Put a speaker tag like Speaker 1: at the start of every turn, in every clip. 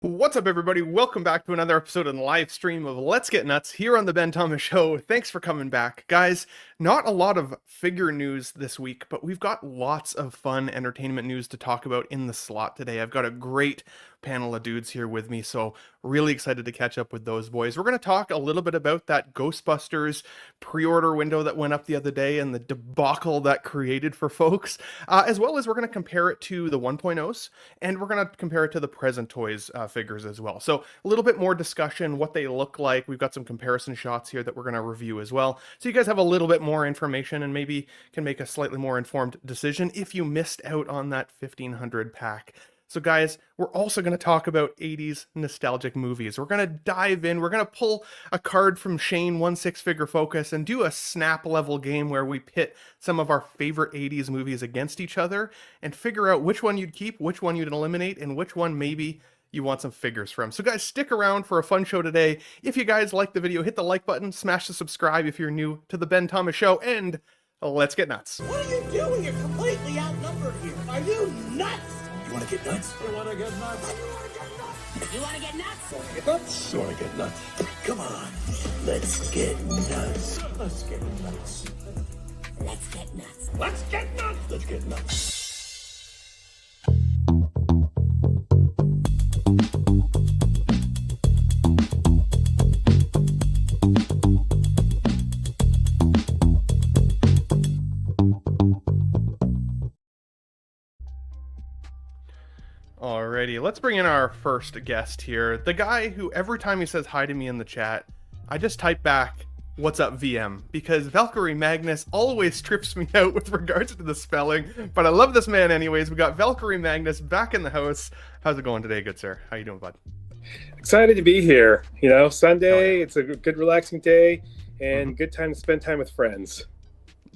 Speaker 1: What's up, everybody? Welcome back to another episode and live stream of Let's Get Nuts here on the Ben Thomas Show. Thanks for coming back. Guys, not a lot of figure news this week, but we've got lots of fun entertainment news to talk about in the slot today. I've got a great panel of dudes here with me, so really excited to catch up with those boys. We're going to talk a little bit about that Ghostbusters pre-order window that went up the other day and the debacle that created for folks, as well as we're going to compare it to the 1.0s, and we're going to compare it to the present toys figures as well. So a little bit more discussion, what they look like. We've got some comparison shots here that we're going to review as well, so you guys have a little bit more information and maybe can make a slightly more informed decision if you missed out on that 1500 pack. So guys, we're also going to talk about 80s nostalgic movies. We're going to dive in. We're going to pull a card from Shane, 1/6 Figure Focus, and do a snap level game where we pit some of our favorite 80s movies against each other and figure out which one you'd keep, which one you'd eliminate, and which one maybe you want some figures from. So guys, stick around for a fun show today. If you guys like the video, hit the like button, smash the subscribe if you're new to the Ben Thomas Show, and let's get nuts.
Speaker 2: What are you doing? You're completely outnumbered here. Are you nuts? You want to get nuts? You want to get nuts? You want to get nuts? You want to get nuts? You want to get nuts? Come on. Let's get nuts. Let's get nuts. Let's get nuts. Let's get nuts. Let's get nuts.
Speaker 1: Alrighty, let's bring in our first guest here. The guy who every time he says hi to me in the chat, I just type back, "What's up, VM?" Because Valkyrie Magnus always trips me out with regards to the spelling, but I love this man anyways. We got Valkyrie Magnus back in the house. How's it going today, good sir? How you doing, bud?
Speaker 3: Excited to be here. You know, Sunday, it's a good relaxing day and good time to spend time with friends.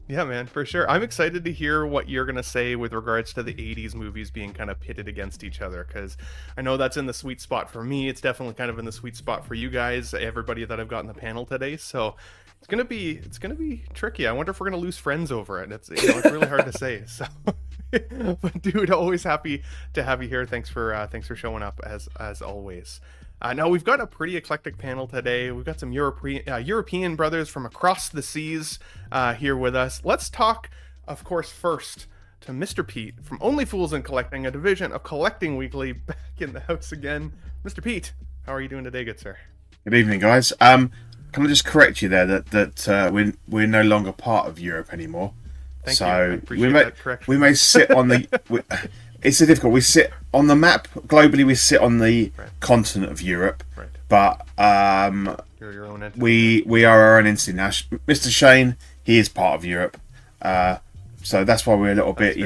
Speaker 1: Yeah, man, for sure. I'm excited to hear what you're going to say with regards to the 80s movies being kind of pitted against each other, because I know that's in the sweet spot for me. It's definitely kind of in the sweet spot for you guys, everybody that I've got in the panel today. So it's going to be tricky. I wonder if we're going to lose friends over it. It's really hard to say. So but dude, always happy to have you here. Thanks for showing up as always. Now we've got a pretty eclectic panel today. We've got some European brothers from across the seas here with us. Let's talk, of course, first to Mr. Pete from Only Fools and Collecting, a division of Collecting Weekly, back in the house again. Mr. Pete, how are you doing today, good sir?
Speaker 4: Good evening, guys. Can I just correct you there that we're no longer part of Europe anymore.
Speaker 1: Thank you. I appreciate that correction.
Speaker 4: We may sit on the. It's a difficult. We sit on the map globally. We sit on the continent of Europe, but
Speaker 1: You're your own entity.
Speaker 4: we are our own entity now. Mr. Shane, he is part of Europe, so that's why we're a little bit,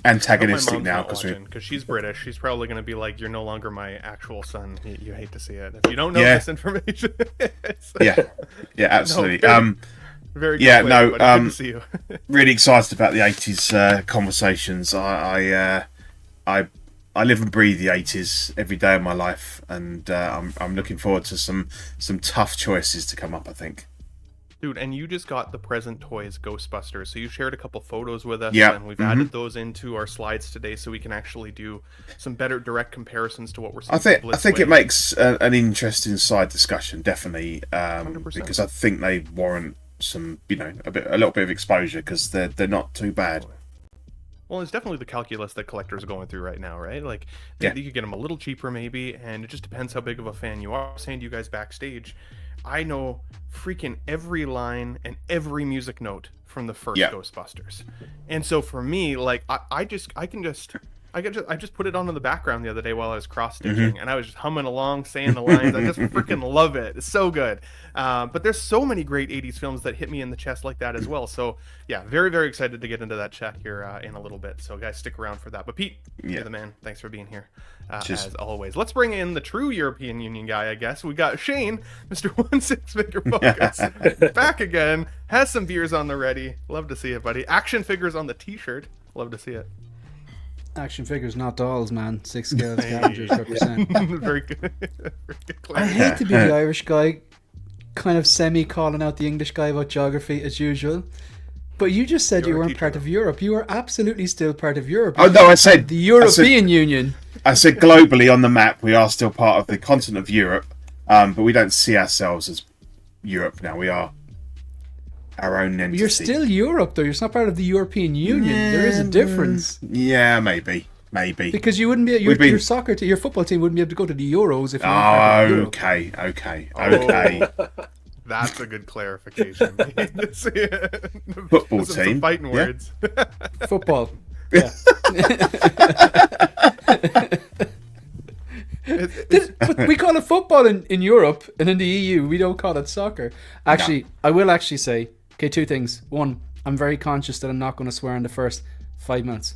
Speaker 4: antagonistic now
Speaker 1: because she's British. She's probably going to be like, "You're no longer my actual son." You hate to see it if you don't know this information.
Speaker 4: Yeah, absolutely.
Speaker 1: Very good good to see you.
Speaker 4: Really excited about the 80s conversations. I live and breathe the 80s every day of my life, and I'm looking forward to some tough choices to come up, I think.
Speaker 1: Dude, and you just got the present toys Ghostbusters, so you shared a couple photos with us,
Speaker 4: Yeah.
Speaker 1: and we've added those into our slides today so we can actually do some better direct comparisons to what we're seeing.
Speaker 4: I think it makes an interesting side discussion, definitely,
Speaker 1: 100%.
Speaker 4: because I think they warrant some, a little bit of exposure, because they're not too bad.
Speaker 1: Well, it's definitely the calculus that collectors are going through right now, right? Like, you could get them a little cheaper maybe, and it just depends how big of a fan you are. I was saying to you guys backstage, I know freaking every line and every music note from the first Ghostbusters. And so for me, like, I just put it on in the background the other day while I was cross-stitching, and I was just humming along, saying the lines. I just freaking love it. It's so good. But there's so many great 80s films that hit me in the chest like that as well. So, yeah, very, very excited to get into that chat here in a little bit. So, guys, stick around for that. But, Pete, you're the man. Thanks for being here, as always. Let's bring in the true European Union guy, I guess. We got Shane, Mr. 1/6 Figure Focus, back again. Has some beers on the ready. Love to see it, buddy. Action figures on the T-shirt. Love to see it.
Speaker 5: Action figures, not dolls, man. 6 scale scavengers represent.
Speaker 1: Very good. Very good
Speaker 5: I hate to be the Irish guy, kind of semi calling out the English guy about geography as usual. But you just said you weren't part of Europe. You are absolutely still part of Europe.
Speaker 4: Oh no, I said
Speaker 5: the European Union.
Speaker 4: I said globally on the map, we are still part of the continent of Europe, but we don't see ourselves as Europe now. We are our own entity.
Speaker 5: You're still Europe, though. You're not part of the European Union. There is a difference.
Speaker 4: Yeah, maybe.
Speaker 5: Because you wouldn't be your soccer team, your football team wouldn't be able to go to the Euros if you weren't part of Europe.
Speaker 4: Okay.
Speaker 1: That's a good clarification.
Speaker 4: Football
Speaker 1: Some
Speaker 4: team.
Speaker 1: fighting words.
Speaker 5: Football. Yeah. But we call it football in Europe, and in the EU we don't call it soccer. Actually, I will actually say, okay, two things. One, I'm very conscious that I'm not going to swear in the first 5 minutes.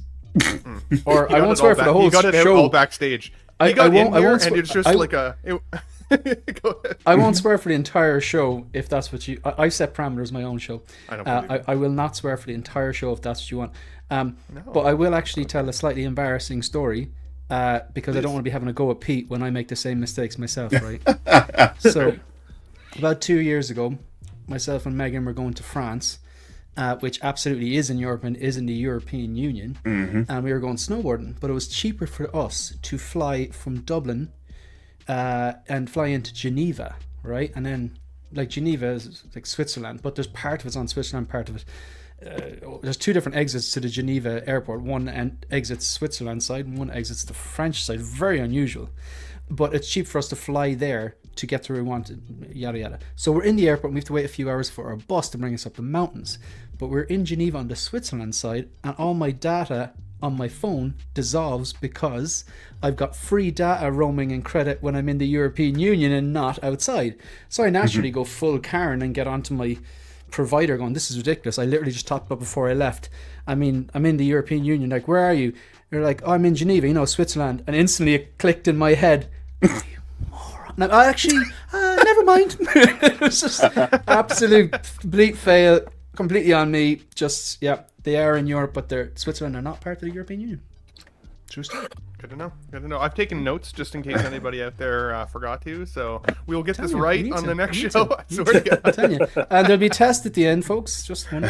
Speaker 5: Or I won't swear for the whole show.
Speaker 1: You got it all backstage. You got
Speaker 5: I won't
Speaker 1: and it's just like a... Go ahead.
Speaker 5: I won't swear for the entire show if that's what you... I set parameters my own show.
Speaker 1: I don't believe you.
Speaker 5: I will not swear for the entire show if that's what you want. But I will actually tell a slightly embarrassing story because I don't want to be having a go at Pete when I make the same mistakes myself, right? So, about 2 years ago, myself and Megan were going to France, which absolutely is in Europe and is in the European Union, and we were going snowboarding. But it was cheaper for us to fly from Dublin and fly into Geneva, right? And then, like, Geneva is like Switzerland, but there's part of it's on Switzerland, part of it. There's two different exits to the Geneva airport. One exits Switzerland side and one exits the French side. Very unusual. But it's cheap for us to fly there to get to where we wanted, yada yada. So we're in the airport and we have to wait a few hours for our bus to bring us up the mountains. But we're in Geneva on the Switzerland side, and all my data on my phone dissolves because I've got free data roaming and credit when I'm in the European Union and not outside. So I naturally go full Karen and get onto my provider going, this is ridiculous. I literally just topped up before I left. I mean, I'm in the European Union. Like, where are you? You're like, oh, I'm in Geneva, Switzerland. And instantly it clicked in my head. Now, actually, never mind. It was just absolute complete fail, completely on me. Just, yeah, they are in Europe, but Switzerland are not part of the European Union. True story.
Speaker 1: Good to know. I've taken notes just in case anybody out there forgot to, so we'll get this right on the next show. I swear to
Speaker 5: I'm
Speaker 1: God.
Speaker 5: telling you. And there'll be a test at the end, folks. Just one.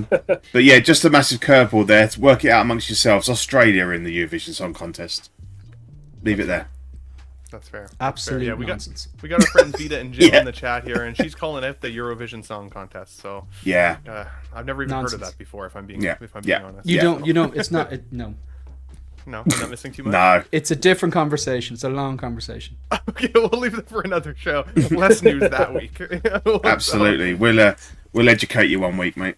Speaker 4: But yeah, just a massive curveball there. To work it out amongst yourselves. Australia in the Eurovision Song Contest. Leave it there.
Speaker 1: That's fair.
Speaker 5: Absolute
Speaker 1: Yeah,
Speaker 5: nonsense.
Speaker 1: we got our friends Vita and Jill in the chat here, and she's calling it the Eurovision Song Contest. So
Speaker 4: Yeah.
Speaker 1: I've never even
Speaker 5: Nonsense.
Speaker 1: heard of that before. If I'm being honest.
Speaker 5: You don't. It's not. No.
Speaker 1: No, I'm not missing too much.
Speaker 4: No.
Speaker 5: It's a different conversation. It's a long conversation.
Speaker 1: Okay, we'll leave that for another show. Less news that week.
Speaker 4: Absolutely. We'll educate you one week, mate.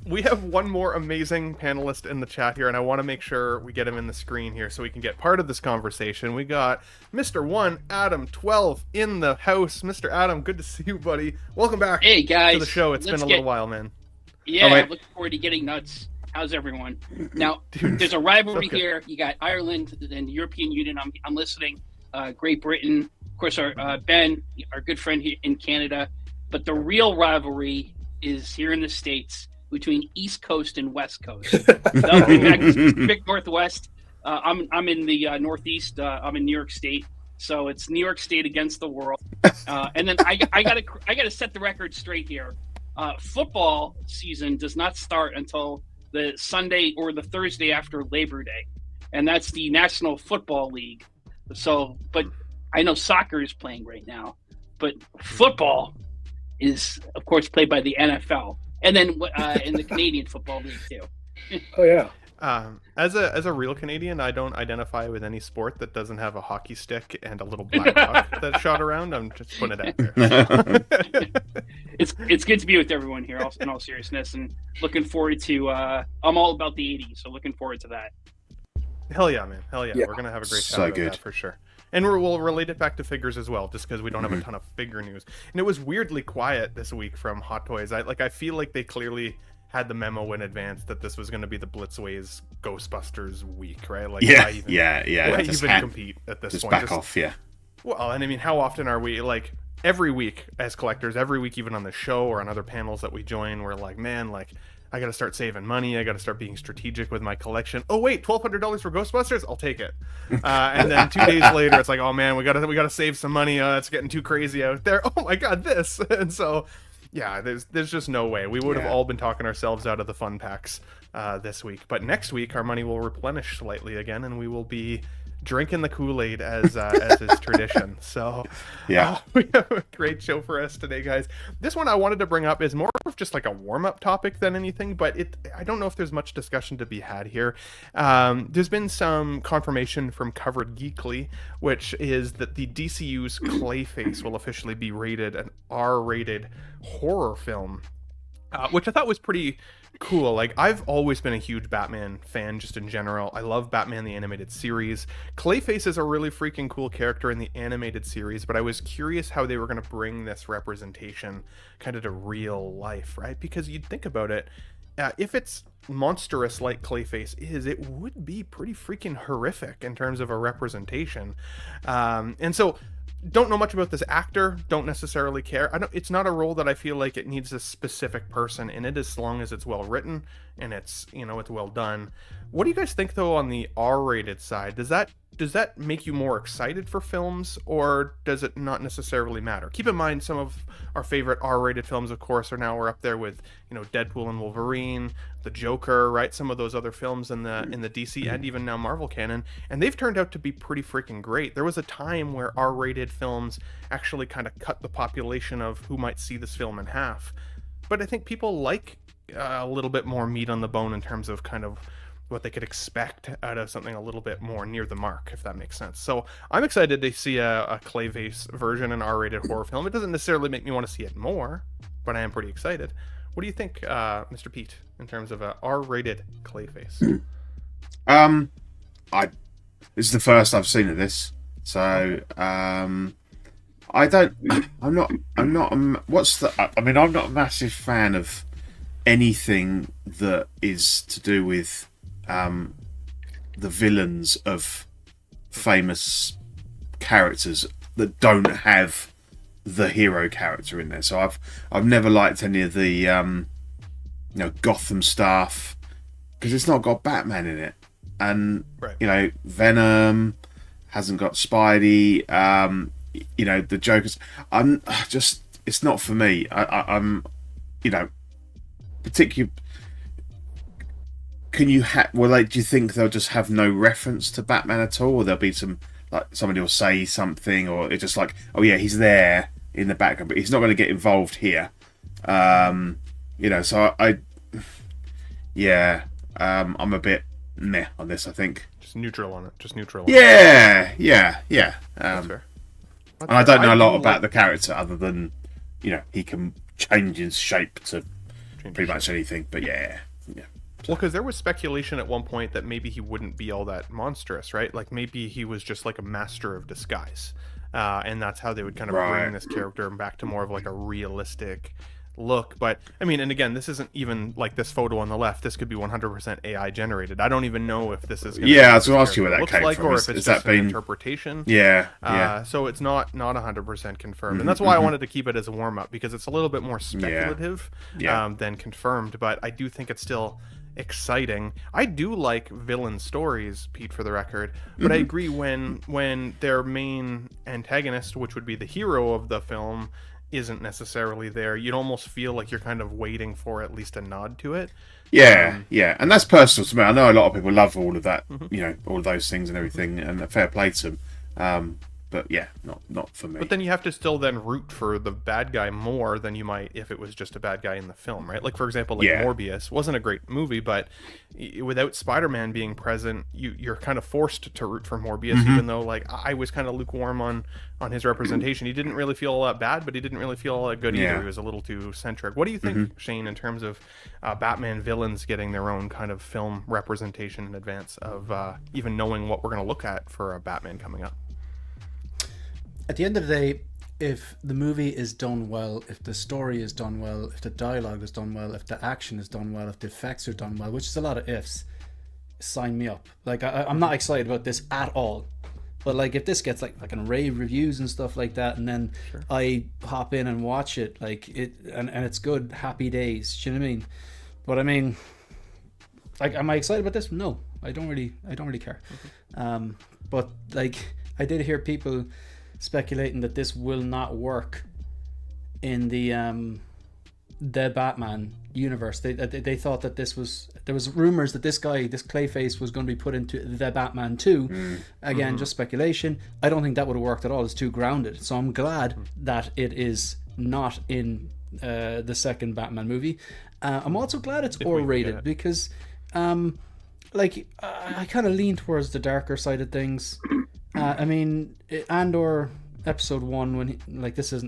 Speaker 1: We have one more amazing panelist in the chat here, and I want to make sure we get him in the screen here so we can get part of this conversation. We got Mr. 1, Adam 12 in the house. Mr. Adam, good to see you, buddy. Welcome back
Speaker 6: Hey, guys.
Speaker 1: to the show. It's been a little while, man.
Speaker 6: Yeah,
Speaker 4: All right.
Speaker 6: I'm looking forward to getting nuts. How's everyone? Now, there's a rivalry
Speaker 1: Okay.
Speaker 6: here. You got Ireland and the European Union. I'm listening. Great Britain, of course, our Ben, our good friend here in Canada. But the real rivalry is here in the States between East Coast and West Coast. Pacific Northwest. I'm in the Northeast. I'm in New York State. So it's New York State against the world. And then I gotta set the record straight here. Football season does not start until the Sunday or the Thursday after Labor Day, and that's the National Football League. So, but I know soccer is playing right now, but football is, of course, played by the NFL, and then in the Canadian Football League too.
Speaker 3: Oh yeah.
Speaker 1: As a real Canadian, I don't identify with any sport that doesn't have a hockey stick and a little black puck that's shot around. I'm just putting it out there.
Speaker 6: It's good to be with everyone here, in all seriousness, and looking forward to. I'm all about the 80s, so looking forward to that.
Speaker 1: Hell yeah, man. Hell yeah.
Speaker 3: Yeah.
Speaker 1: We're going to have a great chat
Speaker 4: So
Speaker 1: about
Speaker 4: good.
Speaker 1: that for sure. And we'll relate it back to figures as well, just because we don't have a ton of figure news. And it was weirdly quiet this week from Hot Toys. I feel like they clearly had the memo in advance that this was going to be the Blitzway's Ghostbusters week, right? Like,
Speaker 4: Yeah.
Speaker 1: why even,
Speaker 4: Yeah.
Speaker 1: why
Speaker 4: Just
Speaker 1: even compete at this
Speaker 4: just
Speaker 1: point?
Speaker 4: back off, yeah.
Speaker 1: Well, and I mean, how often are we, like, every week as collectors, every week even on the show or on other panels that we join, we're like, man, like, I gotta start saving money, I gotta start being strategic with my collection. Oh wait, $1,200 for Ghostbusters? I'll take it. And then 2 days later, it's like, oh man, we gotta save some money, it's getting too crazy out there. Oh my god, this! And so Yeah, there's just no way. We would have all been talking ourselves out of the fun packs this week. But next week, our money will replenish slightly again, and we will be drinking the Kool-Aid as is tradition. So we have a great show for us today, guys. This one I wanted to bring up is more of just like a warm-up topic than anything, but I don't know if there's much discussion to be had here. There's been some confirmation from Covered Geekly, which is that the DCU's Clayface will officially be rated an R-rated horror film, which I thought was pretty cool. Like, I've always been a huge Batman fan just in general. I love Batman the Animated Series. Clayface is a really freaking cool character in the animated series, but I was curious how they were going to bring this representation kind of to real life, right? Because you'd think about it, if it's monstrous like Clayface is, it would be pretty freaking horrific in terms of a representation. And so don't know much about this actor, don't necessarily care. It's not a role that I feel like it needs a specific person in it, as long as it's well written and it's well done. What do you guys think though on the R-rated side? Does that make you more excited for films, or does it not necessarily matter? Keep in mind, some of our favorite R-rated films, of course, we're up there with, Deadpool and Wolverine, The Joker, right? Some of those other films in the DC and even now Marvel canon, and they've turned out to be pretty freaking great. There was a time where R-rated films actually kind of cut the population of who might see this film in half. But I think people like a little bit more meat on the bone in terms of kind of what they could expect out of something a little bit more near the mark, if that makes sense. So I'm excited to see a Clayface version, an R-rated horror film. It doesn't necessarily make me want to see it more, but I am pretty excited. What do you think, Mr. Pete, in terms of a R-rated Clayface?
Speaker 4: This is the first I've seen of this, so I'm not a massive fan of anything that is to do with the villains of famous characters that don't have the hero character in there. So I've never liked any of the Gotham stuff, because it's not got Batman in it, and right. Venom hasn't got Spidey. The Joker's. It's not for me. I'm particularly. Do you think they'll just have no reference to Batman at all, or there'll be some, like, somebody will say something, or it's just like, oh yeah, he's there in the background, but he's not going to get involved here. So I'm a bit meh on this. I think
Speaker 1: just neutral on it.
Speaker 4: Yeah.
Speaker 1: That's fair.
Speaker 4: And I don't know a lot about the character other than, he can change his shape to pretty much anything. But yeah.
Speaker 1: Well, because there was speculation at one point that maybe he wouldn't be all that monstrous, right? Like, maybe he was just like a master of disguise. And that's how they would kind of bring this character back to more of like a realistic look. But I mean, and again, this isn't even like this photo on the left. This could be 100% AI generated. I don't even know if this is going
Speaker 4: I was going to ask you where that came from.
Speaker 1: Or if it's just an interpretation.
Speaker 4: Yeah.
Speaker 1: So it's not 100% confirmed, and that's why I wanted to keep it as a warm up, because it's a little bit more speculative than confirmed. But I do think it's still exciting. I do like villain stories, Pete, for the record, but I agree when their main antagonist, which would be the hero of the film, isn't necessarily there, you'd almost feel like you're kind of waiting for at least a nod to it.
Speaker 4: Yeah, and that's personal to me. I know a lot of people love all of that, all of those things and everything, and fair play to them. But yeah, not for me.
Speaker 1: But then you have to still then root for the bad guy more than you might if it was just a bad guy in the film, right? Like, for example, Morbius wasn't a great movie, but without Spider-Man being present, you're kind of forced to root for Morbius, even though, like, I was kind of lukewarm on his representation. He didn't really feel all that bad, but he didn't really feel all that good either. He was a little too centric. What do you think, Shane, in terms of Batman villains getting their own kind of film representation in advance of even knowing what we're going to look at for a Batman coming up?
Speaker 5: At the end of the day, if the movie is done well, if the story is done well, if the dialogue is done well, if the action is done well, if the effects are done well, which is a lot of ifs, sign me up. Like, I'm not excited about this at all. But like, if this gets like an rave reviews and stuff like that, and then I hop in and watch it, like it, and it's good, happy days. Do you know what I mean? But I mean, like, am I excited about this? No, I don't really care. But like, I did hear people speculating that this will not work in the the Batman universe. They thought that there was rumors that this Clayface was going to be put into the Batman 2. Again, just speculation. I don't think that would have worked at all. It's too grounded. So I'm glad that it is not in the second Batman movie. I'm also glad it's R-rated because I kind of lean towards the darker side of things. I mean, Andor episode 1, when this has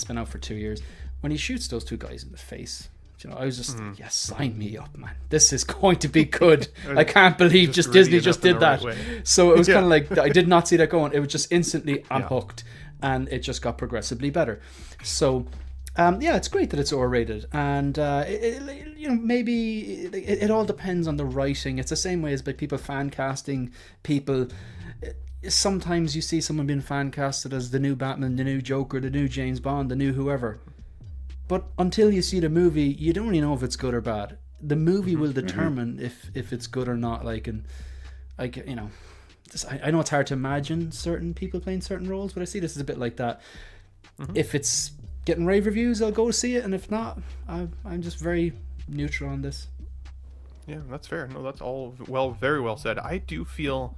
Speaker 5: been out for 2 years, when he shoots those two guys in the face, I was just like, yeah, sign me up, man. This is going to be good. I can't believe Disney just did that. So it was kind of like, I did not see that going. It was just instantly, I'm hooked, and it just got progressively better. So it's great that it's R-rated, and maybe it all depends on the writing. It's the same way as by people fan casting people. Sometimes you see someone being fan casted as the new Batman, the new Joker, the new James Bond, the new whoever. But until you see the movie, you don't really know if it's good or bad. The movie will determine if it's good or not. I know it's hard to imagine certain people playing certain roles, but I see this as a bit like that. If it's getting rave reviews, I'll go see it, and if not, I'm just very neutral on this.
Speaker 1: Yeah, that's fair. No, that's all very well said. I do feel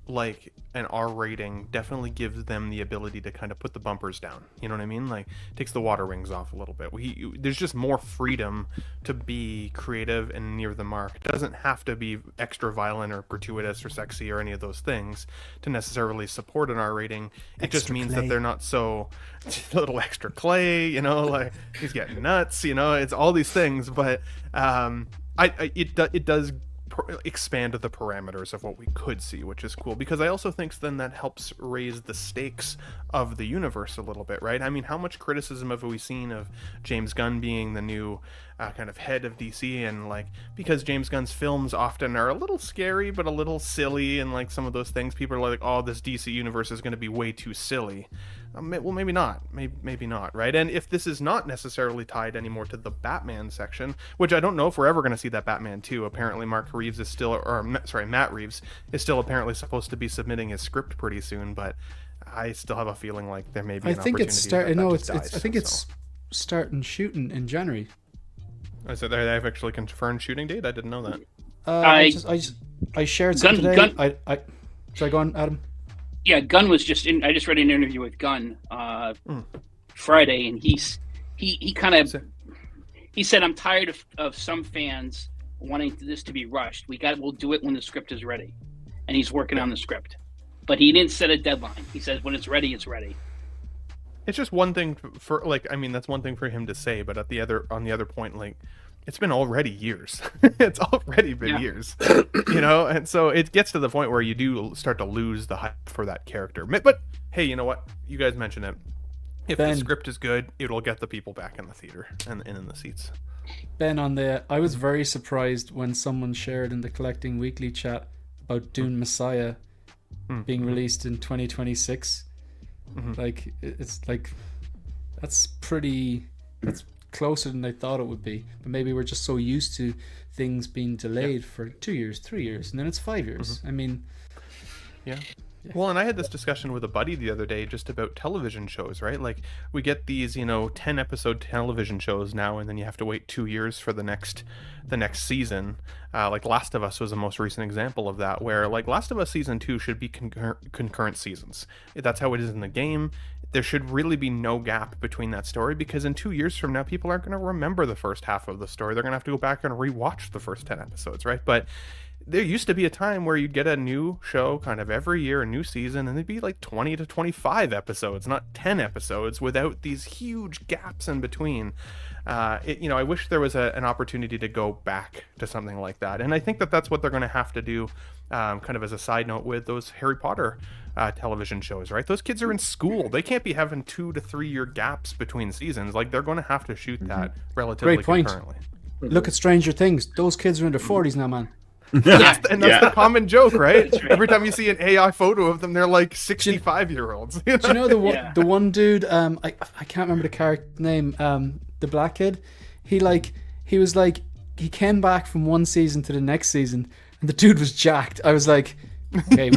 Speaker 1: like an R rating definitely gives them the ability to kind of put the bumpers down. You know what I mean? Like, takes the water wings off a little bit. There's just more freedom to be creative and near the mark. It doesn't have to be extra violent or gratuitous or sexy or any of those things to necessarily support an R rating. It just means that they're not so a little extra clay, like he's getting nuts, it's all these things, but it does expand the parameters of what we could see, which is cool, because I also think then that helps raise the stakes of the universe a little bit, right? I mean, how much criticism have we seen of James Gunn being the new kind of head of DC, and because James Gunn's films often are a little scary but a little silly, and some of those things, people are like, oh, this DC universe is going to be way too silly. Well, maybe not. Maybe not, right? And if this is not necessarily tied anymore to the Batman section, which I don't know if we're ever going to see that Batman 2. Apparently, Matt Reeves is still apparently supposed to be submitting his script pretty soon, but I still have a feeling like there may be an opportunity.
Speaker 5: I think it's starting shooting in January.
Speaker 1: So they've actually confirmed shooting date? I didn't know that.
Speaker 5: I shared some today. Sorry, go on, Adam.
Speaker 6: Yeah, Gunn was just in. I just read an interview with Gunn Friday, and he kind of said, "I'm tired of some fans wanting this to be rushed. We'll do it when the script is ready," and he's working on the script. But he didn't set a deadline. He says when it's ready, it's ready.
Speaker 1: It's just one thing for that's one thing for him to say, but on the other point, it's been already years. It's already been years, and so it gets to the point where you do start to lose the hype for that character. But hey, you know what? You guys mentioned it. If the script is good, it'll get the people back in the theater and in the seats.
Speaker 5: Ben, I was very surprised when someone shared in the Collecting Weekly chat about Dune Messiah being released in 2026. It's that's closer than I thought it would be, but maybe we're just so used to things being delayed for 2 years, 3 years, and then it's 5 years. I mean, well, and I had this discussion with a buddy the other day just about television shows, right? We get these 10 episode television shows now, and then you have to wait 2 years for the next season. Last of Us was the most recent example of that, where Last of Us season 2 should be concurrent seasons. That's how it is in the game. There should really be no gap between that story, because in 2 years from now, people aren't going to remember the first half of the story. They're going to have to go back and rewatch the first 10 episodes, right? But there used to be a time where you'd get a new show kind of every year, a new season, and it'd be 20 to 25 episodes, not 10 episodes, without these huge gaps in between. I wish there was an opportunity to go back to something like that. And I think that's what they're going to have to do, kind of as a side note, with those Harry Potter television shows, right? Those kids are in school. They can't be having 2 to 3 year gaps between seasons. They're going to have to shoot that relatively concurrently. Look at Stranger Things. Those kids are in their 40s now, man.
Speaker 1: That's the common joke, right? Every time you see an AI photo of them, they're 65-year-olds.
Speaker 5: Do you know the one dude? I can't remember the character name. The black kid. He came back from one season to the next season, and the dude was jacked. I was like, Okay,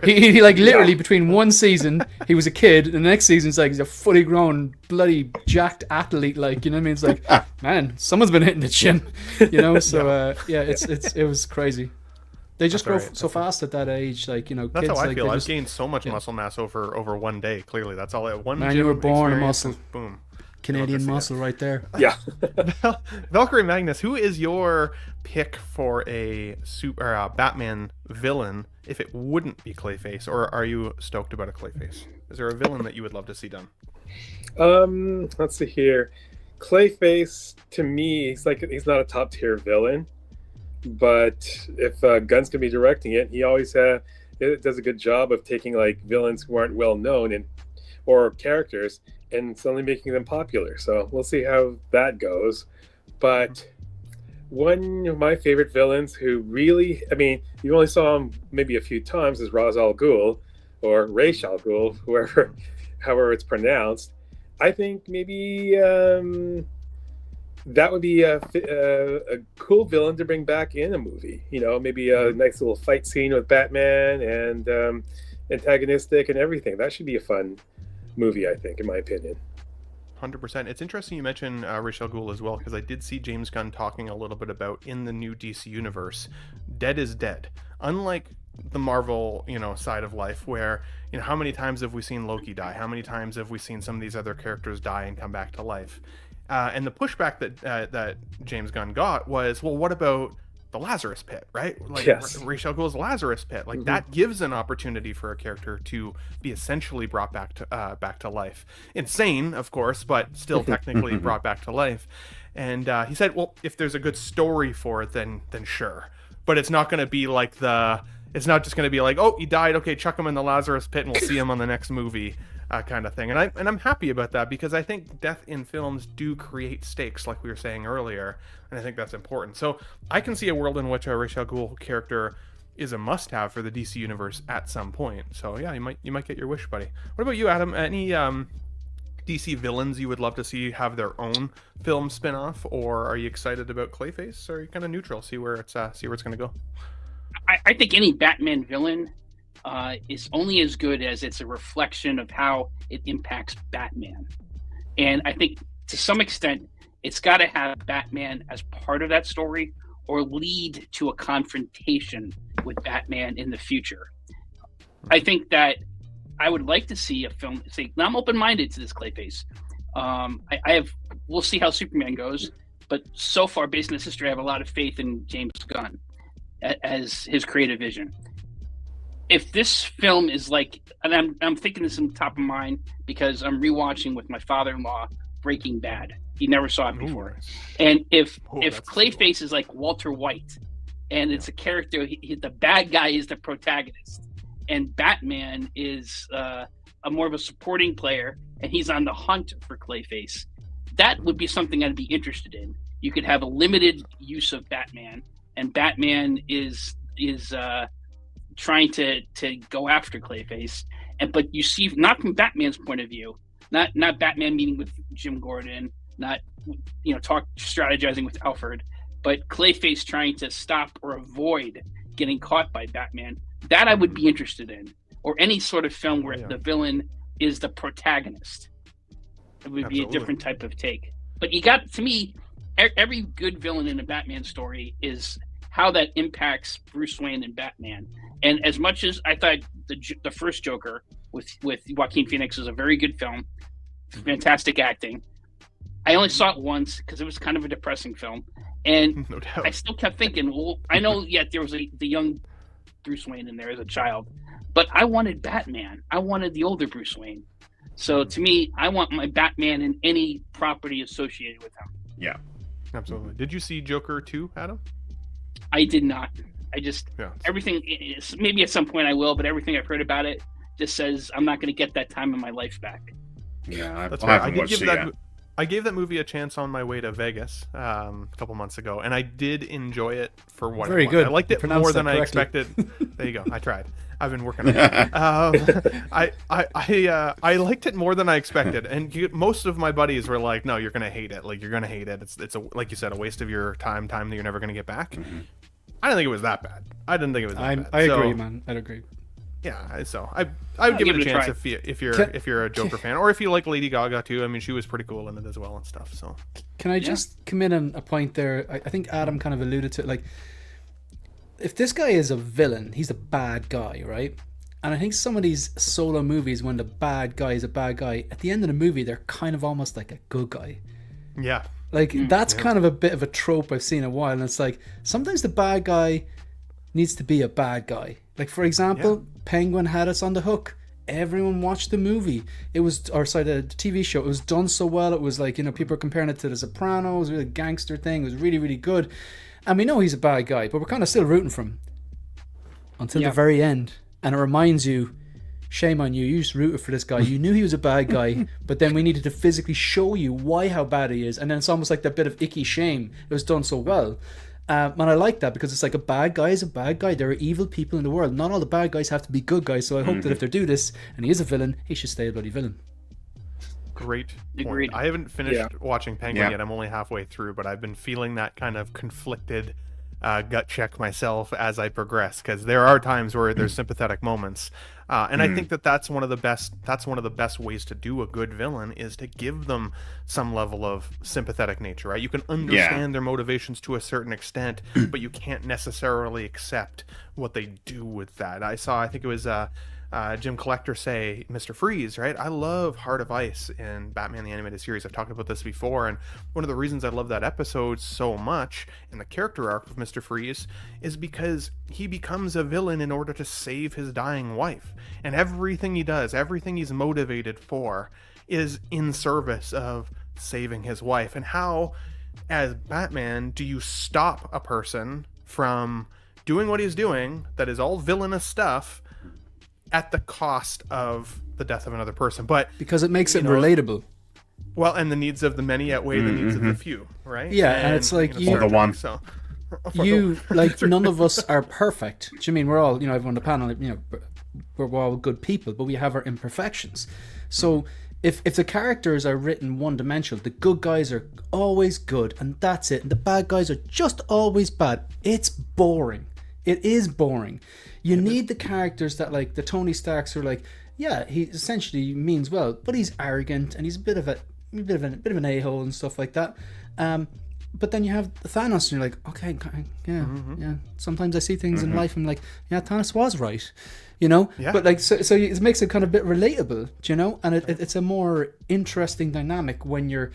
Speaker 5: he like literally between one season he was a kid, and the next season it's like he's a fully grown, bloody jacked athlete. Like, you know what I mean? It's like, man, someone's been hitting the gym, you know. So it was crazy. They just grow so fast at that age, like, you know.
Speaker 1: That's
Speaker 5: kids,
Speaker 1: how I
Speaker 5: like,
Speaker 1: feel. I've
Speaker 5: just,
Speaker 1: gained so much muscle mass over one day. Clearly, that's all. One
Speaker 5: man,
Speaker 1: gym
Speaker 5: you were born a
Speaker 1: experience,
Speaker 5: muscle.
Speaker 1: Boom.
Speaker 5: Canadian muscle right there.
Speaker 3: Yeah.
Speaker 1: Valkyrie Magnus, who is your pick for a Batman villain if it wouldn't be Clayface, or are you stoked about a Clayface? Is there a villain that you would love to see done?
Speaker 3: Let's see here. Clayface, to me, he's not a top tier villain, but if Gunn's gonna be directing it, he always does a good job of taking like villains who aren't well known or characters and suddenly making them popular. So we'll see how that goes. But one of my favorite villains who really, I mean, you only saw him maybe a few times, is Ra's al Ghul, or Ra's al Ghul, however it's pronounced. I think maybe that would be a cool villain to bring back in a movie. You know, maybe a nice little fight scene with Batman and antagonistic and everything. That should be a fun movie, I think, in my opinion.
Speaker 1: 100%. It's interesting you mentioned Ra's al Ghul as well, because I did see James Gunn talking a little bit about, in the new DC universe, dead is dead. Unlike the Marvel, side of life, where, how many times have we seen Loki die? How many times have we seen some of these other characters die and come back to life? And the pushback that James Gunn got was, well, what about the Lazarus Pit, right? Like,
Speaker 3: yes.
Speaker 1: Ra's al Ghul's Lazarus Pit, like that gives an opportunity for a character to be essentially brought back to life. Insane, of course, but still technically brought back to life. And he said, well, if there's a good story for it, then sure. But it's not going to be like it's not just going to be like, oh, he died, okay, chuck him in the Lazarus Pit and we'll see him on the next movie. Kind of thing, and I'm happy about that, because I think death in films do create stakes, like we were saying earlier, and I think that's important. So I can see a world in which a Ra's al Ghul character is a must-have for the DC universe at some point. So yeah, you might get your wish, buddy. What about you, Adam? Any DC villains you would love to see have their own film spin-off, or are you excited about Clayface, or are you kind of neutral? See where it's going to go.
Speaker 6: I think any Batman villain is only as good as it's a reflection of how it impacts Batman. And I think to some extent, it's got to have Batman as part of that story or lead to a confrontation with Batman in the future. I think that I would like to see a film. Now I'm open-minded to this Clayface. We'll see how Superman goes, but so far, based on this history, I have a lot of faith in James Gunn as his creative vision. If this film is like, and I'm thinking this in top of mind because I'm rewatching with my father-in-law Breaking Bad. He never saw it before. And if Clayface is like Walter White, and it's a character, the bad guy is the protagonist, and Batman is a more of a supporting player, and he's on the hunt for Clayface, that would be something I'd be interested in. You could have a limited use of Batman, and Batman is trying to go after Clayface, but you see, not from Batman's point of view, not Batman meeting with Jim Gordon, not strategizing with Alfred, but Clayface trying to stop or avoid getting caught by Batman. That I would be interested in, or any sort of film where the villain is the protagonist. It would be a different type of take. But to me, every good villain in a Batman story is how that impacts Bruce Wayne and Batman. And as much as I thought the first Joker with Joaquin Phoenix was a very good film, fantastic acting, I only saw it once because it was kind of a depressing film. And
Speaker 1: no doubt.
Speaker 6: I still kept thinking, well, I know, there was the young Bruce Wayne in there as a child, but I wanted Batman. I wanted the older Bruce Wayne. So to me, I want my Batman in any property associated with him.
Speaker 4: Yeah.
Speaker 1: Absolutely. Did you see Joker 2, Adam?
Speaker 6: I did not. Everything is, maybe at some point I will, but everything I've heard about it just says I'm not going to get that time in my life back.
Speaker 4: Yeah,
Speaker 1: That's
Speaker 4: I
Speaker 1: right.
Speaker 4: haven't watched it yet.
Speaker 1: I gave that movie a chance on my way to Vegas a couple months ago, and I did enjoy it for what
Speaker 5: Very
Speaker 1: it was.
Speaker 5: good.
Speaker 1: I liked it more than I expected. There you go. I tried. I've been working on it. I liked it more than I expected, and most of my buddies were like, "No, you're gonna hate it. Like you're gonna hate it. It's like you said, a waste of your time that you're never gonna get back." I didn't think it was that bad. I didn't think it was that bad.
Speaker 5: I agree, man. I'd agree.
Speaker 1: Yeah, so I would give it a chance if you're a Joker fan, or if you like Lady Gaga too. I mean, she was pretty cool in it as well and stuff. So
Speaker 5: can I just come in on a point there? I think Adam kind of alluded to it. Like, if this guy is a villain, he's a bad guy, right? And I think some of these solo movies, when the bad guy is a bad guy, at the end of the movie, they're kind of almost like a good guy.
Speaker 1: Yeah.
Speaker 5: Like, that's kind of a bit of a trope I've seen a while. And it's like, sometimes the bad guy needs to be a bad guy. Like, for example, Penguin had us on the hook. Everyone watched the movie. It was, the TV show. It was done so well. It was like, people are comparing it to The Sopranos, a gangster thing. It was really, really good. And we know he's a bad guy, but we're kind of still rooting for him until the very end. And it reminds you, shame on you. You just rooted for this guy. You knew he was a bad guy, but then we needed to physically show you how bad he is. And then it's almost like that bit of icky shame. It was done so well. And I like that, because it's like, a bad guy is a bad guy. There are evil people in the world. Not all the bad guys have to be good guys. So I hope that if they do this, and he is a villain, he should stay a bloody villain.
Speaker 1: Great point.
Speaker 6: Agreed.
Speaker 1: I haven't finished watching Penguin yet. I'm only halfway through, but I've been feeling that kind of conflicted gut check myself as I progress, because there are times where there's sympathetic moments, and I think that's one of the best ways to do a good villain, is to give them some level of sympathetic nature, right? You can understand their motivations to a certain extent, but you can't necessarily accept what they do with that. I think it was Jim Collector say, Mr. Freeze, right? I love Heart of Ice in Batman the Animated Series. I've talked about this before, and one of the reasons I love that episode so much, and the character arc of Mr. Freeze, is because he becomes a villain in order to save his dying wife. And everything he does, everything he's motivated for, is in service of saving his wife. And how, as Batman, do you stop a person from doing what he's doing, that is all villainous stuff, at the cost of the death of another person? But
Speaker 5: because it makes it relatable.
Speaker 1: Well, and the needs of the many outweigh the needs of the few, right?
Speaker 5: Yeah, and it's like,
Speaker 4: the one.
Speaker 1: So
Speaker 5: none of us are perfect. Do you mean we're all, everyone on the panel, we're all good people, but we have our imperfections. So if the characters are written one-dimensional, the good guys are always good, and that's it, and the bad guys are just always bad, it's boring. It is boring. You need the characters that, like, the Tony Starks, are like, yeah, he essentially means well, but he's arrogant and he's a bit of an a-hole and stuff like that. But then you have Thanos, and you're like, okay, yeah. Sometimes I see things in life, and I'm like, yeah, Thanos was right, Yeah. But like, so it makes it kind of a bit relatable, and it's a more interesting dynamic when your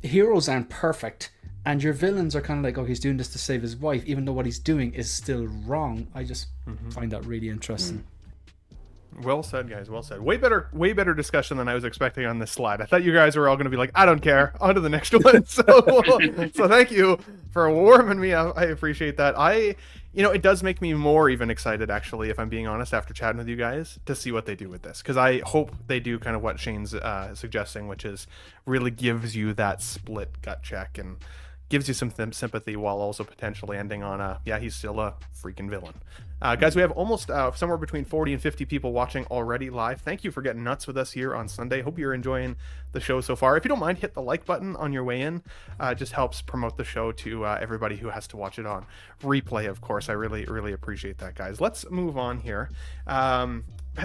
Speaker 5: heroes aren't perfect. And your villains are kind of like, oh, he's doing this to save his wife, even though what he's doing is still wrong. I just find that really interesting.
Speaker 1: Well said, guys. Well said. Way better discussion than I was expecting on this slide. I thought you guys were all going to be like, I don't care. On to the next one. So thank you for warming me up. I appreciate that. It does make me more even excited, actually, if I'm being honest, after chatting with you guys, to see what they do with this. Because I hope they do kind of what Shane's suggesting, which is really gives you that split gut check and gives you some sympathy, while also potentially ending on he's still a freaking villain. Guys, we have almost somewhere between 40 and 50 people watching already live. Thank you for getting nuts with us here on Sunday. Hope you're enjoying the show so far. If you don't mind, hit the like button on your way in. It just helps promote the show to everybody who has to watch it on replay, of course. I really, really appreciate that, guys. Let's move on here.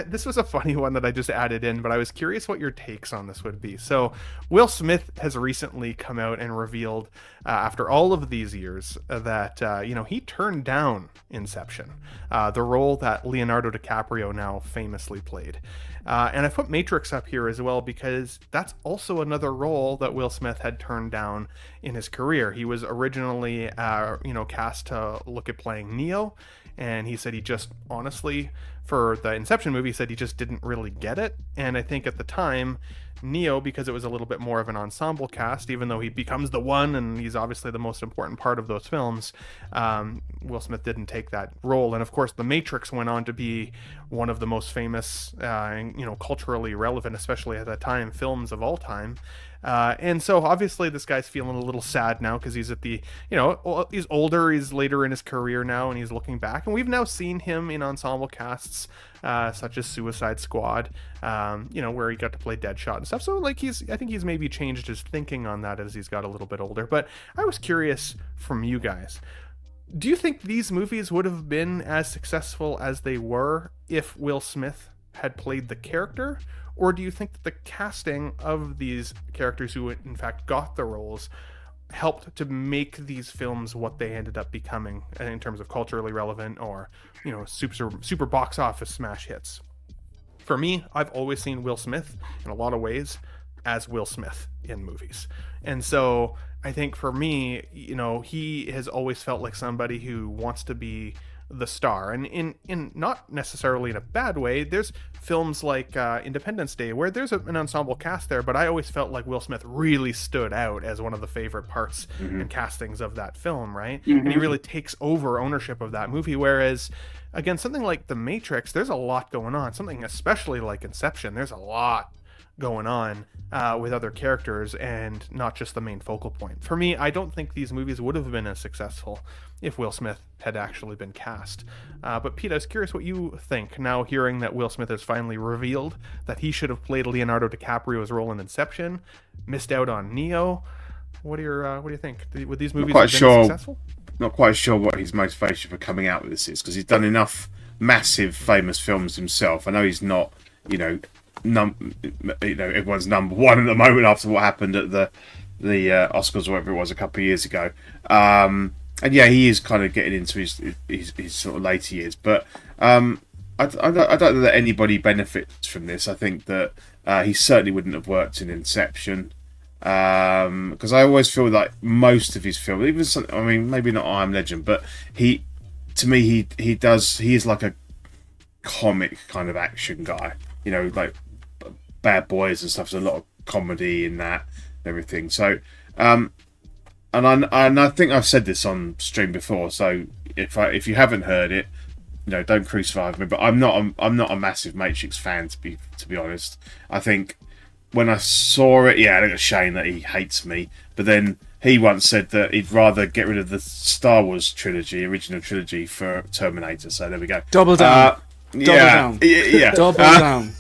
Speaker 1: This was a funny one that I just added in, but I was curious what your takes on this would be. So Will Smith has recently come out and revealed, after all of these years, that he turned down Inception, the role that Leonardo DiCaprio now famously played. And I put Matrix up here as well, because that's also another role that Will Smith had turned down in his career. He was originally cast to look at playing Neo, and he said he just, honestly, for the Inception movie, he said he just didn't really get it. And I think at the time, Neo, because it was a little bit more of an ensemble cast, even though he becomes the one and he's obviously the most important part of those films, Will Smith didn't take that role. And of course, The Matrix went on to be one of the most famous, culturally relevant, especially at that time, films of all time. And so obviously this guy's feeling a little sad now, because he's at the, he's older, he's later in his career now, and he's looking back. And we've now seen him in ensemble casts such as Suicide Squad, where he got to play Deadshot and stuff. So like I think he's maybe changed his thinking on that as he's got a little bit older. But I was curious from you guys, Do you think these movies would have been as successful as they were if Will Smith had played the character? Or do you think that the casting of these characters who in fact got the roles helped to make these films what they ended up becoming in terms of culturally relevant or, super box office smash hits? For me, I've always seen Will Smith in a lot of ways as Will Smith in movies. And so I think for me, he has always felt like somebody who wants to be the star, and in not necessarily in a bad way. There's films like Independence Day where there's an ensemble cast there, but I always felt like Will Smith really stood out as one of the favorite parts and castings of that film, right? And he really takes over ownership of that movie, whereas again, something like The Matrix, there's a lot going on. Something especially like Inception, there's a lot going on with other characters and not just the main focal point. For me, I don't think these movies would have been as successful if Will Smith had actually been cast. But Pete, I was curious what you think now hearing that Will Smith has finally revealed that he should have played Leonardo DiCaprio's role in Inception, missed out on Neo. What do you think? Would these movies have been successful?
Speaker 4: Not quite sure what his motivation for coming out with this is, because he's done enough massive, famous films himself. I know he's not, everyone's number one at the moment after what happened at the Oscars or whatever it was a couple of years ago. And yeah, he is kind of getting into his sort of later years, but I don't know that anybody benefits from this. I think that he certainly wouldn't have worked in Inception, because I always feel like most of his films, even some, I mean, maybe not I Am Legend, but he is like a comic kind of action guy, like Bad Boys and stuff. There's a lot of comedy in that and everything. So, and I think I've said this on stream before. So if you haven't heard it, don't crucify me. But I'm not a massive Matrix fan, to be honest. I think when I saw it, I think it's a shame that he hates me. But then he once said that he'd rather get rid of the Star Wars original trilogy, for Terminator. So there we go.
Speaker 5: Double down. Double down.
Speaker 4: Yeah.
Speaker 5: Double down.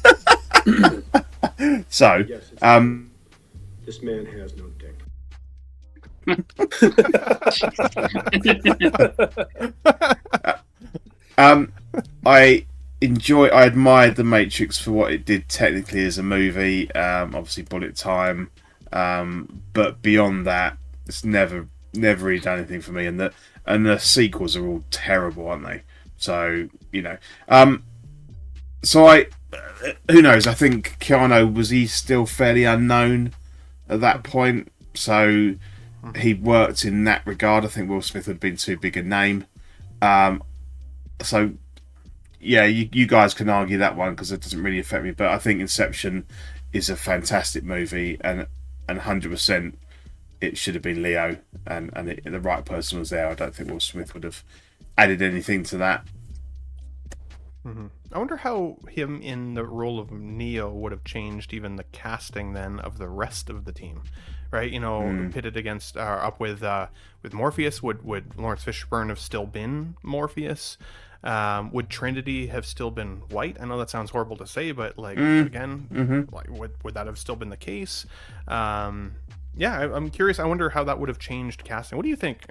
Speaker 4: So,
Speaker 2: this man has no dick.
Speaker 4: I admired The Matrix for what it did technically as a movie. Obviously, bullet time, but beyond that, it's never really done anything for me. And the sequels are all terrible, aren't they? So who knows? I think Keanu, was he still fairly unknown at that point? So he worked in that regard. I think Will Smith had been too big a name. So yeah, you guys can argue that one because it doesn't really affect me. But I think Inception is a fantastic movie, and 100% it should have been Leo, and the right person was there. I don't think Will Smith would have added anything to that.
Speaker 1: Mm-hmm. I wonder how him in the role of Neo would have changed even the casting then of the rest of the team, right? Pitted against up with Morpheus. Would Lawrence Fishburne have still been Morpheus? Would Trinity have still been white? I know that sounds horrible to say, but again, like would that have still been the case? I'm curious. I wonder how that would have changed casting. What do you think,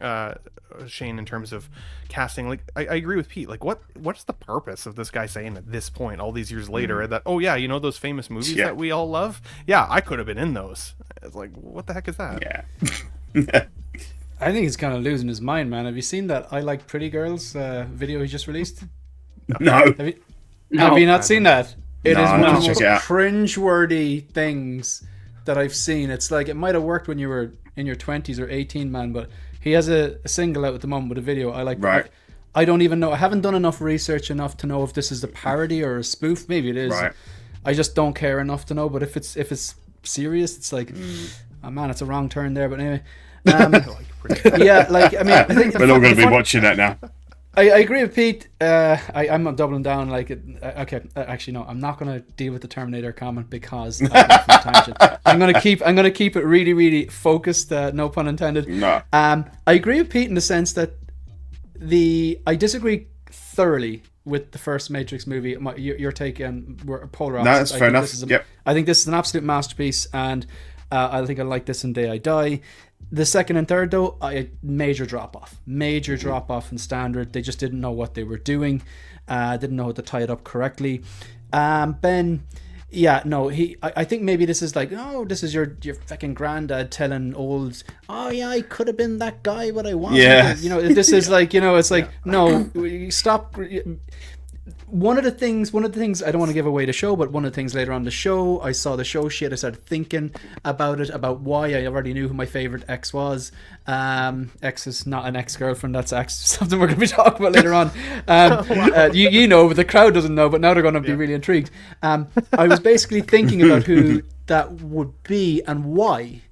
Speaker 1: Shane, in terms of casting? Like, I agree with Pete. Like, what's the purpose of this guy saying at this point, all these years later, that those famous movies that we all love? Yeah, I could have been in those. It's like, what the heck is that?
Speaker 4: Yeah.
Speaker 5: I think he's kind of losing his mind, man. Have you seen that I Like Pretty Girls video he just released?
Speaker 4: No.
Speaker 5: Have you not seen that? It is one of the most
Speaker 4: check it out.
Speaker 5: cringe-worthy things that I've seen. It's like, it might have worked when you were in your 20s or 18, man, but he has a single out at the moment with a video.
Speaker 4: Right.
Speaker 5: I don't even know. I haven't done enough research enough to know if this is a parody or a spoof. Maybe it is.
Speaker 4: Right.
Speaker 5: I just don't care enough to know. But if it's serious, it's like, oh man, it's a wrong turn there. But anyway, I think
Speaker 4: we're not going to be watching that now.
Speaker 5: I agree with Pete. I'm not doubling down. Actually, no. I'm not going to deal with the Terminator comment because I'm going to keep it really, really focused. No pun intended.
Speaker 4: No.
Speaker 5: I agree with Pete in the sense that I disagree thoroughly with the first Matrix movie. Your take, and we're polar opposites.
Speaker 4: No, that's fair enough.
Speaker 5: I think this is an absolute masterpiece, and I think I like this in Day I Die. The second and third, though, major drop off in standard. They just didn't know what they were doing, didn't know how to tie it up correctly. Ben, yeah, no, I think maybe this is like, oh, this is your fucking granddad telling old, oh yeah, I could have been that guy, but I wasn't.
Speaker 4: Yeah.
Speaker 5: You know, this is like, you know, it's like, no, stop. One of the things I don't want to give away the show, but one of the things later on the show, I saw the show shit. I started thinking about it, about why I already knew who my favorite ex was. Ex is not an ex-girlfriend. That's something we're going to be talking about later on. You know, but the crowd doesn't know. But now they're going to be really intrigued. I was basically thinking about who that would be and why.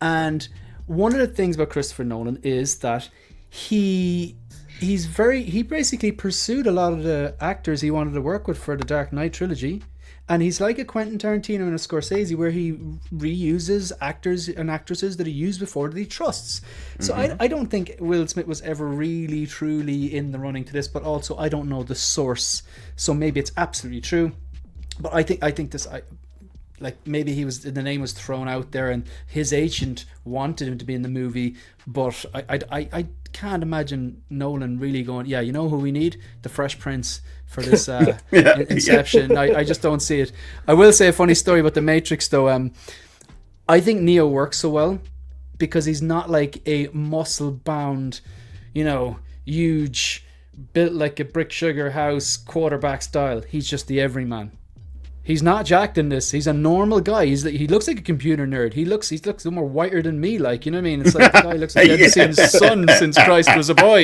Speaker 5: And one of the things about Christopher Nolan is that he basically pursued a lot of the actors he wanted to work with for the Dark Knight trilogy, and he's like a Quentin Tarantino and a Scorsese, where he reuses actors and actresses that he used before that he trusts. So I don't think Will Smith was ever really truly in the running to this, but also I don't know the source, so maybe it's absolutely true. But I think this, like, maybe the name was thrown out there and his agent wanted him to be in the movie, but I can't imagine Nolan really going, yeah, you know who we need? The Fresh Prince for this Inception. Yeah. I just don't see it. I will say a funny story about The Matrix, though. I think Neo works so well because he's not like a muscle-bound, you know, huge, built like a brick sugar house quarterback style. He's just the everyman. He's not jacked in this. He's a normal guy. He looks like a computer nerd. He looks more whiter than me. Like, you know what I mean? It's like the guy looks like he hasn't seen his son since Christ was a boy.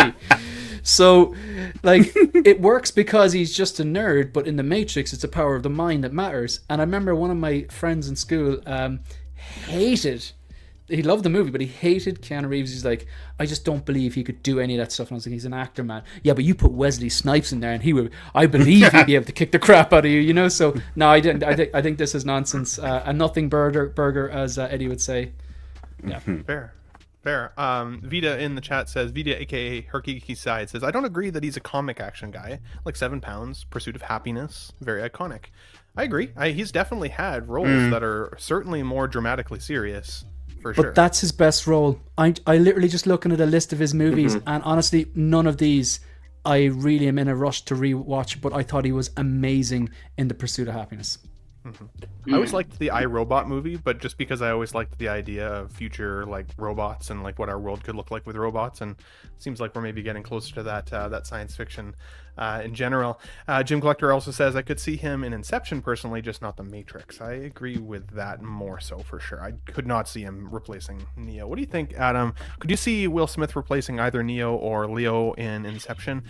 Speaker 5: So, like, it works because he's just a nerd. But in The Matrix, it's the power of the mind that matters. And I remember one of my friends in school hated. He loved the movie, but he hated Keanu Reeves. He's like, I just don't believe he could do any of that stuff. And I was like, he's an actor, man. Yeah, but you put Wesley Snipes in there, and I believe he'd be able to kick the crap out of you, you know? So, no, I didn't. I think this is nonsense. A nothing burger, as Eddie would say. Yeah.
Speaker 1: Fair. Vita in the chat says, Vita, aka Herky Side, says, I don't agree that he's a comic action guy. Like 7 Pounds, Pursuit of Happiness, very iconic. I agree. He's definitely had roles that are certainly more dramatically serious. For sure.
Speaker 5: But that's his best role. I literally just looking at a list of his movies, and honestly, none of these I really am in a rush to rewatch, but I thought he was amazing in The Pursuit of Happiness.
Speaker 1: I always liked the I, Robot movie, but just because I always liked the idea of future like robots and like what our world could look like with robots, and it seems like we're maybe getting closer to that science fiction in general. Jim Collector also says, I could see him in Inception personally, just not The Matrix. I agree with that more so for sure. I could not see him replacing Neo. What do you think, Adam? Could you see Will Smith replacing either Neo or Leo in Inception?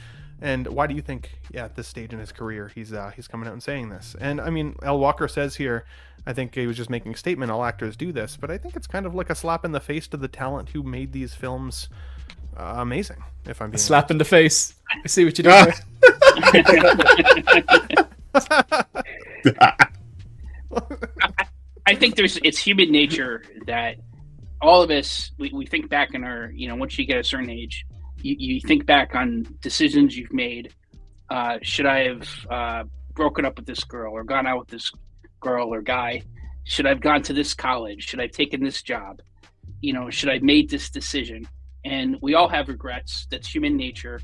Speaker 1: And why do you think, at this stage in his career, he's coming out and saying this? And I mean, L. Walker says here, I think he was just making a statement, all actors do this, but I think it's kind of like a slap in the face to the talent who made these films amazing, if I'm being
Speaker 5: slap honest. In the face. I see what you did there.
Speaker 6: I think it's human nature that all of us, we think back in our, once you get a certain age, you think back on decisions you've made. Should I have broken up with this girl or gone out with this girl or guy? Should I have gone to this college? Should I have taken this job? Should I have made this decision? And we all have regrets. That's human nature.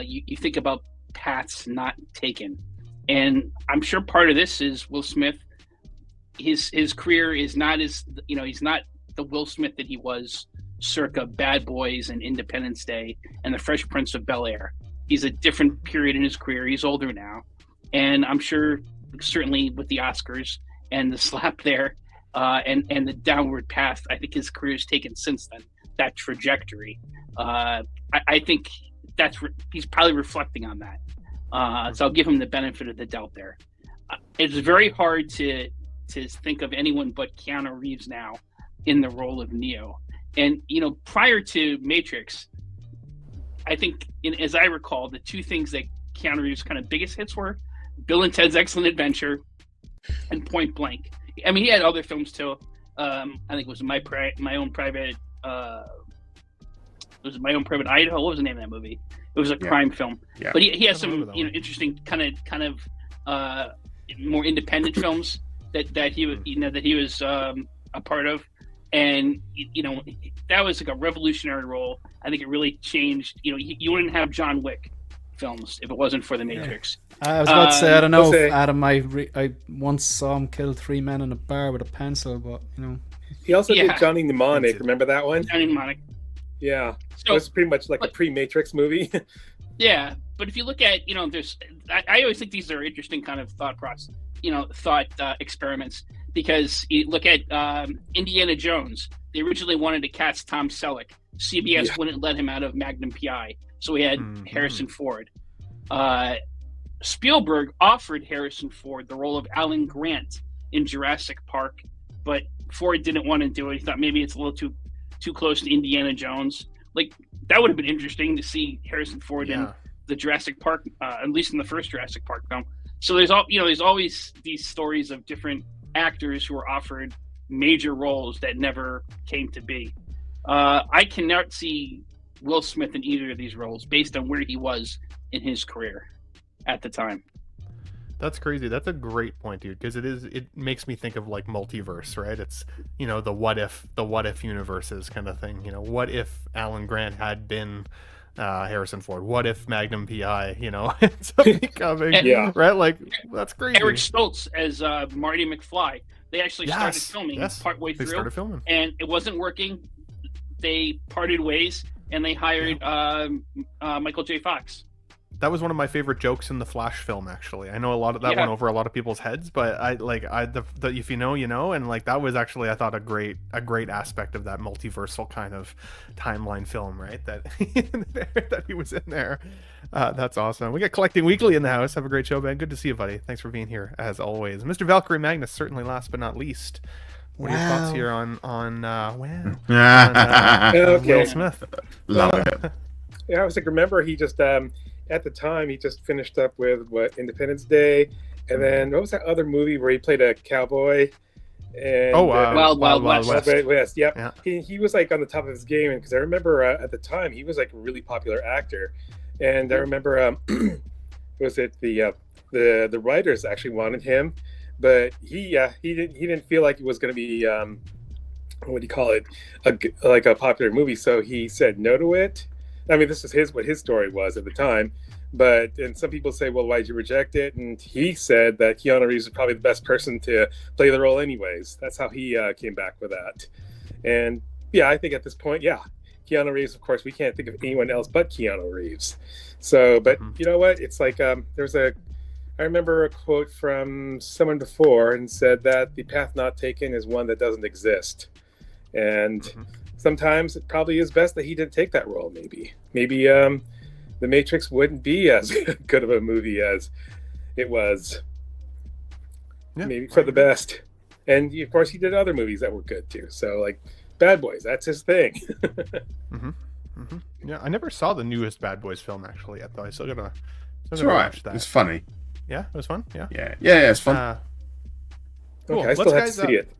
Speaker 6: You think about paths not taken. And I'm sure part of this is Will Smith. His career is not as, he's not the Will Smith that he was circa Bad Boys and Independence Day and the Fresh Prince of Bel-Air. He's a different period in his career. He's older now. And I'm sure certainly with the Oscars and the slap there and the downward path, I think his career has taken since then, that trajectory. I think he's probably reflecting on that. So I'll give him the benefit of the doubt there. It's very hard to think of anyone but Keanu Reeves now in the role of Neo. And, prior to Matrix, I think, as I recall, the two things that Keanu Reeves' kind of biggest hits were Bill and Ted's Excellent Adventure and Point Blank. I mean, he had other films too. I think it was My Own Private Idaho. What was the name of that movie? It was a crime film. Yeah. But he has some, interesting kind of more independent films that he was a part of, and that was like a revolutionary role. I think it really changed. You wouldn't have John Wick films if it wasn't for The Matrix.
Speaker 5: I was about to say, I don't know,
Speaker 3: say-
Speaker 5: Adam. I once saw him kill 3 men in a bar with a pencil, but
Speaker 3: He also
Speaker 6: Yeah.
Speaker 3: did Johnny Mnemonic. Remember that one?
Speaker 6: Johnny Mnemonic.
Speaker 3: Yeah.
Speaker 6: So
Speaker 3: It was pretty much like a pre-Matrix movie.
Speaker 6: yeah, but if you look at there's I always think these are interesting kind of thought experiments, because you look at Indiana Jones. They originally wanted to cast Tom Selleck. CBS wouldn't let him out of Magnum PI, so we had Harrison Ford. Spielberg offered Harrison Ford the role of Alan Grant in Jurassic Park, but Ford didn't want to do it. He thought maybe it's a little too close to Indiana Jones. Like, that would have been interesting to see Harrison Ford in the Jurassic Park, at least in the first Jurassic Park film. So there's always these stories of different actors who were offered major roles that never came to be. I cannot see Will Smith in either of these roles based on where he was in his career at the time.
Speaker 1: That's crazy. That's a great point, dude, because it makes me think of like multiverse, right? It's the what if universes kind of thing. What if Alan Grant had been Harrison Ford? What if Magnum PI ends up becoming right? Like, that's crazy.
Speaker 6: Eric Stoltz as Marty McFly. They actually started filming partway through.
Speaker 1: They started filming,
Speaker 6: and it wasn't working. They parted ways, and they hired Michael J. Fox.
Speaker 1: That was one of my favorite jokes in the Flash film, actually. I know a lot of that went over a lot of people's heads, but if you know, and like that was actually, I thought, a great aspect of that multiversal kind of timeline film, right? That that he was in there. That's awesome. We got Collecting Weekly in the house. Have a great show, Ben. Good to see you, buddy. Thanks for being here as always. Mr. Valkyrie Magnus, certainly last but not least. What are your thoughts here on Will Smith?
Speaker 4: Love it.
Speaker 3: Yeah, I was like, remember he just at the time he just finished up with Independence Day, and then what was that other movie where he played a cowboy? And
Speaker 6: Wild West.
Speaker 3: Wild West. Yep.
Speaker 1: Yeah.
Speaker 3: He was like on the top of his game, because I remember at the time he was like a really popular actor, and I remember was it the writers actually wanted him, but he didn't feel like it was going to be what do you call it, a popular movie, so he said no to it. I mean, this is what his story was at the time, and some people say, well, why'd you reject it? And he said that Keanu Reeves is probably the best person to play the role anyways. That's how he came back with that. And yeah, I think at this point, Keanu Reeves, of course, we can't think of anyone else but Keanu Reeves. So, but you know what? It's like I remember a quote from someone before and said that the path not taken is one that doesn't exist. And sometimes it probably is best that he didn't take that role. Maybe The Matrix wouldn't be as good of a movie as it was. Maybe for the best. And of course he did other movies that were good too. So like Bad Boys, that's his thing.
Speaker 1: Yeah, I never saw the newest Bad Boys film actually yet, though. I still gotta
Speaker 4: It's right.
Speaker 1: watch that.
Speaker 4: It's funny.
Speaker 1: Yeah, it was fun. Yeah,
Speaker 4: it's fun.
Speaker 1: Cool.
Speaker 3: Okay, I still have to see it.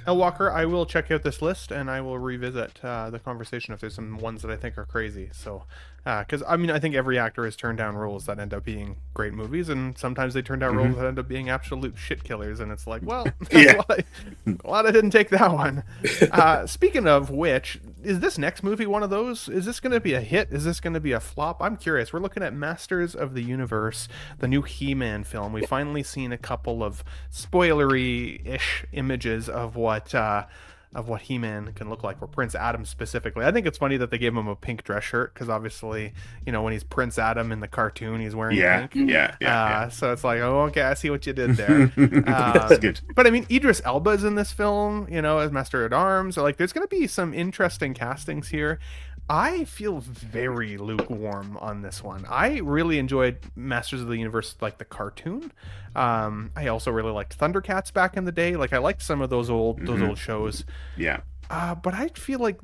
Speaker 1: El Walker, I will check out this list and I will revisit the conversation if there's some ones that I think are crazy. So, because I think every actor has turned down roles that end up being great movies, and sometimes they turn down roles that end up being absolute shit killers. And it's like, well, glad I didn't take that one. Speaking of which, is this next movie one of those? Is this going to be a hit? Is this going to be a flop? I'm curious. We're looking at Masters of the Universe, the new He-Man film. We've finally seen a couple of spoilery-ish images of what He-Man can look like, or Prince Adam specifically. I think it's funny that they gave him a pink dress shirt, because obviously, when he's Prince Adam in the cartoon, he's wearing pink. Yeah. So it's like, oh, okay, I see what you did there.
Speaker 4: That's good.
Speaker 1: But I mean, Idris Elba's in this film, as Master at Arms. Like, there's going to be some interesting castings here. I feel very lukewarm on this one. I really enjoyed Masters of the Universe, like the cartoon. I also really liked Thundercats back in the day. Like, I liked some of those old shows.
Speaker 4: Yeah.
Speaker 1: But I feel like,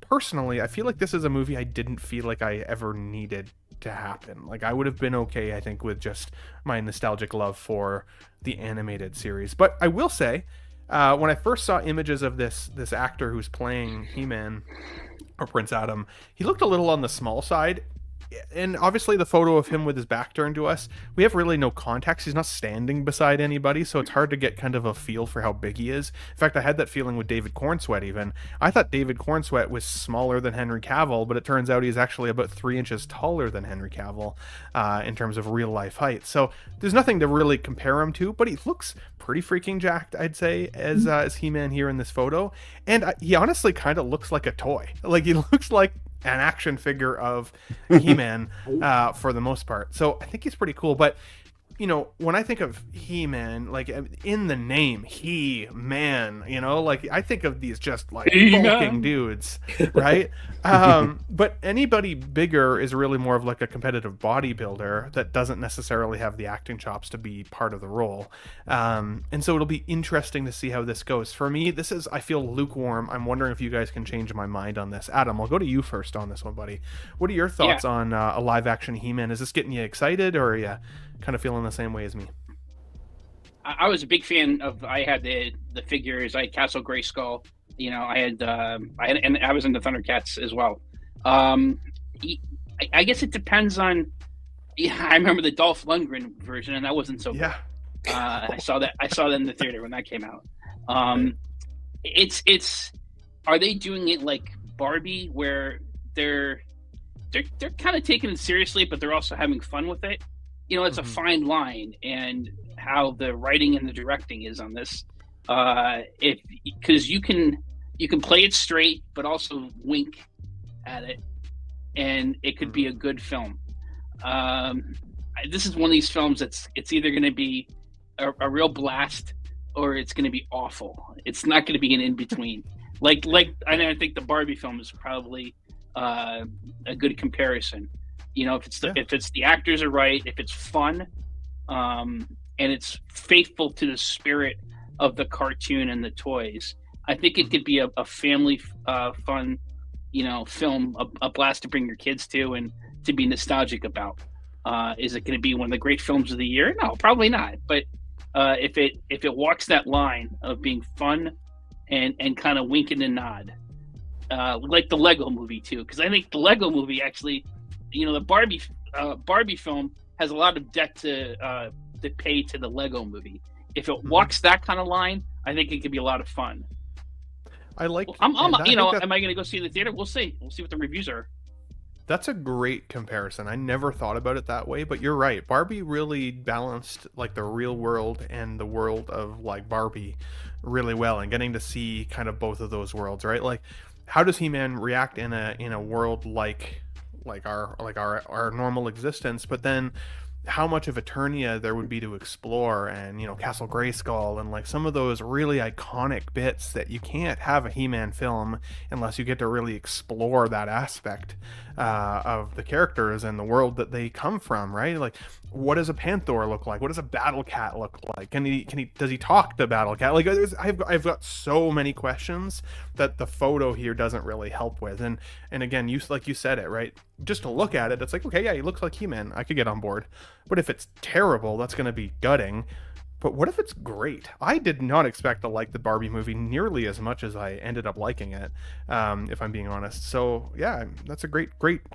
Speaker 1: personally, this is a movie I didn't feel like I ever needed to happen. Like, I would have been okay, I think, with just my nostalgic love for the animated series. But I will say, when I first saw images of this actor who's playing He-Man, or Prince Adam, he looked a little on the small side. and obviously the photo of him with his back turned to us, we have really no context. He's not standing beside anybody, so it's hard to get kind of a feel for how big he is. In fact, I had that feeling with David Cornsweet even. I thought David Cornsweet was smaller than Henry Cavill, but it turns out he's actually about 3 inches taller than Henry Cavill in terms of real life height. So there's nothing to really compare him to, but he looks pretty freaking jacked, I'd say, as He-Man here in this photo. And he honestly kind of looks like a toy. Like, he looks like an action figure of He-Man for the most part. So I think he's pretty cool. But, you know, when I think of He-Man, like, in the name, He-Man, you know, like, I think of these just, like, bulking dudes, right? But anybody bigger is really more of, like, a competitive bodybuilder that doesn't necessarily have the acting chops to be part of the role. And so it'll be interesting to see how this goes. For me, this is, I feel, lukewarm. I'm wondering if you guys can change my mind on this. Adam, I'll go to you first on this one, buddy. What are your thoughts on a live-action He-Man? Is this getting you excited, or are you kind of feeling the same way as me?
Speaker 6: I was a big fan of. I had the figures. I had Castle Grayskull. You know, I had, and I was into Thundercats as well. I guess it depends on. Yeah, I remember the Dolph Lundgren version, and that wasn't so good. I saw that in the theater when that came out. It's. Are they doing it like Barbie, where they're kind of taking it seriously, but they're also having fun with it? You know, it's a fine line, and how the writing and the directing is on this. Because you can play it straight, but also wink at it, and it could be a good film. This is one of these films it's either going to be a real blast, or it's going to be awful. It's not going to be an in between. Like I think the Barbie film is probably a good comparison. You know, if it's the actors are right, if it's fun, and it's faithful to the spirit of the cartoon and the toys, I think it could be a family fun, you know, film, a blast to bring your kids to and to be nostalgic about. Is it going to be one of the great films of the year? No, probably not. But if it walks that line of being fun and kind of wink and a nod, like the Lego Movie too, because I think the Lego Movie actually, you know, the Barbie film has a lot of debt to pay to the Lego Movie. If it walks that kind of line, I think it could be a lot of fun.
Speaker 1: I like.
Speaker 6: Am I going to go see it in the theater? We'll see. We'll see what the reviews are.
Speaker 1: That's a great comparison. I never thought about it that way, but you're right. Barbie really balanced like the real world and the world of like Barbie really well, and getting to see kind of both of those worlds, right? Like, how does He-Man react in a world like our normal existence, but then how much of Eternia there would be to explore, and, you know, Castle Grayskull, and like some of those really iconic bits that you can't have a He-Man film unless you get to really explore that aspect of the characters and the world that they come from, right? Like, what does a Panther look like? What does a Battle Cat look like? Does he talk to Battle Cat? Like, I've got so many questions that the photo here doesn't really help with. And again, you said it, right? Just to look at it, it's like, okay, yeah, he looks like He-Man. I could get on board. But if it's terrible, that's going to be gutting. But what if it's great? I did not expect to like the Barbie movie nearly as much as I ended up liking it, if I'm being honest. So yeah, that's a great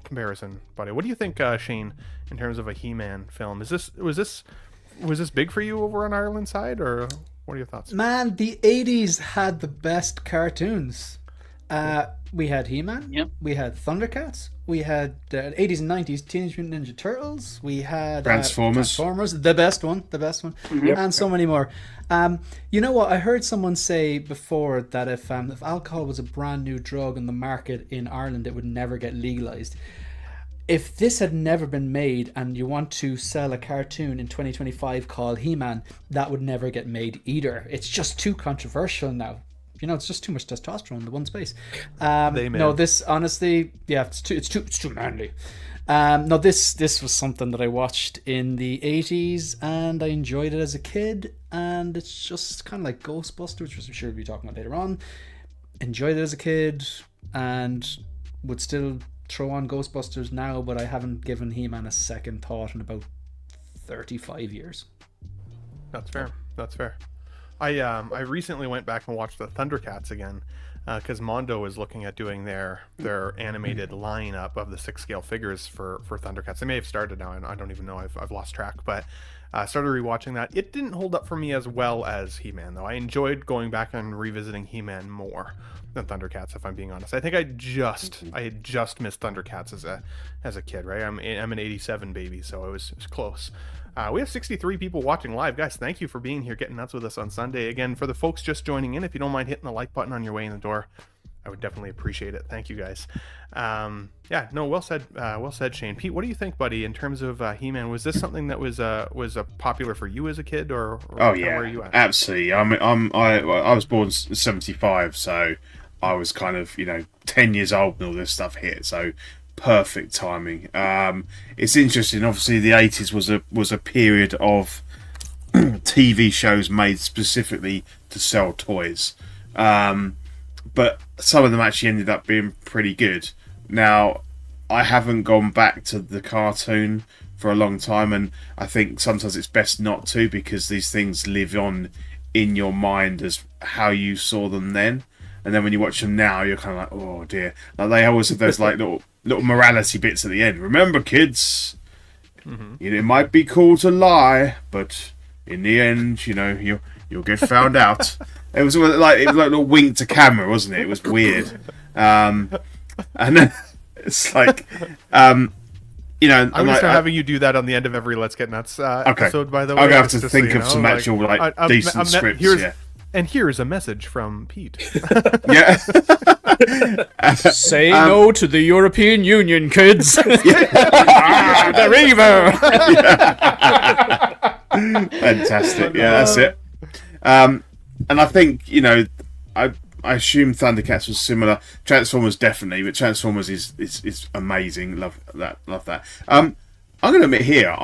Speaker 1: comparison, buddy. What do you think, Shane, in terms of a He-Man film? Was this big for you over on Ireland side, or what are your thoughts?
Speaker 5: Man, the 80's had the best cartoons. We had He-Man,
Speaker 6: yep.
Speaker 5: We had Thundercats, we had 80's and 90's Teenage Mutant Ninja Turtles, we had
Speaker 4: Transformers,
Speaker 5: the best one, and so many more. You know what? I heard someone say before that if alcohol was a brand new drug on the market in Ireland, it would never get legalized. If this had never been made and you want to sell a cartoon in 2025 called He-Man, that would never get made either. It's just too controversial now. You know, it's just too much testosterone in the one space. No, this honestly, yeah, it's too manly. No, this was something that I watched in the 80's and I enjoyed it as a kid, and it's just kind of like Ghostbusters, which I'm sure we'll be talking about later on. Enjoyed it as a kid and would still throw on Ghostbusters now, but I haven't given He-Man a second thought in about 35 years.
Speaker 1: That's fair. I recently went back and watched the Thundercats again, because Mondo is looking at doing their animated lineup of the 6-scale figures for Thundercats. They may have started now, and I don't even know. I've lost track, but started rewatching that. It didn't hold up for me as well as He-Man, though. I enjoyed going back and revisiting He-Man more than Thundercats, if I'm being honest. I think I had just missed Thundercats as a kid, right? I'm an 87 baby, so it was close. We have 63 people watching live. Guys, thank you for being here, getting nuts with us on Sunday. Again, for the folks just joining in, if you don't mind hitting the like button on your way in the door, I would definitely appreciate it. Thank you, guys. Well said, Shane. Pete, what do you think, buddy, in terms of He-Man? Was this something that was popular for you as a kid, or
Speaker 4: oh yeah,
Speaker 1: where are you at?
Speaker 4: Absolutely. I was born in 75, so I was kind of 10 years old when all this stuff hit. So perfect timing. It's interesting. Obviously, the 80s was a period of TV shows made specifically to sell toys. But some of them actually ended up being pretty good. Now, I haven't gone back to the cartoon for a long time, and I think sometimes it's best not to, because these things live on in your mind as how you saw them then. And then when you watch them now, you're kind of like, oh dear. Like they always have those like little morality bits at the end. Remember, kids, it might be cool to lie, but in the end, you'll get found out. It was like a little wink to camera, wasn't it? It was weird. And then it's like,
Speaker 1: I'm going to start having you do that on the end of every Let's Get Nuts episode, by the way.
Speaker 4: I'm going to have to think of some actual decent scripts.
Speaker 1: And here's a message from Pete.
Speaker 4: Yeah.
Speaker 5: Say no to the European Union, kids. They're evil.
Speaker 4: Fantastic. Yeah, that's it. And I think, I assume Thundercats was similar. Transformers definitely, but Transformers is amazing. Love that. I'm going to admit here,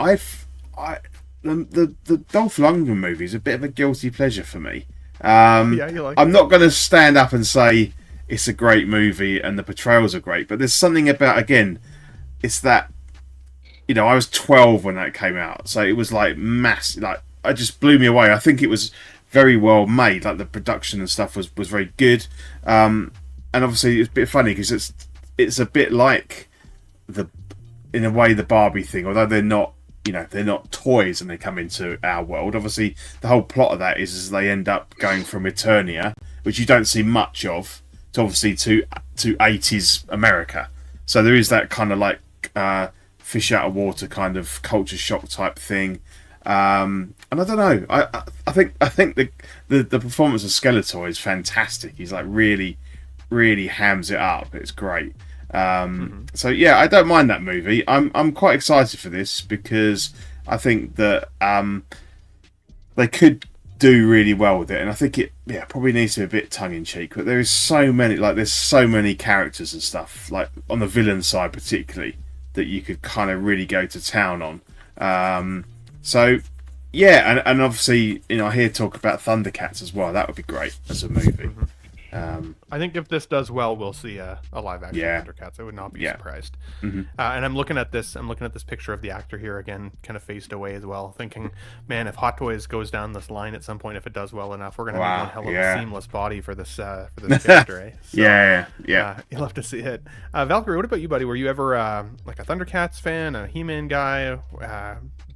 Speaker 4: the Dolph Lundgren movie is a bit of a guilty pleasure for me. I'm not going to stand up and say it's a great movie and the portrayals are great, but there's something about, again, it's that, I was 12 when that came out, so it was like massive. Like, it just blew me away. I think it was very well made. Like the production and stuff was very good. And obviously it's a bit funny because it's a bit like in a way the Barbie thing, although they're not. They're not toys and they come into our world. Obviously, the whole plot of that is they end up going from Eternia, which you don't see much of, to obviously to 80s America. So there is that kind of like fish out of water kind of culture shock type thing. And I don't know. I think the performance of Skeletor is fantastic. He's like really, really hams it up. It's great. So yeah, I don't mind that movie. I'm quite excited for this because I think that they could do really well with it, and I think it probably needs to be a bit tongue in cheek. But there's so many characters and stuff, like on the villain side particularly, that you could kind of really go to town on. So yeah, and obviously I hear talk about Thundercats as well. That would be great as a movie.
Speaker 1: I think if this does well, we'll see a live action Thundercats. I would not be surprised. And I'm looking at this picture of the actor here again, kind of faced away as well, thinking, man, if Hot Toys goes down this line at some point, if it does well enough, we're gonna have one hell of a seamless body for this character, eh? So,
Speaker 4: yeah.
Speaker 1: You'll have to see it. Valkyrie, what about you, buddy? Were you ever like a Thundercats fan, a He-Man guy?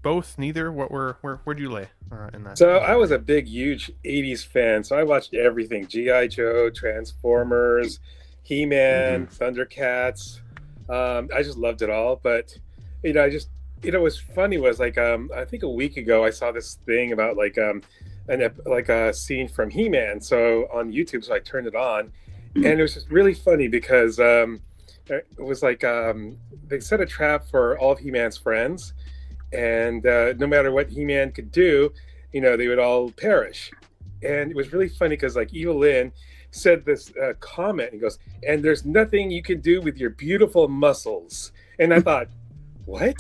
Speaker 1: Both, neither? Where'd you lay in that?
Speaker 3: So I was a huge 80s fan. So I watched everything: G.I. Joe, Transformers, He-Man, Thundercats. I just loved it all. But what's funny was like I think a week ago I saw this thing about like a scene from He-Man. So on YouTube, so I turned it on, and it was just really funny because it was like they set a trap for all of He-Man's friends. And no matter what He-Man could do, they would all perish. And it was really funny because like Evil Lynn said this comment. He goes, "And there's nothing you can do with your beautiful muscles." And I thought, what?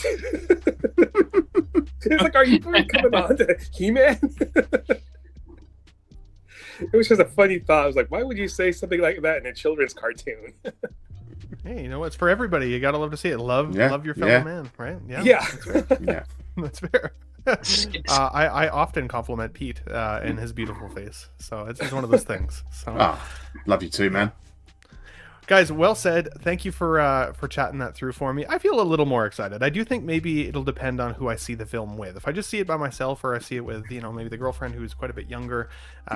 Speaker 3: It's like, are you coming on to He-Man? It was just a funny thought. I was like, why would you say something like that in a children's cartoon?
Speaker 1: Hey, it's for everybody. You gotta love to see it. Love your fellow man, right?
Speaker 3: Yeah.
Speaker 1: That's fair. I often compliment Pete and his beautiful face, so it's one of those things. So,
Speaker 4: love you too, man.
Speaker 1: guys, well said. Thank you for chatting that through for me. I feel a little more excited. I do think maybe it'll depend on who I see the film with. If I just see it by myself, or I see it with, maybe the girlfriend who's quite a bit younger,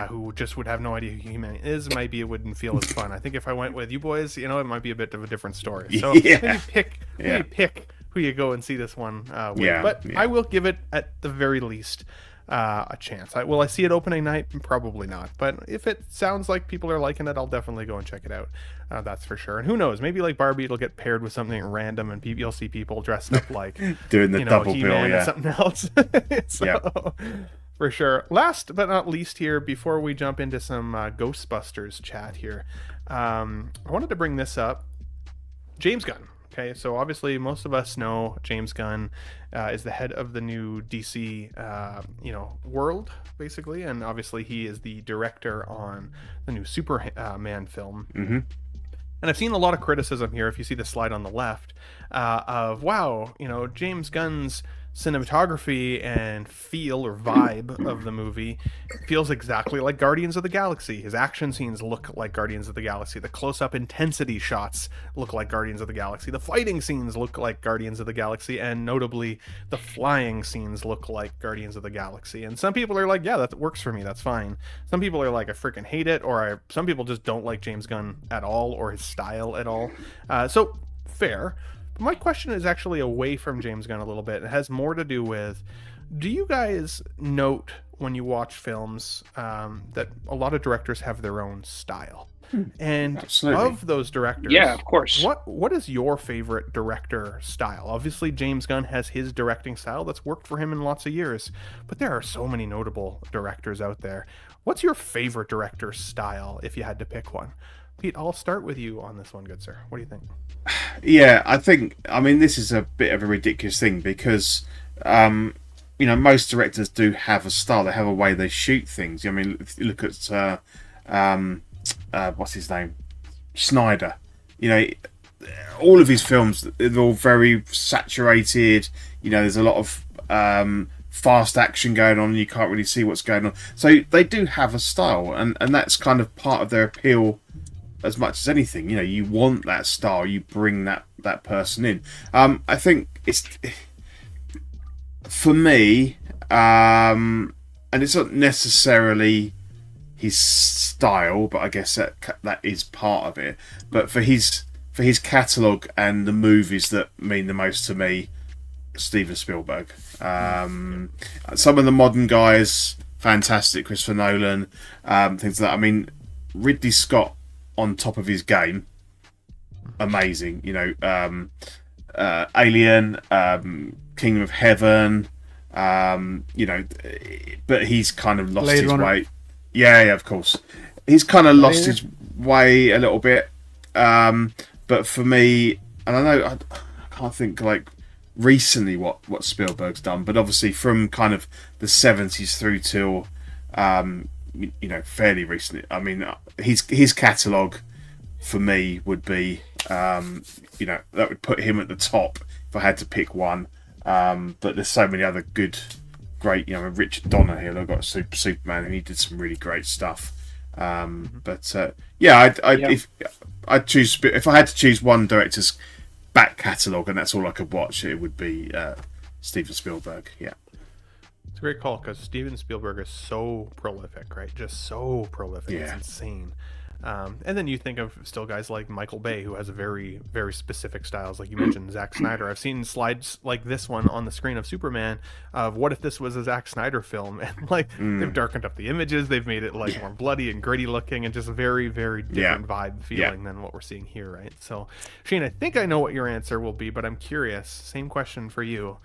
Speaker 1: who just would have no idea who He-Man is, maybe it wouldn't feel as fun. I think if I went with you boys, it might be a bit of a different story. So maybe pick who you go and see this one with. I will give it, at the very least, a chance. Will I see it opening night? Probably not. But if it sounds like people are liking it, I'll definitely go and check it out. That's for sure. And who knows? Maybe like Barbie, it'll get paired with something random, and you'll see people dressed up like
Speaker 4: doing the double bill,
Speaker 1: and something else. For sure. Last but not least, here before we jump into some Ghostbusters chat here, I wanted to bring this up. James Gunn. Okay, so obviously most of us know James Gunn is the head of the new DC, world, basically, and obviously he is the director on the new Superman film.
Speaker 4: Mm-hmm.
Speaker 1: And I've seen a lot of criticism here, if you see the slide on the left, of, wow, James Gunn's cinematography and feel or vibe of the movie feels exactly like Guardians of the Galaxy. His action scenes look like Guardians of the Galaxy. The close-up intensity shots look like Guardians of the Galaxy. The fighting scenes look like Guardians of the Galaxy, and notably the flying scenes look like Guardians of the Galaxy. And some people are like, yeah, that works for me, that's fine. Some people are like, I freaking hate it, or some people just don't like James Gunn at all, or his style at all. So fair. But my question is actually away from James Gunn a little bit. It has more to do with, do you guys note when you watch films that a lot of directors have their own style? And
Speaker 4: Absolutely.
Speaker 1: Of those directors,
Speaker 6: Yeah, of course.
Speaker 1: what is your favorite director style? Obviously, James Gunn has his directing style that's worked for him in lots of years, but there are so many notable directors out there. What's your favorite director style if you had to pick one? Pete, I'll start with you on this one, good sir. What do you think?
Speaker 4: Yeah, I mean, this is a bit of a ridiculous thing because, most directors do have a style. They have a way they shoot things. I mean, if you look at, what's his name? Snyder. All of his films, they're all very saturated. There's a lot of fast action going on, and you can't really see what's going on. So they do have a style, and that's kind of part of their appeal as much as anything. You want that style, you bring that person in. I think it's, for me, and it's not necessarily his style, but I guess that is part of it. But for his catalogue and the movies that mean the most to me, Steven Spielberg. Some of the modern guys, fantastic. Christopher Nolan, things like that. I mean, Ridley Scott, on top of his game, amazing. Alien, Kingdom of Heaven, but he's kind of lost
Speaker 5: Blade
Speaker 4: his
Speaker 5: Runner.
Speaker 4: way. Yeah, of course. He's kind of lost his way a little bit. But for me, and I know I can't think like recently what Spielberg's done, but obviously from kind of the 70s through till fairly recently. I mean, his catalogue for me would be, that would put him at the top if I had to pick one. But there's so many other great, Richard Donner here. I've got Superman, and he did some really great stuff. If I had to choose one director's back catalogue, and that's all I could watch, it would be Steven Spielberg. Yeah.
Speaker 1: It's a great call, because Steven Spielberg is so prolific, right? Just so prolific.
Speaker 4: Yeah.
Speaker 1: It's insane. And then you think of still guys like Michael Bay, who has a very, very specific styles. Like you mentioned, Zack Snyder. I've seen slides like this one on the screen of Superman of what if this was a Zack Snyder film, and they've darkened up the images, they've made it like more bloody and gritty looking, and just very, very different vibe feeling than what we're seeing here, right? So, Shane, I think I know what your answer will be, but I'm curious. Same question for you.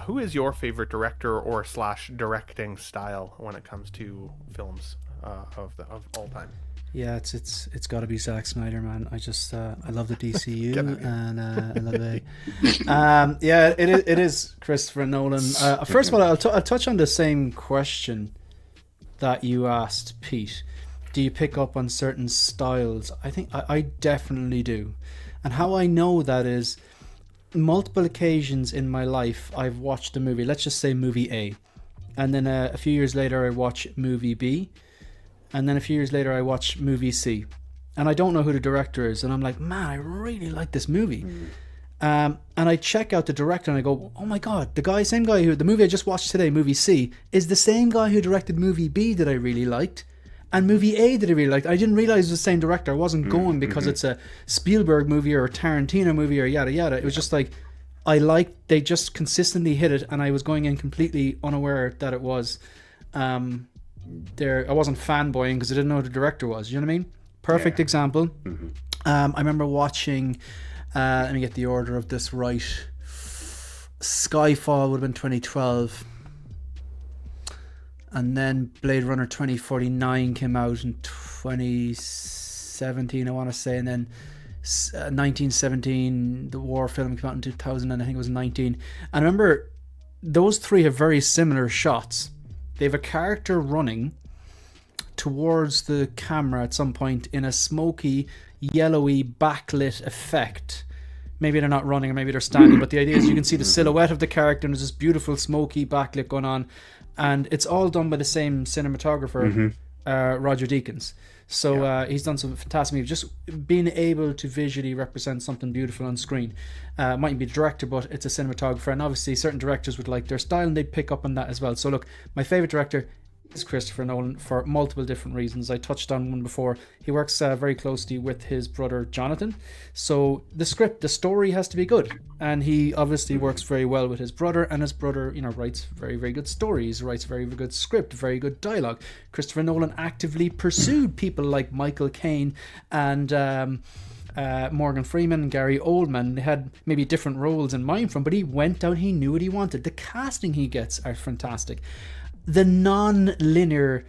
Speaker 1: Who is your favorite director or / directing style when it comes to films of all time?
Speaker 5: Yeah, it's got to be Zack Snyder, man. I just I love the DCU and I love it. It is Christopher Nolan. First of all, I'll touch on the same question that you asked, Pete. Do you pick up on certain styles? I think I definitely do, and how I know that is, multiple occasions in my life I've watched a movie. Let's just say movie A, and then a few years later I watch movie B, and then a few years later I watch movie C, and I don't know who the director is, and I'm like, man, I really like this movie. And I check out the director and I go, oh my god, same guy who the movie I just watched today, movie C, is the same guy who directed movie B that I really liked, and movie A that I really liked. I didn't realize it was the same director. I wasn't going because it's a Spielberg movie or a Tarantino movie or yada yada. It was just like they just consistently hit it, and I was going in completely unaware that it was I wasn't fanboying because I didn't know who the director was. You know what I mean? Perfect example. I remember watching. Let me get the order of this right. Skyfall would have been 2012. And then Blade Runner 2049 came out in 2017, I want to say. And then 1917, the war film came out in 2000, and I think it was 19. And I remember those three have very similar shots. They have a character running towards the camera at some point in a smoky, yellowy, backlit effect. Maybe they're not running or maybe they're standing, but the idea is you can see the silhouette of the character and there's this beautiful, smoky backlit going on. And it's all done by the same cinematographer, Roger Deakins. So he's done some fantastic movies. Just being able to visually represent something beautiful on screen. Mightn't be the director, but it's a cinematographer. And obviously certain directors would like their style and they'd pick up on that as well. So look, my favourite director is Christopher Nolan for multiple different reasons. I touched on one before. He works very closely with his brother Jonathan. So the story has to be good. And he obviously works very well with his brother, and his brother, writes very, very good stories, writes very, very good script, very good dialogue. Christopher Nolan actively pursued people like Michael Caine and Morgan Freeman, Gary Oldman. They had maybe different roles in mind from, but he went out, he knew what he wanted. The casting he gets are fantastic. The non-linear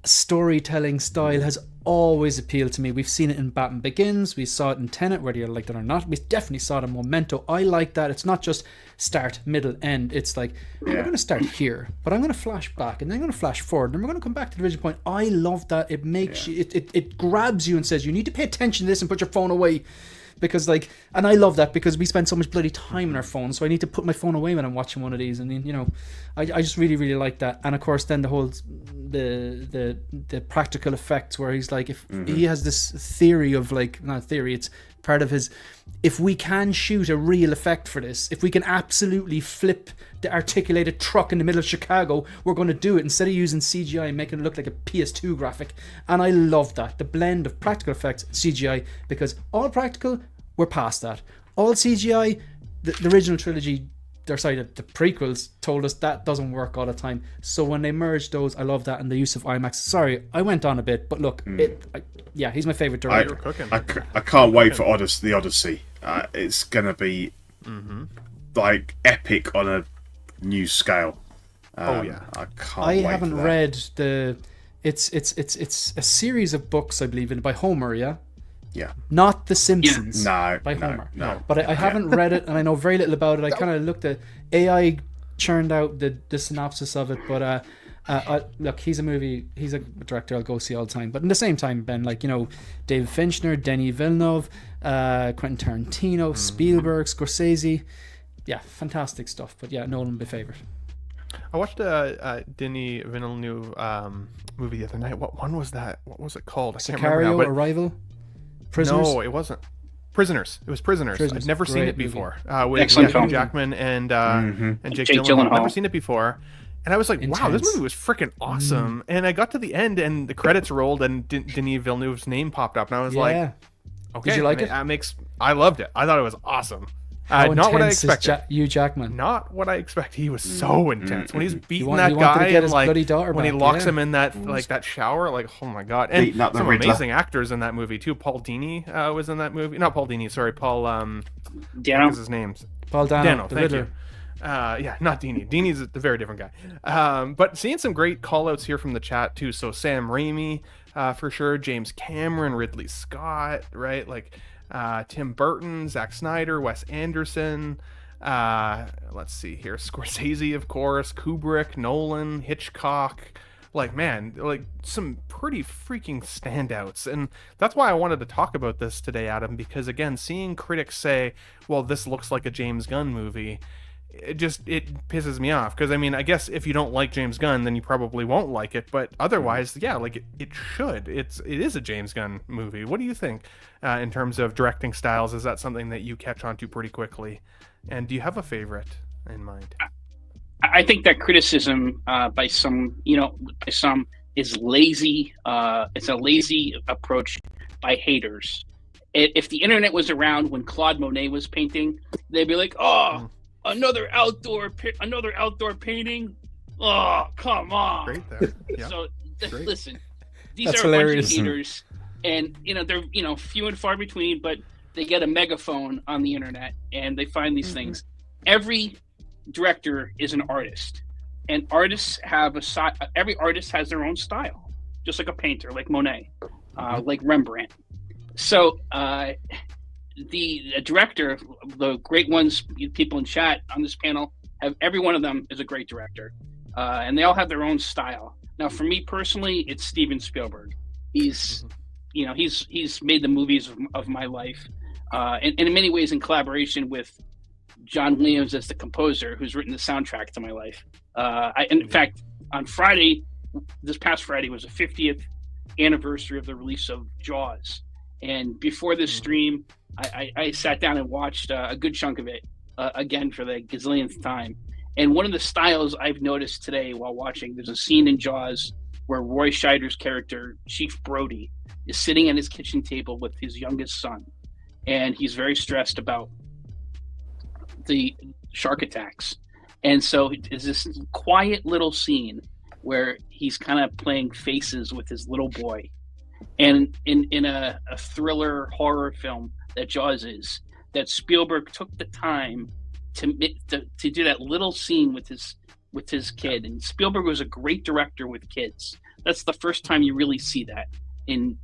Speaker 5: storytelling style has always appealed to me. We've seen it in Batman Begins. We saw it in Tenet, whether you liked it or not. We definitely saw it in Memento. I like that. It's not just start, middle, end. It's like, we're going to start here, but I'm going to flash back, and then I'm going to flash forward, and then we're going to come back to the original point. I love that. It makes you, it grabs you and says, you need to pay attention to this and put your phone away. Because and I love that because we spend so much bloody time on our phones, so I need to put my phone away when I'm watching one of these. And I just really, really like that. And of course, then the whole the practical effects, where he's like, if he has this theory of not theory, it's part of his. If we can shoot a real effect for this, if we can absolutely flip the articulated truck in the middle of Chicago, we're going to do it instead of using CGI and making it look like a PS2 graphic. And I love that, the blend of practical effects and CGI, because all practical, we're past that. All CGI, the original trilogy, the prequels told us that doesn't work all the time. So when they merged those, I love that, and the use of IMAX. Sorry, I went on a bit, but look, he's my favorite director.
Speaker 4: I can't wait for the Odyssey. It's gonna be epic on a new scale. I can't.
Speaker 5: I haven't read the. It's a series of books, I believe, by Homer. Yeah.
Speaker 4: Yeah.
Speaker 5: Not The Simpsons.
Speaker 4: No.
Speaker 5: By Homer.
Speaker 4: No.
Speaker 5: But I haven't read it, and I know very little about it. I kind of looked at AI, churned out the synopsis of it. But look, he's a director I'll go see all the time. But in the same time, Ben, David Fincher, Denis Villeneuve, Quentin Tarantino, Spielberg, Scorsese. Yeah, fantastic stuff. But yeah, Nolan, my favorite.
Speaker 1: I watched a Denis Villeneuve movie the other night. What one was that? What was it called? I can't remember now. But
Speaker 5: Arrival? Prisoners?
Speaker 1: No, it wasn't. Prisoners. It was Prisoners. I'd never seen it before. With Hugh Jackman and Jake Gyllenhaal. I've never seen it before. And I was like, wow, this movie was freaking awesome. And I got to the end and the credits rolled and Denis Villeneuve's name popped up. And I was like, okay.
Speaker 5: Did you like it?
Speaker 1: I loved it. I thought it was awesome. Not what I expected.
Speaker 5: Hugh Jackman.
Speaker 1: Not what I expected. He was so intense when he's beating
Speaker 5: that
Speaker 1: guy
Speaker 5: and
Speaker 1: when he locks him in that that shower. Oh my god! And some amazing actors in that movie too. Paul Dini was in that movie. Not Paul Dini. Sorry, Paul.
Speaker 6: Dano.
Speaker 1: What is his name?
Speaker 5: Paul Dano.
Speaker 1: Thank you. Not Dini. Dini's a very different guy. But seeing some great call-outs here from the chat too. So Sam Raimi, for sure. James Cameron, Ridley Scott, right? Tim Burton, Zack Snyder, Wes Anderson, let's see here, Scorsese, of course, Kubrick, Nolan, Hitchcock, like, man, like some pretty freaking standouts. And that's why I wanted to talk about this today, Adam, because again, seeing critics say, well, this looks like a James Gunn movie, it pisses me off. Because I mean, I guess if you don't like James Gunn, then you probably won't like it, but otherwise, yeah, like it should. It is a James Gunn movie. What do you think in terms of directing styles? Is that something that you catch on to pretty quickly? And do you have a favorite in mind?
Speaker 6: I think that criticism by some is lazy. It's a lazy approach by haters. If the internet was around when Claude Monet was painting, they'd be like, "Oh, another outdoor painting. Oh, come on."
Speaker 1: Great there. Yeah.
Speaker 6: So listen, these
Speaker 5: That's
Speaker 6: are
Speaker 5: hilarious.
Speaker 6: a bunch of haters, and they're few and far between, but they get a megaphone on the internet and they find these things. Every director is an artist, and artists have every artist has their own style, just like a painter, like Monet, like Rembrandt. So the director, the great ones, people in chat on this panel, have every one of them is a great director, and they all have their own style. Now, for me personally, it's Steven Spielberg. He's made the movies of my life, and in many ways in collaboration with John Williams as the composer, who's written the soundtrack to my life. In fact, on Friday, this past Friday, was the 50th anniversary of the release of Jaws. And before this stream, I sat down and watched a good chunk of it again for the gazillionth time. And one of the styles I've noticed today while watching, there's a scene in Jaws where Roy Scheider's character, Chief Brody, is sitting at his kitchen table with his youngest son. And he's very stressed about the shark attacks. And so it's this quiet little scene where he's kind of playing faces with his little boy. And in a thriller horror film that Jaws is, that Spielberg took the time to do that little scene with his kid. And Spielberg was a great director with kids. That's the first time you really see that in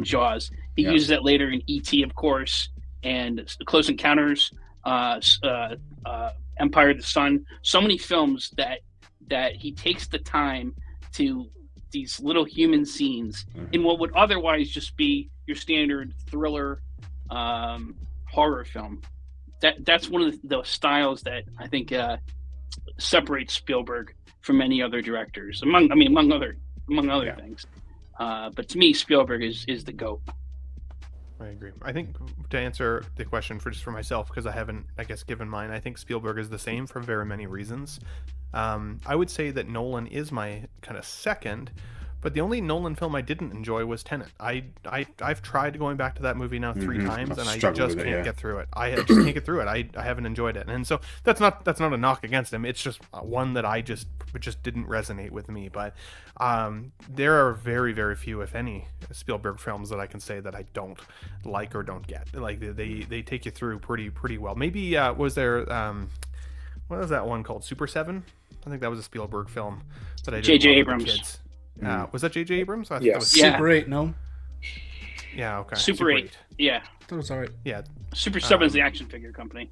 Speaker 6: Jaws. He uses that later in E.T., of course, and Close Encounters, Empire of the Sun. So many films that he takes the time to these little human scenes in what would otherwise just be your standard thriller horror film. That's one of the styles that I think separates Spielberg from many other directors, among other things. But to me, Spielberg is the GOAT.
Speaker 1: I agree. I think to answer the question for myself, because I haven't, I guess, given mine, I think Spielberg is the same for very many reasons. I would say that Nolan is my kind of second, but the only Nolan film I didn't enjoy was Tenet. I've tried going back to that movie now 3 times, and I just can't get through it. I just can't get through it. I haven't enjoyed it, and so that's not a knock against him. It's just one that it just didn't resonate with me. But there are very, very few, if any, Spielberg films that I can say that I don't like or don't get. Like they take you through pretty well. Maybe was there what was that one called? Super 7? I think that was a Spielberg film that I did.
Speaker 6: J.J. Abrams.
Speaker 1: Kids. Was that J.J. Abrams?
Speaker 3: Yes.
Speaker 1: Was...
Speaker 5: Super 8, no?
Speaker 1: Yeah, okay.
Speaker 6: Super 8. Yeah.
Speaker 5: That was alright.
Speaker 1: Yeah.
Speaker 6: Super 7 is the action figure company.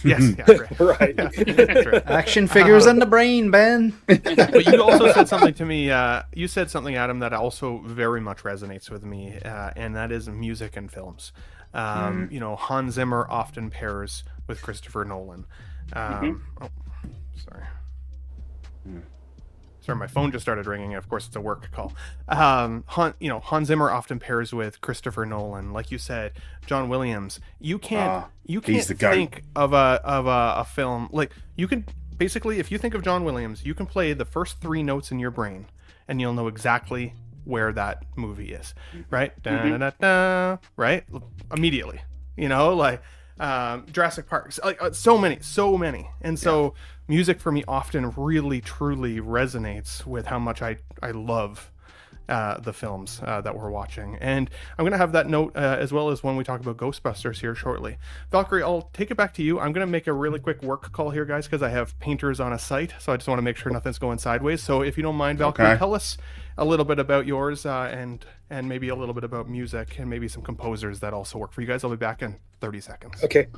Speaker 1: Yes, yeah, great.
Speaker 3: Right.
Speaker 1: Yeah, that's right.
Speaker 5: Action figures in the brain, Ben.
Speaker 1: But you also said something to me. You said something, Adam, that also very much resonates with me, and that is music and films. Hans Zimmer often pairs with Christopher Nolan. Oh, sorry. Sorry, my phone just started ringing. Of course, it's a work call. Hans Zimmer often pairs with Christopher Nolan, like you said, John Williams. You can't think of a film like you can basically, if you think of John Williams, you can play the first 3 notes in your brain, and you'll know exactly where that movie is, right? Da-da-da-da, right? Immediately, Jurassic Park, like so many, and so music for me often really truly resonates with how much I love the films that we're watching. And I'm gonna have that note as well as when we talk about Ghostbusters here shortly. Valkyrie, I'll take it back to you. I'm gonna make a really quick work call here, guys, because I have painters on a site, so I just want to make sure nothing's going sideways. So if you don't mind, Valkyrie, tell us a little bit about yours and maybe a little bit about music and maybe some composers that also work for you guys. I'll be back in 30 seconds.
Speaker 3: Okay.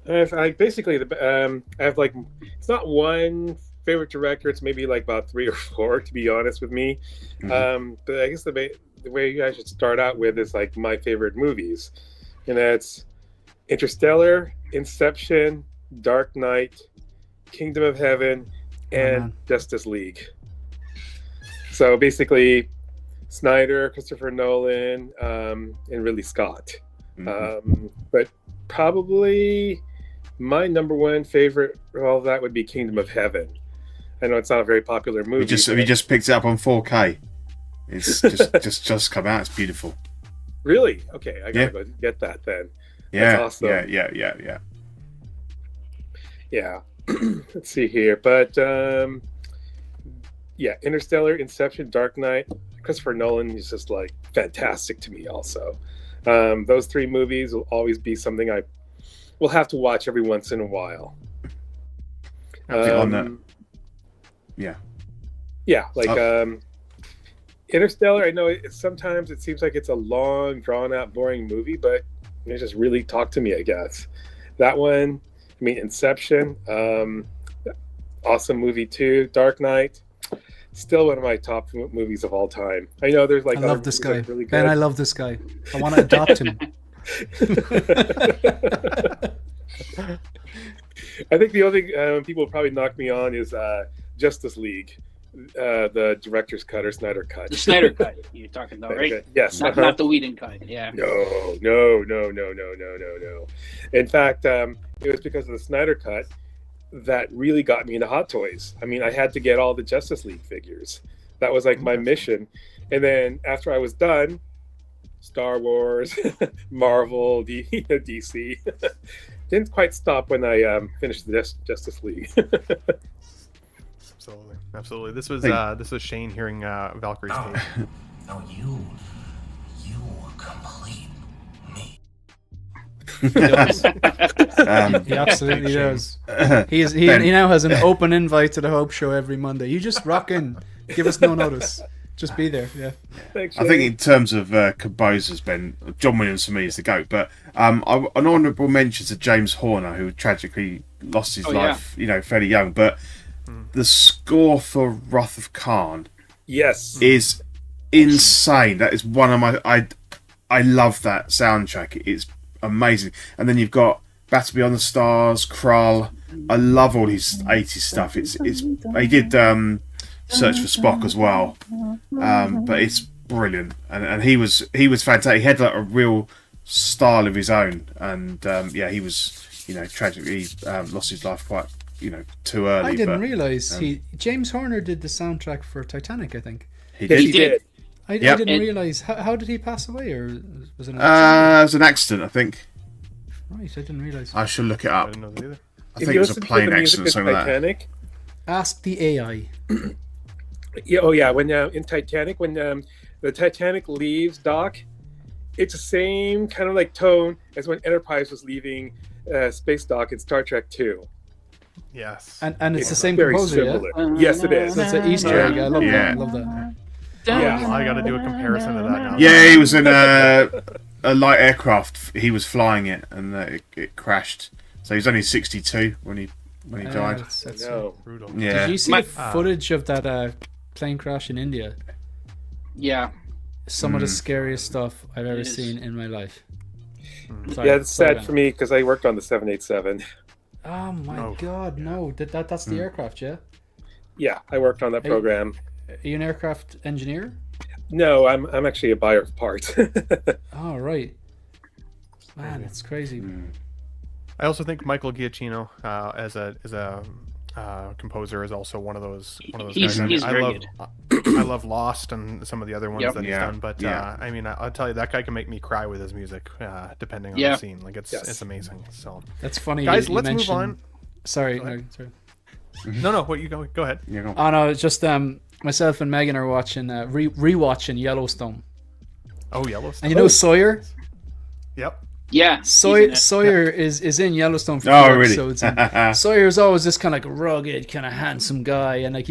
Speaker 3: I basically I have like, it's not one favorite director, it's maybe like about 3 or 4, to be honest with me. But I guess the way you guys should start out with is like my favorite movies, and that's Interstellar, Inception, Dark Knight, Kingdom of Heaven, and Justice League. So basically, Snyder, Christopher Nolan, and Ridley Scott. But probably my number one favorite of all that would be Kingdom of Heaven. I know it's not a very popular movie.
Speaker 4: Have you just picked it up on 4K? It's just come out. It's beautiful.
Speaker 3: Really? Okay, I gotta go get that then.
Speaker 4: Yeah,
Speaker 3: That's awesome.
Speaker 4: Yeah.
Speaker 3: Let's see here, but Interstellar, Inception, Dark Knight. Christopher Nolan is just like fantastic to me. Also, those 3 movies will always be something I will have to watch every once in a while. Interstellar, I know sometimes it seems like it's a long, drawn-out, boring movie, but it just really talked to me, I guess. That one, I mean, Inception, awesome movie too. Dark Knight, still one of my top movies of all time. I know there's like
Speaker 5: I love this guy.
Speaker 3: Really
Speaker 5: Ben, I love this guy. I want to adopt him.
Speaker 3: I think the only thing people will probably knock me on is Justice League. The director's cut or Snyder cut.
Speaker 6: The Snyder cut you're talking about, right?
Speaker 3: Yes.
Speaker 6: Not the Whedon cut. Yeah.
Speaker 3: No. In fact, it was because of the Snyder cut that really got me into Hot Toys. I mean, I had to get all the Justice League figures. That was like my mission. And then after I was done, Star Wars, Marvel, DC. Didn't quite stop when I finished the Justice League.
Speaker 1: Absolutely. This was Shane hearing Valkyrie's take.
Speaker 2: No, you complete me.
Speaker 5: He absolutely does. He now has an open invite to the Hope Show every Monday. You just rock in, give us no notice, just be there. Yeah.
Speaker 3: Thanks,
Speaker 4: I think in terms of composers, Ben, John Williams for me is the GOAT. But an honourable mention to James Horner, who tragically lost his life, fairly young. But the score for Wrath of Khan, is insane. That is one of my. I love that soundtrack. It's amazing. And then you've got Battle Beyond the Stars, Krull. I love all his 80s stuff. It's he did Search for Spock as well, but it's brilliant. And he was fantastic. He had like a real style of his own, and he was tragically lost his life quite too early.
Speaker 5: I didn't realise James Horner did the soundtrack for Titanic. I think
Speaker 3: he did.
Speaker 5: I didn't realise. How did he pass away, or was it an accident?
Speaker 4: It was an accident, I think.
Speaker 5: Right, I didn't realise.
Speaker 4: I should look it up.
Speaker 1: I didn't know that either.
Speaker 4: I think it was a plane accident, something like that.
Speaker 5: Ask the AI.
Speaker 3: When in Titanic, when the Titanic leaves dock, it's the same kind of like tone as when Enterprise was leaving space dock in Star Trek 2.
Speaker 1: Yes.
Speaker 3: And
Speaker 5: it's the same composer,
Speaker 3: similar. Yes, it is.
Speaker 5: So it's an Easter egg. I love that. I love that.
Speaker 3: Yeah,
Speaker 1: I got to do a comparison to that now.
Speaker 4: Yeah, he was in a light aircraft. He was flying it, and it crashed. So he was only 62 when he died.
Speaker 5: That's
Speaker 1: brutal.
Speaker 4: Yeah.
Speaker 5: Did you see footage of that plane crash in India?
Speaker 6: Yeah.
Speaker 5: Some of the scariest stuff I've ever seen in my life.
Speaker 3: Sorry, it's sad for me because I worked on the 787.
Speaker 5: Oh my God, no! That's the aircraft, yeah.
Speaker 3: Yeah, I worked on that program.
Speaker 5: Are you an aircraft engineer?
Speaker 3: No, I'm actually a buyer of parts.
Speaker 5: Oh right, man, that's crazy.
Speaker 1: I also think Michael Giacchino, as a composer, is also one of those guys.
Speaker 6: He's very good.
Speaker 1: I love Lost and some of the other ones that he's done, but I mean, I'll tell you, that guy can make me cry with his music, depending on the scene. Like it's amazing. So
Speaker 5: that's funny,
Speaker 1: guys.
Speaker 5: You
Speaker 1: let's
Speaker 5: move
Speaker 1: on.
Speaker 5: Sorry.
Speaker 1: No. What you go ahead.
Speaker 5: Oh no, it's just myself and Megan are watching rewatching Yellowstone.
Speaker 1: Oh, Yellowstone.
Speaker 5: And you know Sawyer?
Speaker 1: Yep.
Speaker 6: Yeah.
Speaker 5: Sawyer is in Yellowstone for 4 episodes. And Sawyer's always this kind of like rugged, kind of handsome guy, and like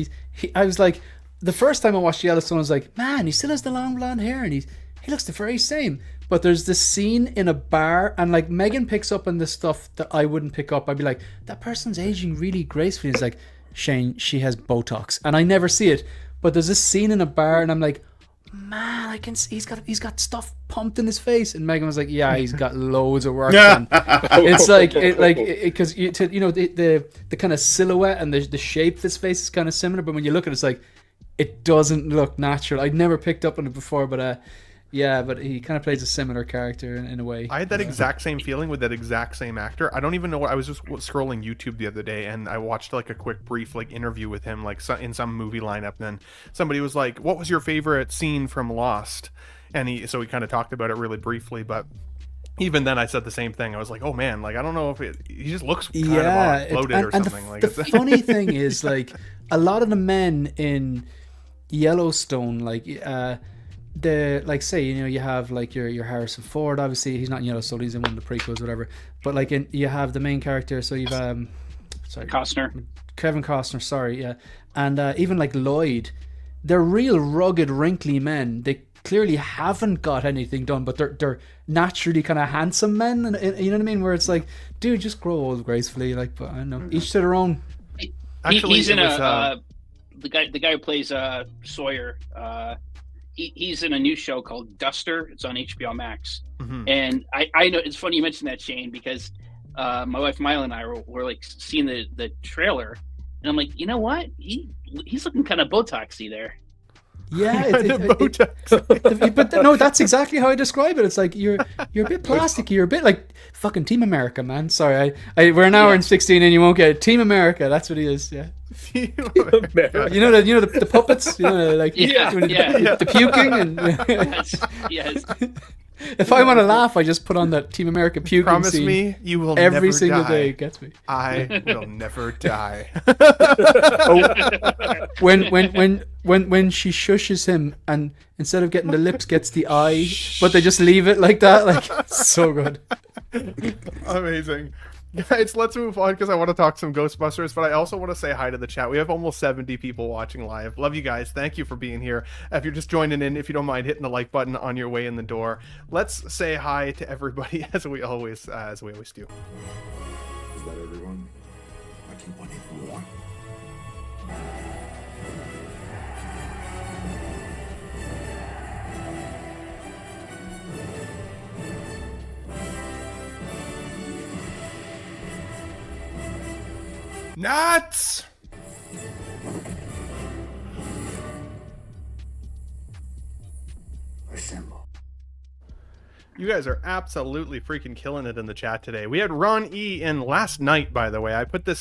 Speaker 5: I was like, the first time I watched Yellowstone, I was like, man, he still has the long blonde hair, and he looks the very same. But there's this scene in a bar, and like Megan picks up on this stuff that I wouldn't pick up. I'd be like, that person's aging really gracefully. It's like, Shane, she has Botox, and I never see it. But there's this scene in a bar, and I'm like, man, I can see he's got stuff pumped in his face. And Megan was like, yeah, he's got loads of work done. It's like because the kind of silhouette and the shape of his face is kind of similar, but when you look at it, it's like it doesn't look natural. I'd never picked up on it before, but yeah, but he kind of plays a similar character in a way.
Speaker 1: I had that exact same feeling with that exact same actor. I don't even know what I was just scrolling YouTube the other day, and I watched like a quick brief like interview with him, like in some movie lineup. And then somebody was like, "What was your favorite scene from Lost?" And he kind of talked about it really briefly, but even then I said the same thing. I was like, "Oh man, like I don't know if he just looks kind of bloated or something."
Speaker 5: The funny thing is, like a lot of the men in Yellowstone, like say you have like your Harrison Ford, obviously he's not in Yellowstone, he's in one of the prequels, whatever, but like you have the main character, so you've Kevin Costner, sorry, yeah, and even like Lloyd, they're real rugged, wrinkly men. They clearly haven't got anything done, but they're naturally kind of handsome men, and you know what I mean, where it's like, dude, just grow old gracefully, like, but I don't know, each to their own.
Speaker 6: He's in the guy who plays Sawyer. He's in a new show called Duster. It's on HBO Max. Mm-hmm. And I know it's funny you mentioned that, Shane, because my wife Mila and I were like seeing the trailer, and I'm like, you know what? He's looking kind of Botoxy there.
Speaker 5: Yeah, but no, that's exactly how I describe it. It's like you're a bit plasticky. You're a bit like fucking Team America, man. Sorry, we're an hour and 16, and you won't get it. Team America. That's what he is. Yeah. You know the puppets. You know, like the puking and
Speaker 6: yes.
Speaker 5: If I want to laugh, I just put on that Team America puking
Speaker 1: Promise
Speaker 5: scene.
Speaker 1: Me you will
Speaker 5: every
Speaker 1: never
Speaker 5: single
Speaker 1: die.
Speaker 5: day. It gets me.
Speaker 1: I will never die.
Speaker 5: When she shushes him, and instead of getting the lips, gets the eye, but they just leave it like that. Like, so good.
Speaker 1: Amazing. Guys, let's move on because I want to talk some Ghostbusters, but I also want to say hi to the chat. We have almost 70 people watching live. Love you guys. Thank you for being here. If you're just joining in, if you don't mind hitting the like button on your way in the door, let's say hi to everybody as we always do.
Speaker 2: Is that everyone? I keep wanting more.
Speaker 1: Nuts!
Speaker 2: Assemble.
Speaker 1: You guys are absolutely freaking killing it in the chat today. We had Ron E in last night, by the way. I put the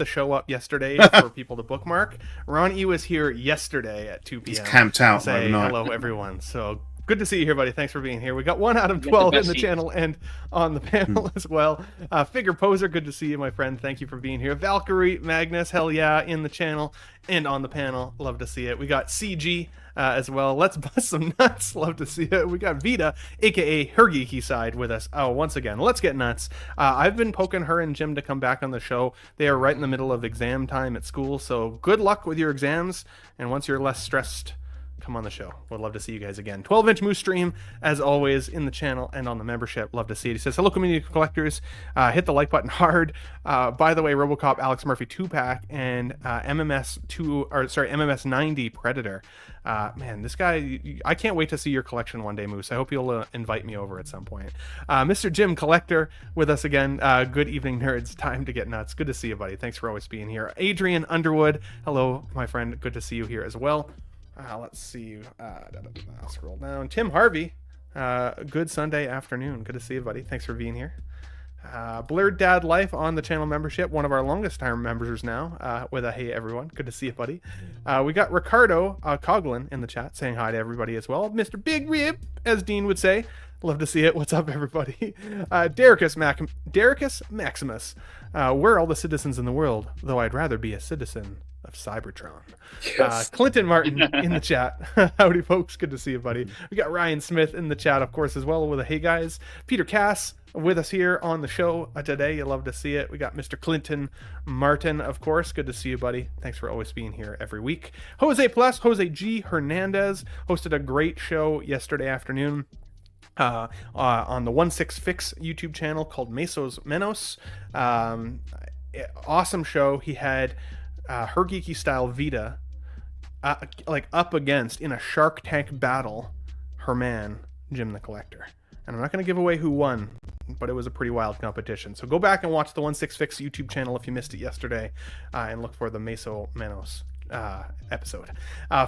Speaker 1: show up yesterday for people to bookmark. Ron E was here yesterday at 2 p.m.
Speaker 4: He's camped out
Speaker 1: say
Speaker 4: overnight.
Speaker 1: Hello, everyone. So good to see you here, buddy. Thanks for being here. We got 1 out of 12 in the channel and on the panel as well. Figure Poser, good to see you, my friend. Thank you for being here. Valkyrie, Magnus, hell yeah, in the channel and on the panel. Love to see it. We got CG as well. Let's bust some nuts. Love to see it. We got Vita, aka her geeky side, with us. Oh, once again, let's get nuts. I've been poking her and Jim to come back on the show. They are right in the middle of exam time at school, so good luck with your exams. And once you're less stressed, come on the show. Would love to see you guys again. 12-inch Moose Stream, as always, in the channel and on the membership. Love to see it. He says, hello, community collectors. Hit the like button hard. By the way, Robocop, Alex Murphy 2-pack, and MMS 90 Predator. Man, this guy, I can't wait to see your collection one day, Moose. I hope you'll invite me over at some point. Mr. Jim Collector with us again. Good evening, nerds. Time to get nuts. Good to see you, buddy. Thanks for always being here. Adrian Underwood. Hello, my friend. Good to see you here as well. Let's see. I'll scroll down. Tim Harvey. Good Sunday afternoon. Good to see you, buddy. Thanks for being here. Blurred Dad Life on the channel membership. One of our longest time members now. With a hey everyone. Good to see you, buddy. We got Ricardo Coughlin in the chat saying hi to everybody as well. Mr. Big Rib, as Dean would say. Love to see it. What's up, everybody? Dericus Maximus. We're all the citizens in the world, though I'd rather be a citizen of Cybertron. Yes. Clinton Martin in the chat. Howdy, folks. Good to see you, buddy. We got Ryan Smith in the chat, of course, as well, with a hey, guys. Peter Cass with us here on the show today. You love to see it. We got Mr. Clinton Martin, of course. Good to see you, buddy. Thanks for always being here every week. Jose G. Hernandez hosted a great show yesterday afternoon. On the 16 Fix YouTube channel called Mesos Menos. Awesome show. He had her geeky style Vita, like up against in a Shark Tank battle, her man Jim the Collector. And I'm not going to give away who won, but it was a pretty wild competition. So go back and watch the 16fix YouTube channel if you missed it yesterday, and look for the Meso Manos episode.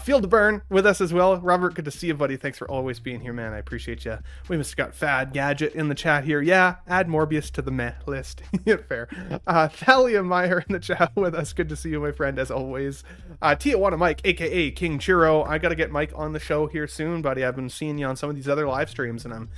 Speaker 1: Field to Burn with us as well. Robert, good to see you, buddy. Thanks for always being here, man. I appreciate you. We must have got Fad Gadget in the chat here. Yeah, add Morbius to the meh list. Fair. Thalia Meyer in the chat with us. Good to see you, my friend, as always. Tijuana Mike, aka King Churro. I gotta get Mike on the show here soon, buddy. I've been seeing you on some of these other live streams, and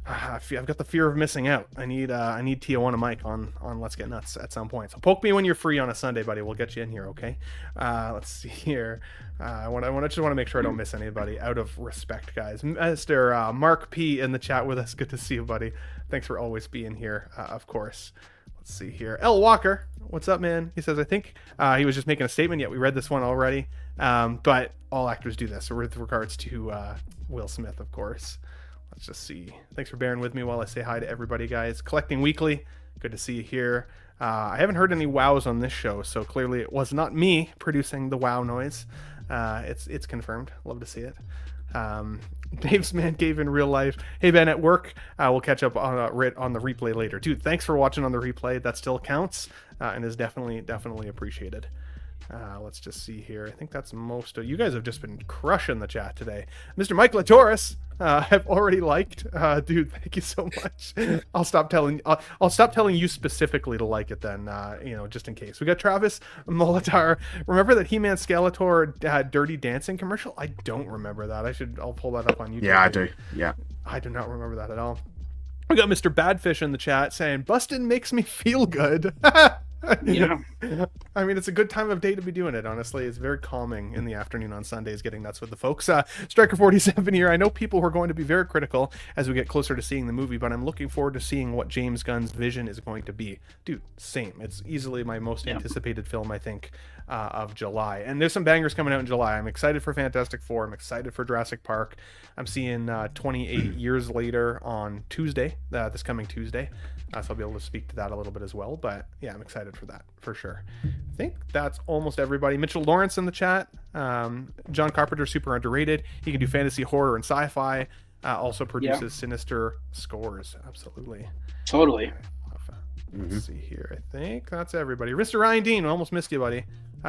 Speaker 1: I've got the fear of missing out. I need Tijuana Mike on Let's Get Nuts at some point. So poke me when you're free on a Sunday, buddy. We'll get you in here, okay? Let's see here. I just want to make sure I don't miss anybody out of respect, guys. Mr. Mark P in the chat with us. Good to see you, buddy. Thanks for always being here, of course. Let's see here. L. Walker, what's up, man? He says, I think he was just making a statement, yet we read this one already. But all actors do this with regards to Will Smith, of course. Let's just see. Thanks for bearing with me while I say hi to everybody, guys. Collecting Weekly, good to see you here. I haven't heard any wows on this show, so clearly it was not me producing the wow noise. It's confirmed. Love to see it. Dave's Man Cave in real life. Hey, Ben, at work. We'll catch up on the replay later. Dude, thanks for watching on the replay. That still counts and is definitely appreciated. Let's just see here. I think that's most of you guys have just been crushing the chat today. Mr. Mike Latoris, I've already liked. Dude, thank you so much. I'll stop telling you specifically to like it then, just in case. We got Travis Molitar. Remember that He-Man Skeletor Dirty Dancing commercial? I don't remember that. I'll pull that up on YouTube.
Speaker 4: Yeah, I do. Yeah.
Speaker 1: I do not remember that at all. We got Mr. Badfish in the chat saying, Bustin' makes me feel good.
Speaker 6: Yeah.
Speaker 1: I mean, it's a good time of day to be doing it, honestly. It's very calming in the afternoon on Sundays, getting nuts with the folks. Striker47 here. I know people were going to be very critical as we get closer to seeing the movie, but I'm looking forward to seeing what James Gunn's vision is going to be. Dude, same. It's easily my most anticipated film, I think, of July. And there's some bangers coming out in July. I'm excited for Fantastic Four. I'm excited for Jurassic Park. I'm seeing 28 Years Later on Tuesday, this coming Tuesday. So I'll be able to speak to that a little bit as well. But yeah, I'm excited for that, for sure. I think that's almost everybody. Mitchell Lawrence in the chat. John Carpenter, super underrated. He can do fantasy, horror, and sci-fi. Also produces sinister scores. Absolutely.
Speaker 6: Totally.
Speaker 1: Let's see here. I think that's everybody. Mr. Ryan Dean, almost missed you, buddy.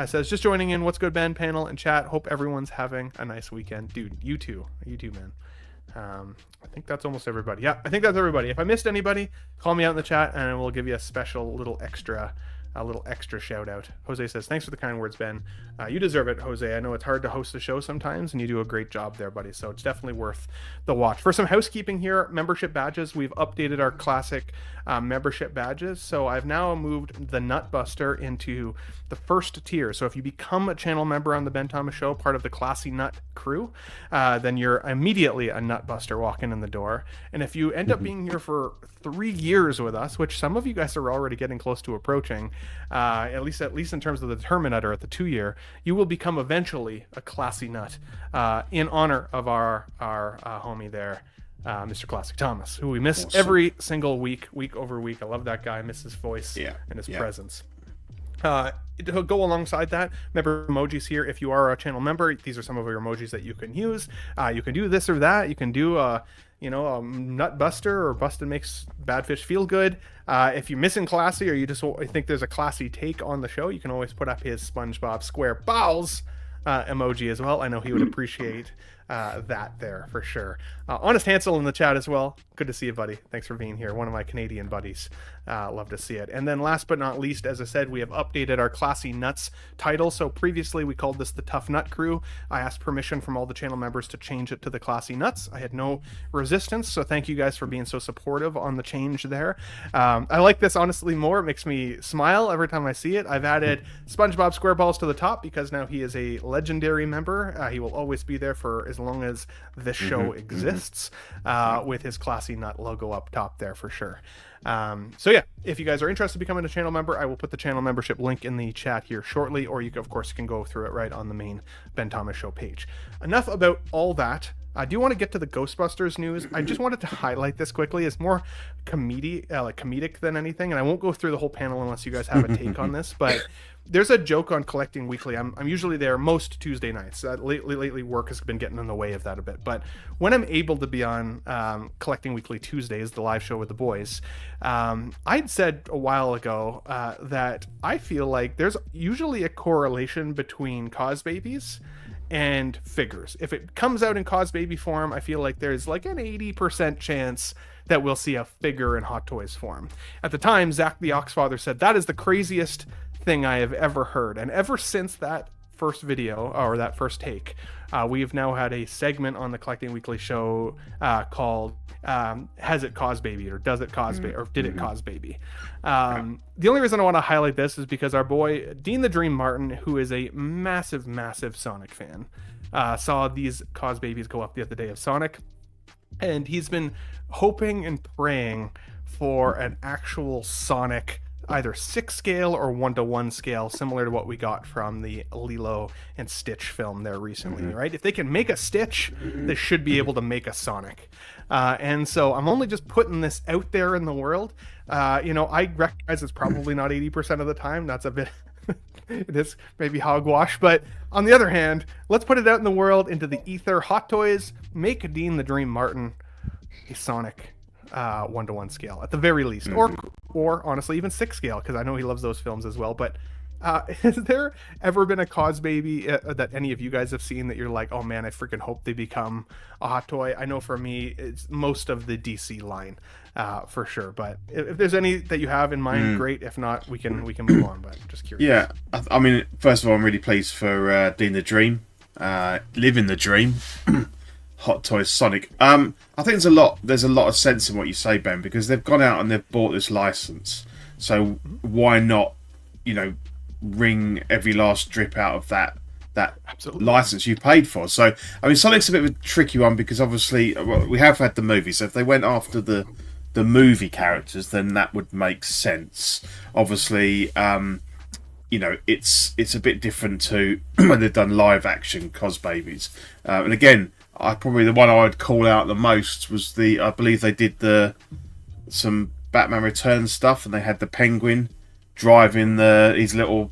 Speaker 1: Says, just joining in. What's good, Ben? Panel and chat. Hope everyone's having a nice weekend. Dude, you too. You too, man. I think that's almost everybody. Yeah, I think that's everybody. If I missed anybody, call me out in the chat and we'll give you a special little extra shout out. Jose says, thanks for the kind words, Ben. You deserve it, Jose. I know it's hard to host the show sometimes and you do a great job there, buddy. So it's definitely worth the watch. For some housekeeping here, membership badges. We've updated our classic membership badges. So I've now moved the Nutbuster into the first tier. So if you become a channel member on the Ben Thomas Show, part of the Classy Nut crew, then you're immediately a Nutbuster walking in the door. And if you end up being here for 3 years with us, which some of you guys are already getting close to approaching, at least in terms of the Terminator at the 2-year, you will become eventually a Classy Nut in honor of our homie there, Mr. Classic Thomas, who we miss every single week over week. I love that guy. I miss his voice and his presence. To go alongside that, remember emojis here. If you are a channel member, these are some of your emojis that you can use. You can do this or that. You can do a nut buster or bustin' makes Badfish feel good. If you're missing Classy or you just think there's a classy take on the show, you can always put up his SpongeBob SquareBows emoji as well. I know he would appreciate that there for sure. Honest Hansel in the chat as well. Good to see you, buddy. Thanks for being here. One of my Canadian buddies. Love to see it. And then last but not least, as I said, we have updated our Classy Nuts title. So previously we called this the Tough Nut Crew. I asked permission from all the channel members to change it to the Classy Nuts. I had no resistance, so thank you guys for being so supportive on the change there. I like this honestly more. It makes me smile every time I see it. I've added SpongeBob SquareBalls to the top because now he is a legendary member. He will always be there for as long as this show exists, with his Classy Nut logo up top there for sure. So yeah, if you guys are interested in becoming a channel member, I will put the channel membership link in the chat here shortly, or you can, of course, you can go through it right on the main Ben Thomas Show page. Enough about all that. I do want to get to the Ghostbusters news. I just wanted to highlight this quickly. It's more comedic than anything, and I won't go through the whole panel unless you guys have a take on this. But there's a joke on Collecting Weekly. I'm usually there most Tuesday nights. Lately, work has been getting in the way of that a bit. But when I'm able to be on Collecting Weekly Tuesdays, the live show with the boys, I'd said a while ago that I feel like there's usually a correlation between Cosbabies and figures. If it comes out in Cosbaby form, I feel like there's like an 80% chance that we'll see a figure in Hot Toys form. At the time, Zach the Oxfather said, that is the craziest thing I have ever heard. And ever since that first video, or that first take, we have now had a segment on the Collecting Weekly show called Has It Cosbaby, or Does It Cosbaby, or Did It Cosbaby? The only reason I want to highlight this is because our boy Dean the Dream Martin, who is a massive Sonic fan, saw these Cosbabies go up the other day of Sonic, and he's been hoping and praying for an actual Sonic either 6 scale or 1-to-1 scale, similar to what we got from the Lilo and Stitch film there recently, right? If they can make a Stitch, they should be able to make a Sonic. And so I'm only just putting this out there in the world. I recognize it's probably not 80% of the time. That's a bit... it is maybe hogwash, but on the other hand, let's put it out in the world, into the ether. Hot Toys, make Dean the Dream Martin a Sonic 1-to-1 scale at the very least, or honestly even 6 scale, because I know he loves those films as well. But has there ever been a Cosbaby that any of you guys have seen that you're like, oh man, I freaking hope they become a Hot Toy? I know for me it's most of the DC line for sure, but if there's any that you have in mind, great. If not, we can move on, but I'm just curious.
Speaker 4: Yeah, I mean, first of all, I'm really pleased for Dean the Dream, living the dream. Hot Toys Sonic. I think there's a lot of sense in what you say, Ben, because they've gone out and they've bought this license. So why not, wring every last drip out of that
Speaker 1: Absolutely.
Speaker 4: license you paid for? So I mean, Sonic's a bit of a tricky one because obviously we have had the movie. So if they went after the movie characters, then that would make sense. Obviously, it's a bit different to when they've done live action Cosbabies. And again, probably the one I would call out the most was I believe they did some Batman Returns stuff, and they had the Penguin driving his little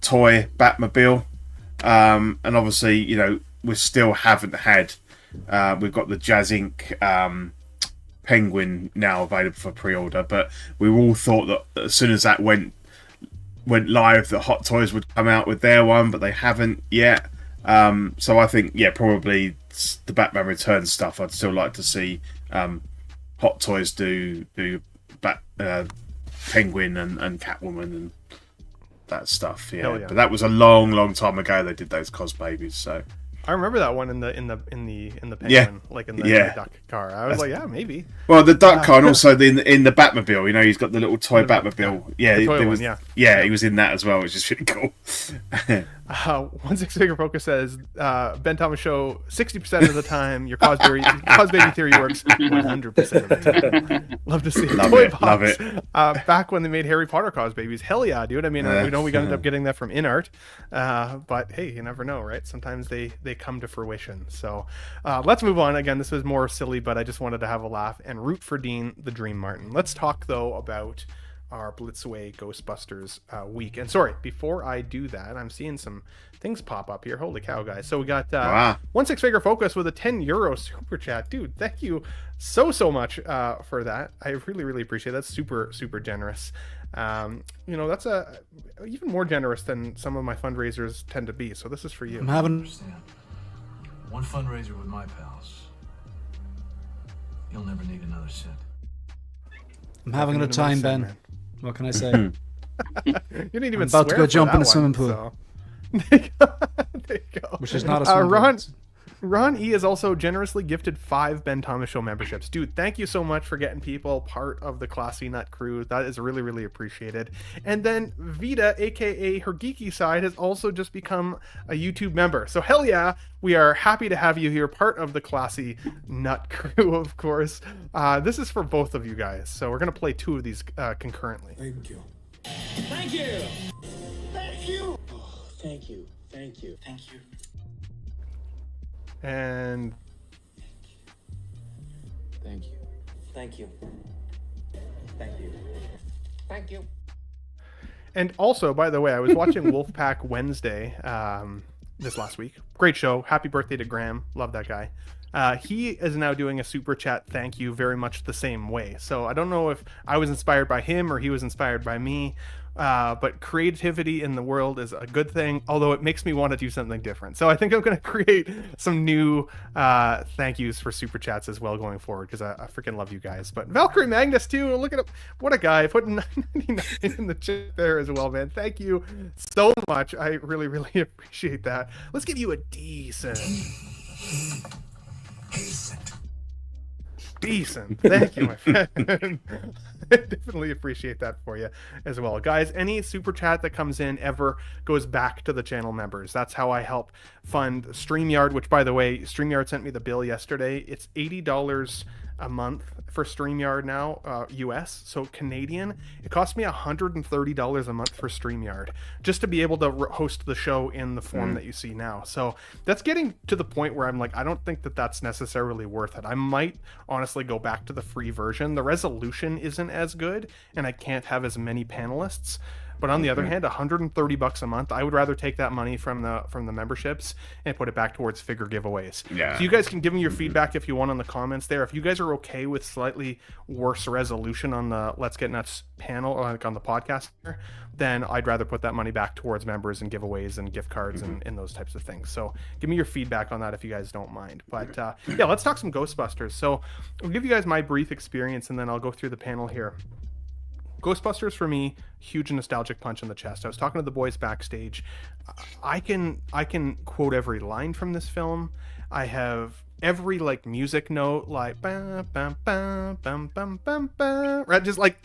Speaker 4: toy Batmobile, and obviously we still haven't had. We've got the Jazz Inc. Penguin now available for pre-order, but we all thought that as soon as that went live, that Hot Toys would come out with their one, but they haven't yet. So I think, probably the Batman Returns stuff. I'd still like to see Hot Toys do Penguin and Catwoman and that stuff. Yeah. But that was a long time ago they did those Cosbabies. So
Speaker 1: I remember that one in the Penguin, like in the duck car. I was like, yeah, maybe.
Speaker 4: Well, the duck car, and also in the Batmobile. He's got the little toy Batmobile. He was in that as well, which is really cool.
Speaker 1: 16 Figure Focus says, Ben Thomas Show, 60% of the time your Cosbaby theory works 100% of the time. Love to see it.
Speaker 4: Love it.
Speaker 1: Back when they made Harry Potter Cosbabies, hell yeah, dude. I mean, we know we ended up getting that from InArt, but hey, you never know, right? Sometimes they come to fruition. So let's move on. Again, this was more silly, but I just wanted to have a laugh and root for Dean the Dream Martin. Let's talk though about our Blitzway Ghostbusters week. And sorry, before I do that, I'm seeing some things pop up here. Holy cow, guys. So we got 16 Figure Focus with a €10 super chat. Dude, thank you so much for that. I really appreciate that. Super generous. That's even more generous than some of my fundraisers tend to be. So this is for you.
Speaker 2: I'm having one fundraiser with my pals. You'll never need another cent.
Speaker 5: I'm having a time, Ben. Man. What can I say?
Speaker 1: You didn't even.
Speaker 5: I'm about to go jump in the swimming pool.
Speaker 1: So. There you go.
Speaker 5: Which is not a swimming pool.
Speaker 1: Ron E has also generously gifted 5 Ben Thomas Show memberships. Dude, thank you so much for getting people part of the Classy Nut crew. That is really appreciated. And then Vita, aka her geeky side, has also just become a YouTube member. So hell yeah, we are happy to have you here, part of the Classy Nut crew, of course. This is for both of you guys. So we're going to play 2 of these concurrently.
Speaker 2: Thank you. Thank you. Thank you. Oh, thank you. Thank you. Thank you.
Speaker 1: And
Speaker 2: Thank you. Thank you. Thank you. Thank you.
Speaker 1: And also, by the way, I was watching Wolfpack Wednesday this last week. Great show. Happy birthday to Graham. Love that guy. He is now doing a super chat thank you very much the same way. So I don't know if I was inspired by him or he was inspired by me. But creativity in the world is a good thing, although it makes me want to do something different. So I think I'm going to create some new thank yous for super chats as well going forward, because I freaking love you guys. But Valkyrie Magnus too, look at him, what a guy, putting 999 in the chat there as well, man. Thank you so much. I really, really appreciate that. Let's give you a decent. Thank you, my friend. I definitely appreciate that for you as well, guys. Any super chat that comes in ever goes back to the channel members. That's how I help fund StreamYard, which, by the way, StreamYard sent me the bill yesterday. It's $80 a month for StreamYard now, US. So Canadian, it cost me $130 a month for StreamYard just to be able to host the show in the form that you see now. So that's getting to the point where I'm like, I don't think that that's necessarily worth it. I might honestly go back to the free version. The resolution isn't as good, and I can't have as many panelists. But on the other hand, $130 a month, I would rather take that money from the memberships and put it back towards figure giveaways.
Speaker 4: Yeah.
Speaker 1: So you guys can give me your feedback if you want on the comments there. If you guys are okay with slightly worse resolution on the Let's Get Nuts panel, or like on the podcast, then I'd rather put that money back towards members and giveaways and gift cards and those types of things. So give me your feedback on that if you guys don't mind. But yeah, let's talk some Ghostbusters. So I'll give you guys my brief experience, and then I'll go through the panel here. Ghostbusters for me, huge nostalgic punch in the chest. I was talking to the boys backstage. I can quote every line from this film. I have every like music note, like bam bam bam bam bam bam bam, right? Just like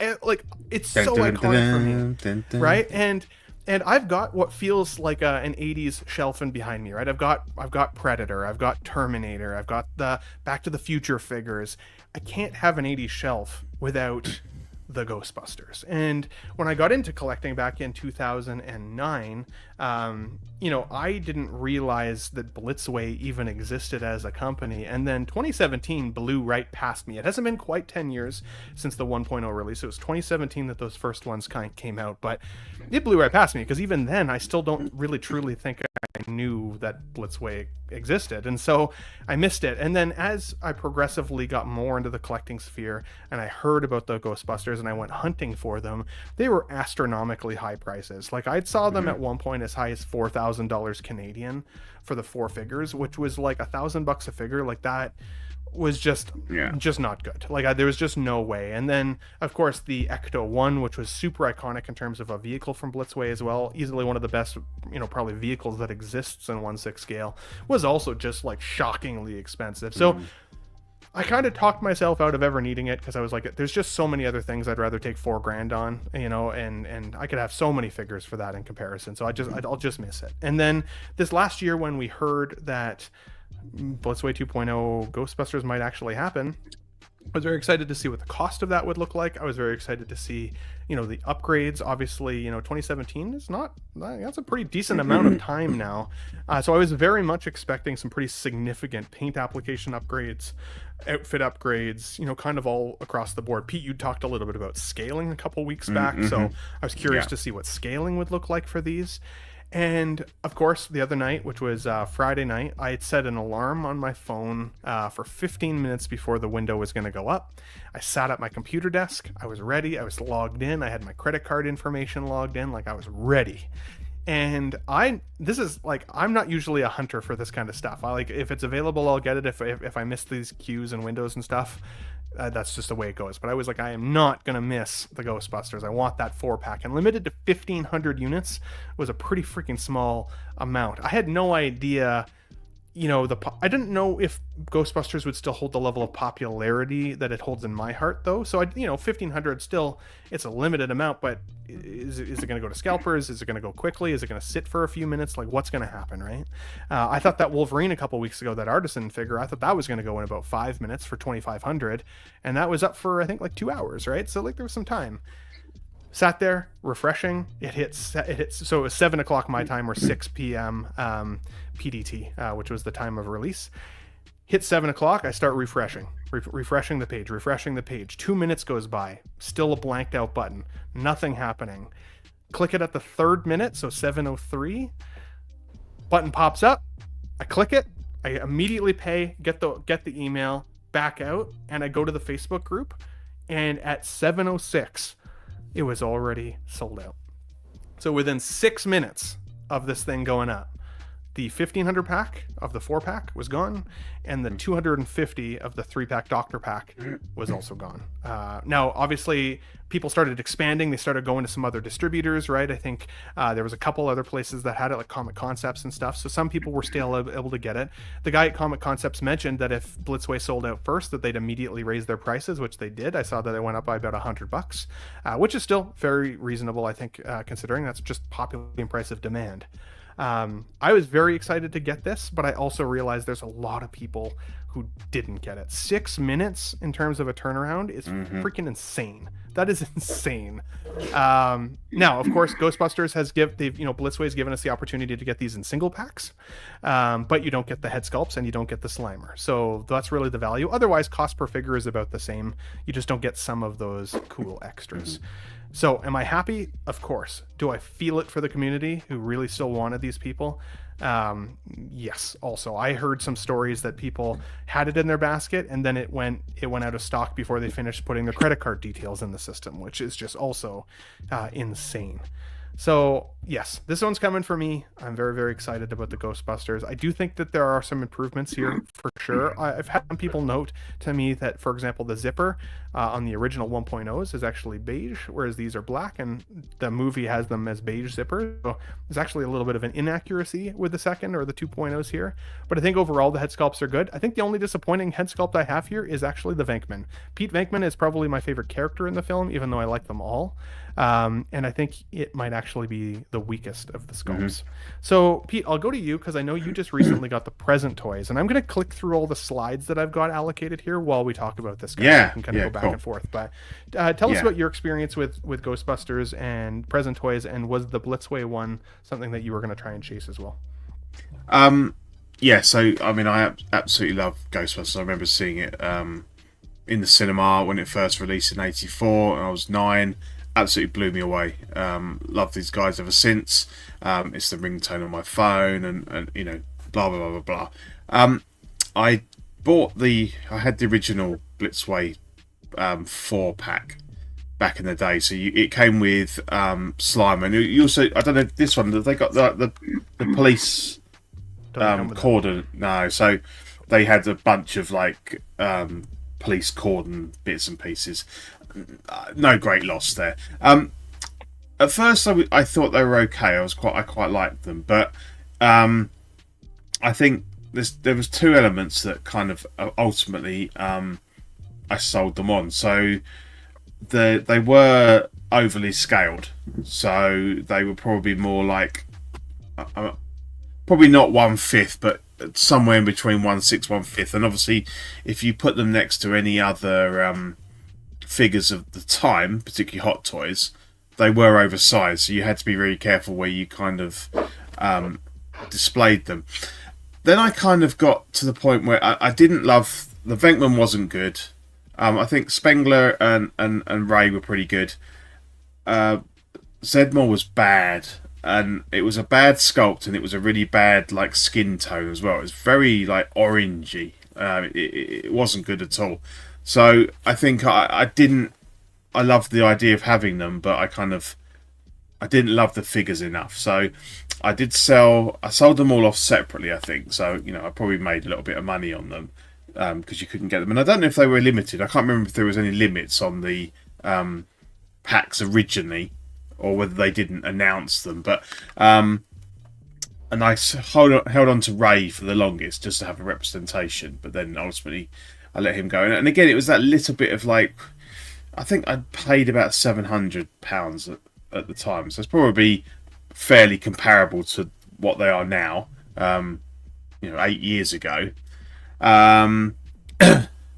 Speaker 1: it's so iconic for me, right? And I've got what feels like an 80s shelving behind me, right? I've got Predator, I've got Terminator, I've got the Back to the Future figures. I can't have an 80s shelf without the Ghostbusters. And when I got into collecting back in 2009, I didn't realize that Blitzway even existed as a company. And then 2017 blew right past me. It hasn't been quite 10 years since the 1.0 release. It was 2017 that those first ones kind of came out, but it blew right past me, because even then I still don't really truly think I knew that Blitzway existed, and so I missed it. And then as I progressively got more into the collecting sphere and I heard about the Ghostbusters and I went hunting for them, they were astronomically high prices. Like I saw them at one point as high as $4,000 Canadian for the 4 figures, which was like $1,000 a figure. Like that was just not good. Like there was just no way. And then of course the Ecto 1, which was super iconic in terms of a vehicle from Blitzway as well, easily one of the best probably vehicles that exists in 1/6 scale, was also just like shockingly expensive. So I kind of talked myself out of ever needing it, because I was like, there's just so many other things I'd rather take $4,000 on, and I could have so many figures for that in comparison. So I'll just miss it. And then this last year when we heard that Blitzway 2.0 Ghostbusters might actually happen, I was very excited to see what the cost of that would look like. I was very excited to see, the upgrades. Obviously, 2017 is that's a pretty decent amount of time now. So I was very much expecting some pretty significant paint application upgrades, outfit upgrades, kind of all across the board. Pete, you talked a little bit about scaling a couple weeks back. So I was curious to see what scaling would look like for these. And of course, the other night, which was Friday night, I had set an alarm on my phone for 15 minutes before the window was going to go up. I sat at my computer desk. I was ready. I was logged in. I had my credit card information logged in. Like I was ready. And I'm not usually a hunter for this kind of stuff. If it's available, I'll get it. If I miss these queues and windows and stuff, that's just the way it goes. But I was like, I am not going to miss the Ghostbusters. I want that 4-pack. And limited to 1,500 units was a pretty freaking small amount. I had no idea, I didn't know if Ghostbusters would still hold the level of popularity that it holds in my heart, though. So, 1,500 still, it's a limited amount, but is it going to go to scalpers? Is it going to go quickly? Is it going to sit for a few minutes? Like, what's going to happen, right? I thought that Wolverine a couple weeks ago, that artisan figure, I thought that was going to go in about 5 minutes for 2,500, and that was up for, I think, like 2 hours, right? So, there was some time. Sat there, refreshing. It hits. So it was 7 o'clock my time, or 6 p.m. PDT, which was the time of release. Hit 7 o'clock. I start refreshing the page. 2 minutes goes by. Still a blanked out button. Nothing happening. Click it at the 3rd minute, so 7:03. Button pops up. I click it. I immediately pay. Get the email. Back out, and I go to the Facebook group. And at 7:06. It was already sold out. So within 6 minutes of this thing going up, the 1,500 pack of the 4-pack was gone, and the 250 of the 3-pack Doctor Pack was also gone. Now, obviously, people started expanding. They started going to some other distributors, right? I think there was a couple other places that had it, like Comic Concepts and stuff. So some people were still able to get it. The guy at Comic Concepts mentioned that if Blitzway sold out first, that they'd immediately raise their prices, which they did. I saw that they went up by about $100, which is still very reasonable, I think, considering that's just popularity and price of demand. I was very excited to get this, but I also realized there's a lot of people who didn't get it. 6 minutes in terms of a turnaround is freaking insane. That is insane. Now, of course, Ghostbusters Blitzway's given us the opportunity to get these in single packs, but you don't get the head sculpts and you don't get the Slimer. So that's really the value. Otherwise, cost per figure is about the same. You just don't get some of those cool extras. So am I happy? Of course. Do I feel it for the community who really still wanted these people? Yes. Also, I heard some stories that people had it in their basket and then it went out of stock before they finished putting their credit card details in the system, which is just also insane. So yes, this one's coming for me. I'm very, very excited about the Ghostbusters. I do think that there are some improvements here for sure. I've had some people note to me that, for example, the zipper on the original 1.0s is actually beige, whereas these are black, and the movie has them as beige zippers. So there's actually a little bit of an inaccuracy with the second or the 2.0s here. But I think overall the head sculpts are good. I think the only disappointing head sculpt I have here is actually the Venkman. Pete Venkman is probably my favorite character in the film, even though I like them all. And I think it might actually be the weakest of the sculpts. So Pete, I'll go to you because I know you just recently got the present toys, and I'm going to click through all the slides that I've got allocated here while we talk about this guy.
Speaker 4: Yeah,
Speaker 1: so we can kind of go back and forth. But tell us about your experience with Ghostbusters and present toys, and was the Blitzway one something that you were going to try and chase as well?
Speaker 4: Yeah, so I mean, I absolutely love Ghostbusters. I remember seeing it in the cinema when it first released in '84, and I was 9. Absolutely blew me away. Loved these guys ever since. It's the ringtone on my phone, and you know, blah blah blah blah blah. I had the original Blitzway 4-pack back in the day. So it came with Slime, and you also, I don't know, this one, they got the police cordon. No, so they had a bunch of like police cordon bits and pieces. No great loss there. At first, I thought they were okay. I quite liked them, but I think there was 2 elements that kind of ultimately I sold them on. So they were overly scaled, so they were probably more like probably not 1/5, but somewhere in between 1/6, 1/5. And obviously, if you put them next to any other figures of the time, particularly Hot Toys, they were oversized, so you had to be really careful where you kind of displayed them. Then I kind of got to the point where I didn't love the Venkman. Wasn't good. I think Spengler and Ray were pretty good. Zedmore was bad, and it was a bad sculpt, and it was a really bad like skin tone as well. It was very like orangey. It wasn't good at all. So I think I loved the idea of having them, but I didn't love the figures enough. So I sold them all off separately, I think. So, you know, I probably made a little bit of money on them because you couldn't get them. And I don't know if they were limited. I can't remember if there was any limits on the packs originally, or whether they didn't announce them. But and I held on to Ray for the longest just to have a representation. But then ultimately I let him go. And again, it was that little bit of like, I think I paid about £700 at the time. So it's probably fairly comparable to what they are now, 8 years ago. And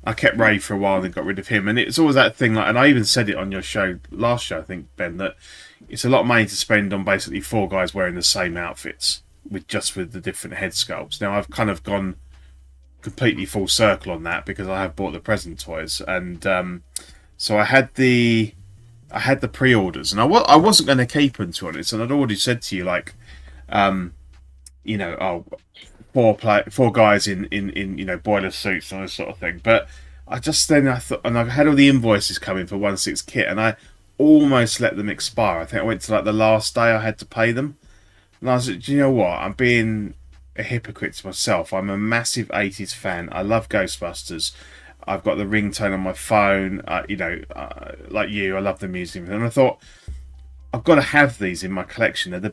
Speaker 4: I kept Ray for a while and then got rid of him. And it's always that thing, like, and I even said it on your show, last show, I think, Ben, that it's a lot of money to spend on basically 4 guys wearing the same outfits with the different head sculpts. Now, I've kind of gone completely full circle on that because I have bought the present toys. And so I had the pre-orders, and I wasn't going to keep them, to be honest. And I'd already said to you, like, you know, 4 guys in you know, boiler suits and this sort of thing. But I thought, and I had all the invoices coming for 1/6 kit, and I almost let them expire. I think I went to like the last day I had to pay them, and I was like, do you know what? I'm being a hypocrite to myself. I'm a massive 80s fan. I love Ghostbusters. I've got the ringtone on my phone. You know, like you, I love the music, and I thought I've got to have these in my collection. They're the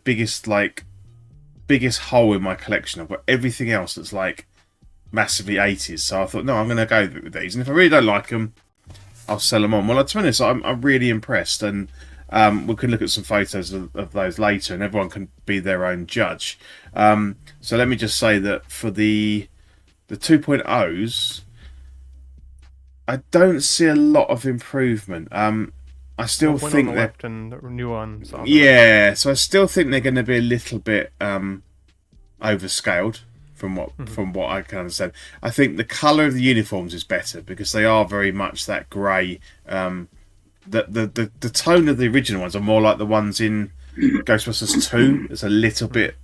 Speaker 4: biggest hole in my collection. I've got everything else that's like massively 80s. So I thought, no, I'm going to go with these. And if I really don't like them, I'll sell them on. Well, to be honest, I'm really impressed. And we can look at some photos of those later, and everyone can be their own judge. So let me just say that for the 2.0s, I don't see a lot of improvement. I still think
Speaker 1: on the
Speaker 4: that,
Speaker 1: left and the new ones.
Speaker 4: yeah. So I still think they're going to be a little bit overscaled from what I can understand. I think the colour of the uniforms is better because they are very much that grey. The tone of the original ones are more like the ones in Ghostbusters 2. It's a little bit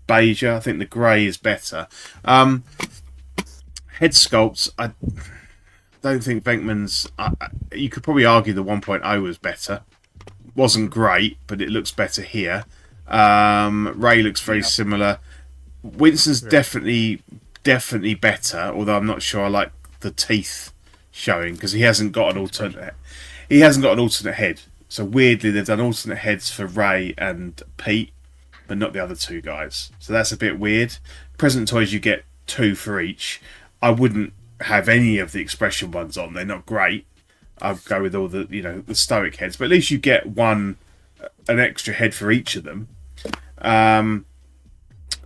Speaker 4: beiger. I think the grey is better. Head sculpts, I don't think Venkman's. You could probably argue the 1.0 was better. Wasn't great, but it looks better here. Ray looks very similar. Winston's definitely better, although I'm not sure I like the teeth showing because he hasn't got an alternate. He hasn't got an alternate head. So weirdly, they've done alternate heads for Ray and Pete, but not the other 2 guys. So that's a bit weird. Present toys, you get 2 for each. I wouldn't have any of the expression ones on. They're not great. I'd go with all the, you know, the stoic heads, but at least you get an extra head for each of them.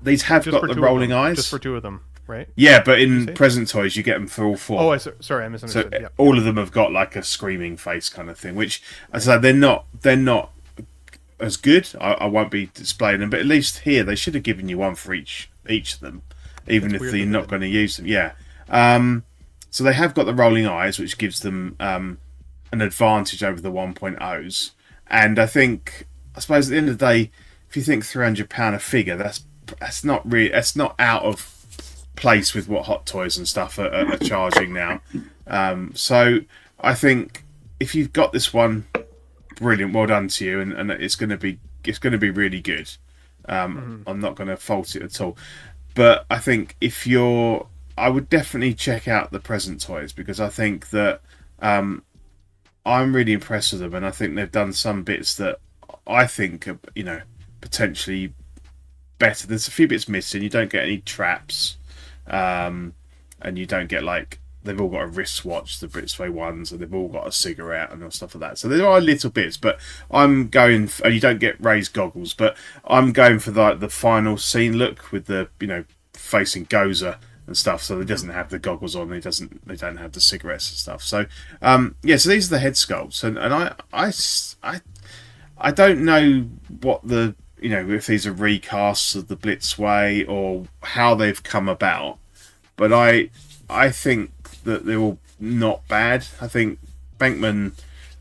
Speaker 4: These have
Speaker 1: Just
Speaker 4: got
Speaker 1: for
Speaker 4: the
Speaker 1: 2
Speaker 4: rolling
Speaker 1: of them.
Speaker 4: eyes.
Speaker 1: Just for 2 of them, right?
Speaker 4: Yeah, but in present toys, you get them for all 4.
Speaker 1: Oh, sorry, I misunderstood.
Speaker 4: So
Speaker 1: Yeah.
Speaker 4: all of them have got like a screaming face kind of thing, which, as I say, they're not as good. I won't be displaying them, but at least here they should have given you one for each of them, even if they're not going to use them. Yeah. So they have got the rolling eyes, which gives them an advantage over the 1.0s. And I suppose at the end of the day, if you think £300 a figure, that's not out of place with what Hot Toys and stuff are charging now. So I think if you've got this one, brilliant, well done to you, and it's going to be really good. I'm not going to fault it at all. But I think I would definitely check out the present toys because I think that I'm really impressed with them, and I think they've done some bits that I think are, you know, potentially better. There's a few bits missing. You don't get any traps, and you don't get like they've all got a wristwatch, the Blitzway ones, and they've all got a cigarette and all stuff like that. So there are little bits, but I'm going. And you don't get Ray's goggles, but I'm going for the final scene look with the, you know, facing Gozer and stuff. So he doesn't have the goggles on. They don't have the cigarettes and stuff. So yeah. So these are the head sculpts, and I don't know what the, you know, if these are recasts of the Blitzway or how they've come about, but I think that they're all not bad. I think Bankman,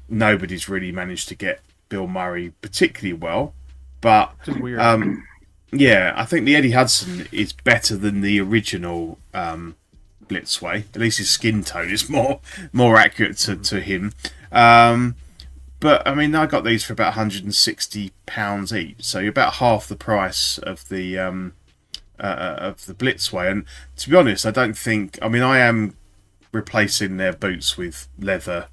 Speaker 4: nobody's really managed to get Bill Murray particularly well, but
Speaker 1: Weird.
Speaker 4: yeah, I think the Eddie Hudson is better than the original Blitzway. At least his skin tone is more accurate to him. But I mean, I got these for about £160 each, so you're about half the price of the Blitzway. And to be honest, I don't think. I mean, I am replacing their boots with leather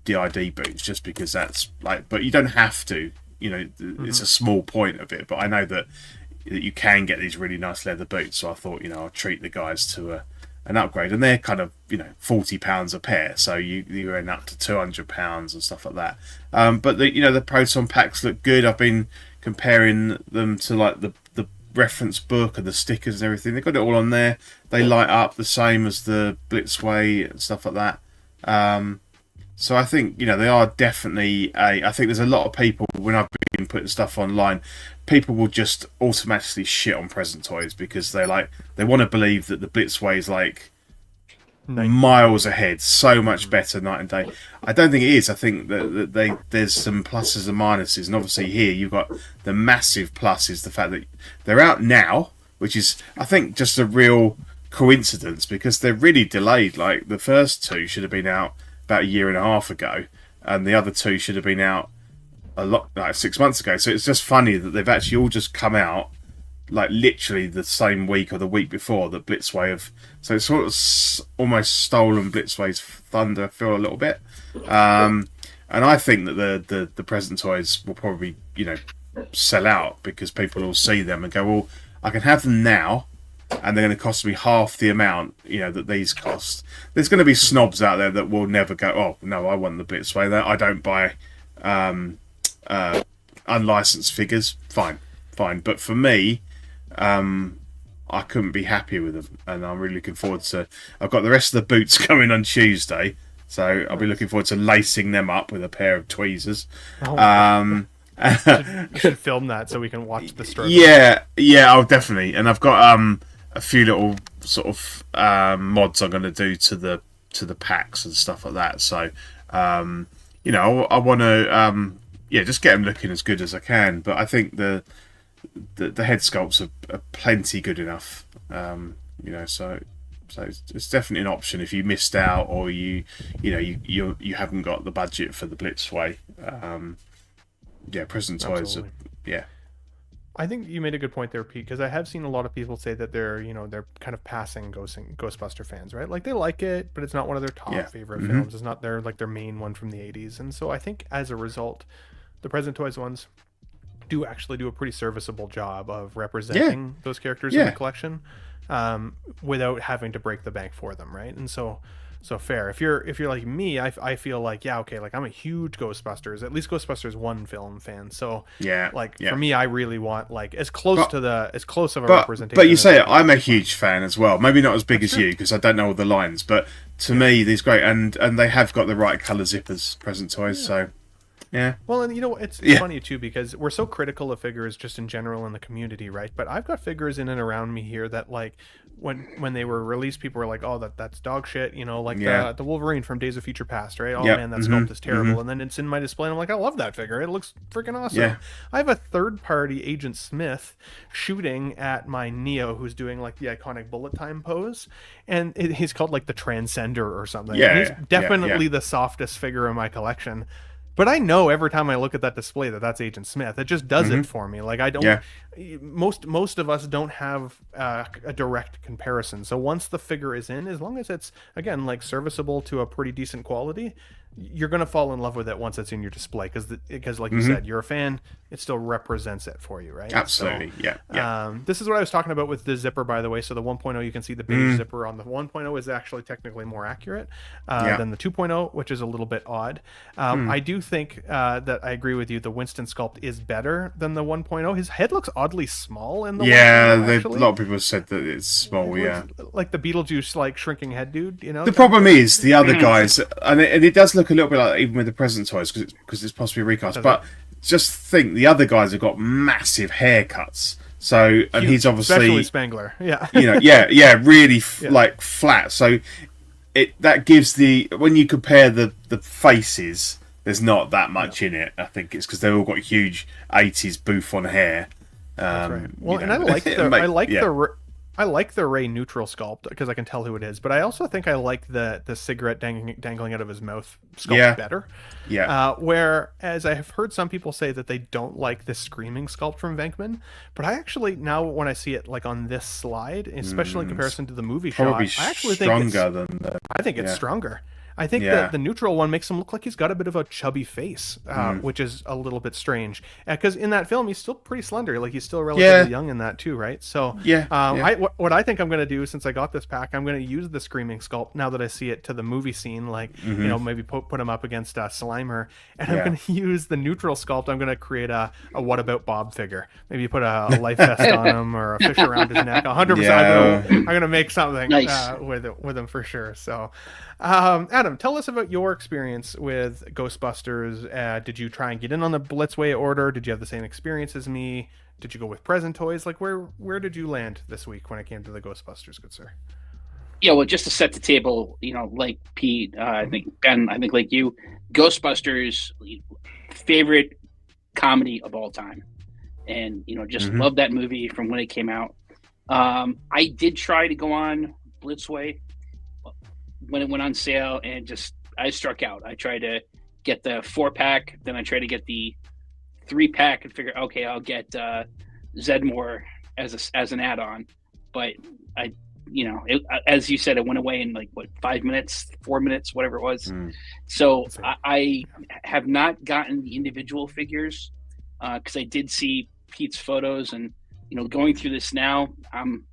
Speaker 4: DID boots just because that's like. But you don't have to. You know, it's a small point of it. But I know that you can get these really nice leather boots. So I thought, you know, I'll treat the guys to an upgrade, and they're kind of, you know, £40 a pair, so you end up to £200 and stuff like that. But the Proton packs look good. I've been comparing them to like the reference book and the stickers and everything. They've got it all on there. They light up the same as the Blitzway and stuff like that. So I think, they are definitely I think there's a lot of people, when I've been putting stuff online, people will just automatically shit on present toys because they want to believe that the Blitzway is like miles ahead, so much better night and day. I don't think it is. I think that there's some pluses and minuses, and obviously here you've got the massive plus is the fact that they're out now, which is, I think, just a real coincidence because they're really delayed. Like the first two should have been out about a year and a half ago, and the other two should have been out a lot, like 6 months ago. So it's just funny that they've actually all just come out like literally the same week or the week before that Blitzway have. So it's sort of almost stolen Blitzway's thunder, I feel, a little bit. And I think that the present toys will probably sell out because people will see them and go, well, I can have them now, and they're going to cost me half the amount, that these cost. There's going to be snobs out there that will never go, oh, no, I want the Blitzway. I don't buy unlicensed figures. Fine. But for me, I couldn't be happier with them, and I'm really looking forward to... I've got the rest of the boots coming on Tuesday, so I'll be looking forward to lacing them up with a pair of tweezers.
Speaker 1: You should film that so we can watch the struggle.
Speaker 4: Yeah, I'll definitely. And I've got a few little sort of mods I'm going to do to the packs and stuff like that. So, I want to just get them looking as good as I can. But I think the head sculpts are plenty good enough. So it's definitely an option if you missed out or you haven't got the budget for the Blitzway. Present toys.
Speaker 1: Absolutely. I think you made a good point there, Pete, because I have seen a lot of people say that they're kind of passing Ghostbuster fans, right? Like they like it, but it's not one of their top favorite films. It's not their main one from the 80s. And so I think as a result, the present toys ones do actually do a pretty serviceable job of representing those characters in the collection without having to break the bank for them, right? And so fair. If you're like me, I feel like like I'm a huge Ghostbusters, at least Ghostbusters 1 film fan. So for me, I really want like as close of a representation.
Speaker 4: But you say I'm a huge fan as well. Maybe not as big as you because I don't know all the lines. But to me, these great and they have got the right color zippers, present toys. So. Yeah.
Speaker 1: Well, and it's funny too because we're so critical of figures just in general in the community, right? But I've got figures in and around me here that like when they were released, people were like, "Oh, that's dog shit," the Wolverine from Days of Future Past, right? Oh man, that sculpt is terrible. And then it's in my display, and I'm like, I love that figure. It looks freaking awesome. Yeah. I have a third-party Agent Smith shooting at my Neo, who's doing like the iconic bullet time pose, and he's called like the Transcender or something.
Speaker 4: Yeah,
Speaker 1: he's definitely the softest figure in my collection. But I know every time I look at that display that's Agent Smith. It just does it for me. Like I don't. Most of us don't have a direct comparison. So once the figure is in, as long as it's again like serviceable to a pretty decent quality, you're gonna fall in love with it once it's in your display because like you said, you're a fan. It still represents it for you, right?
Speaker 4: Absolutely. So,
Speaker 1: this is what I was talking about with the zipper, by the way. So the 1.0, you can see the beige zipper on the 1.0 is actually technically more accurate than the 2.0, which is a little bit odd. I do think that I agree with you. The Winston sculpt is better than the 1.0. His head looks oddly small in the 1.0,
Speaker 4: a lot of people have said that it's small.
Speaker 1: Like the Beetlejuice like shrinking head dude.
Speaker 4: The problem is the other guys, and it does look a little bit like even with the present toys because it's possibly a recast, but. Just think the other guys have got massive haircuts. So and he's obviously
Speaker 1: especially Spangler,
Speaker 4: really like flat. So that gives when you compare the faces, there's not that much in it. I think it's because they've all got huge 80s Buffon hair.
Speaker 1: That's right. Well, and I like the Ray neutral sculpt because I can tell who it is, but I also think I like the cigarette dangling out of his mouth sculpt better. Whereas I have heard some people say that they don't like the screaming sculpt from Venkman, but I actually now when I see it like on this slide, especially in comparison to the movie shot, I actually think it's stronger. I think
Speaker 4: Yeah.
Speaker 1: that the neutral one makes him look like he's got a bit of a chubby face, which is a little bit strange. Because in that film, he's still pretty slender. Like, he's still relatively young in that too, right? So what I think I'm going to do, since I got this pack, I'm going to use the Screaming Sculpt now that I see it to the movie scene. Like, maybe put him up against Slimer. And I'm going to use the neutral sculpt. I'm going to create a What About Bob figure. Maybe put a life vest on him or a fish around his neck. 100%. I'm going to make something with him for sure. So, Adam, tell us about your experience with Ghostbusters. Did you try and get in on the Blitzway order? Did you have the same experience as me? Did you go with present toys? Like, where did you land this week when it came to the Ghostbusters, good sir?
Speaker 6: Yeah, well, just to set the table, like Pete, I think Ben, I think like you, Ghostbusters, favorite comedy of all time, and just love that movie from when it came out. I did try to go on Blitzway when it went on sale, and I struck out. I tried to get the 4-pack, then I tried to get the 3-pack, and figure, okay, I'll get Zedmore as an add-on, but as you said, it went away in 5 minutes, 4 minutes, whatever it was. So I have not gotten the individual figures because I did see Pete's photos, and going through this now, I'm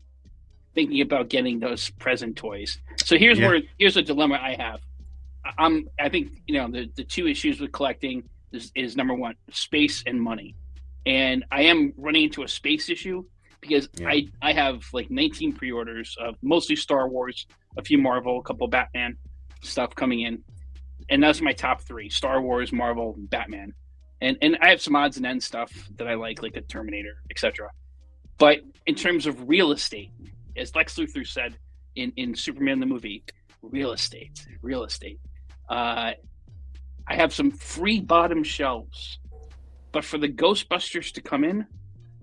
Speaker 6: thinking about getting those present toys. So here's a dilemma I have. I think the two issues with collecting is number one, space and money, and I am running into a space issue. Because I have 19 pre-orders of mostly Star Wars, a few Marvel, a couple Batman stuff coming in. And that's my top 3, Star Wars, Marvel, Batman. And I have some odds and ends stuff that I like a Terminator, etc. But in terms of real estate, as Lex Luthor said in Superman the movie, real estate. I have some free bottom shelves. But for the Ghostbusters to come in,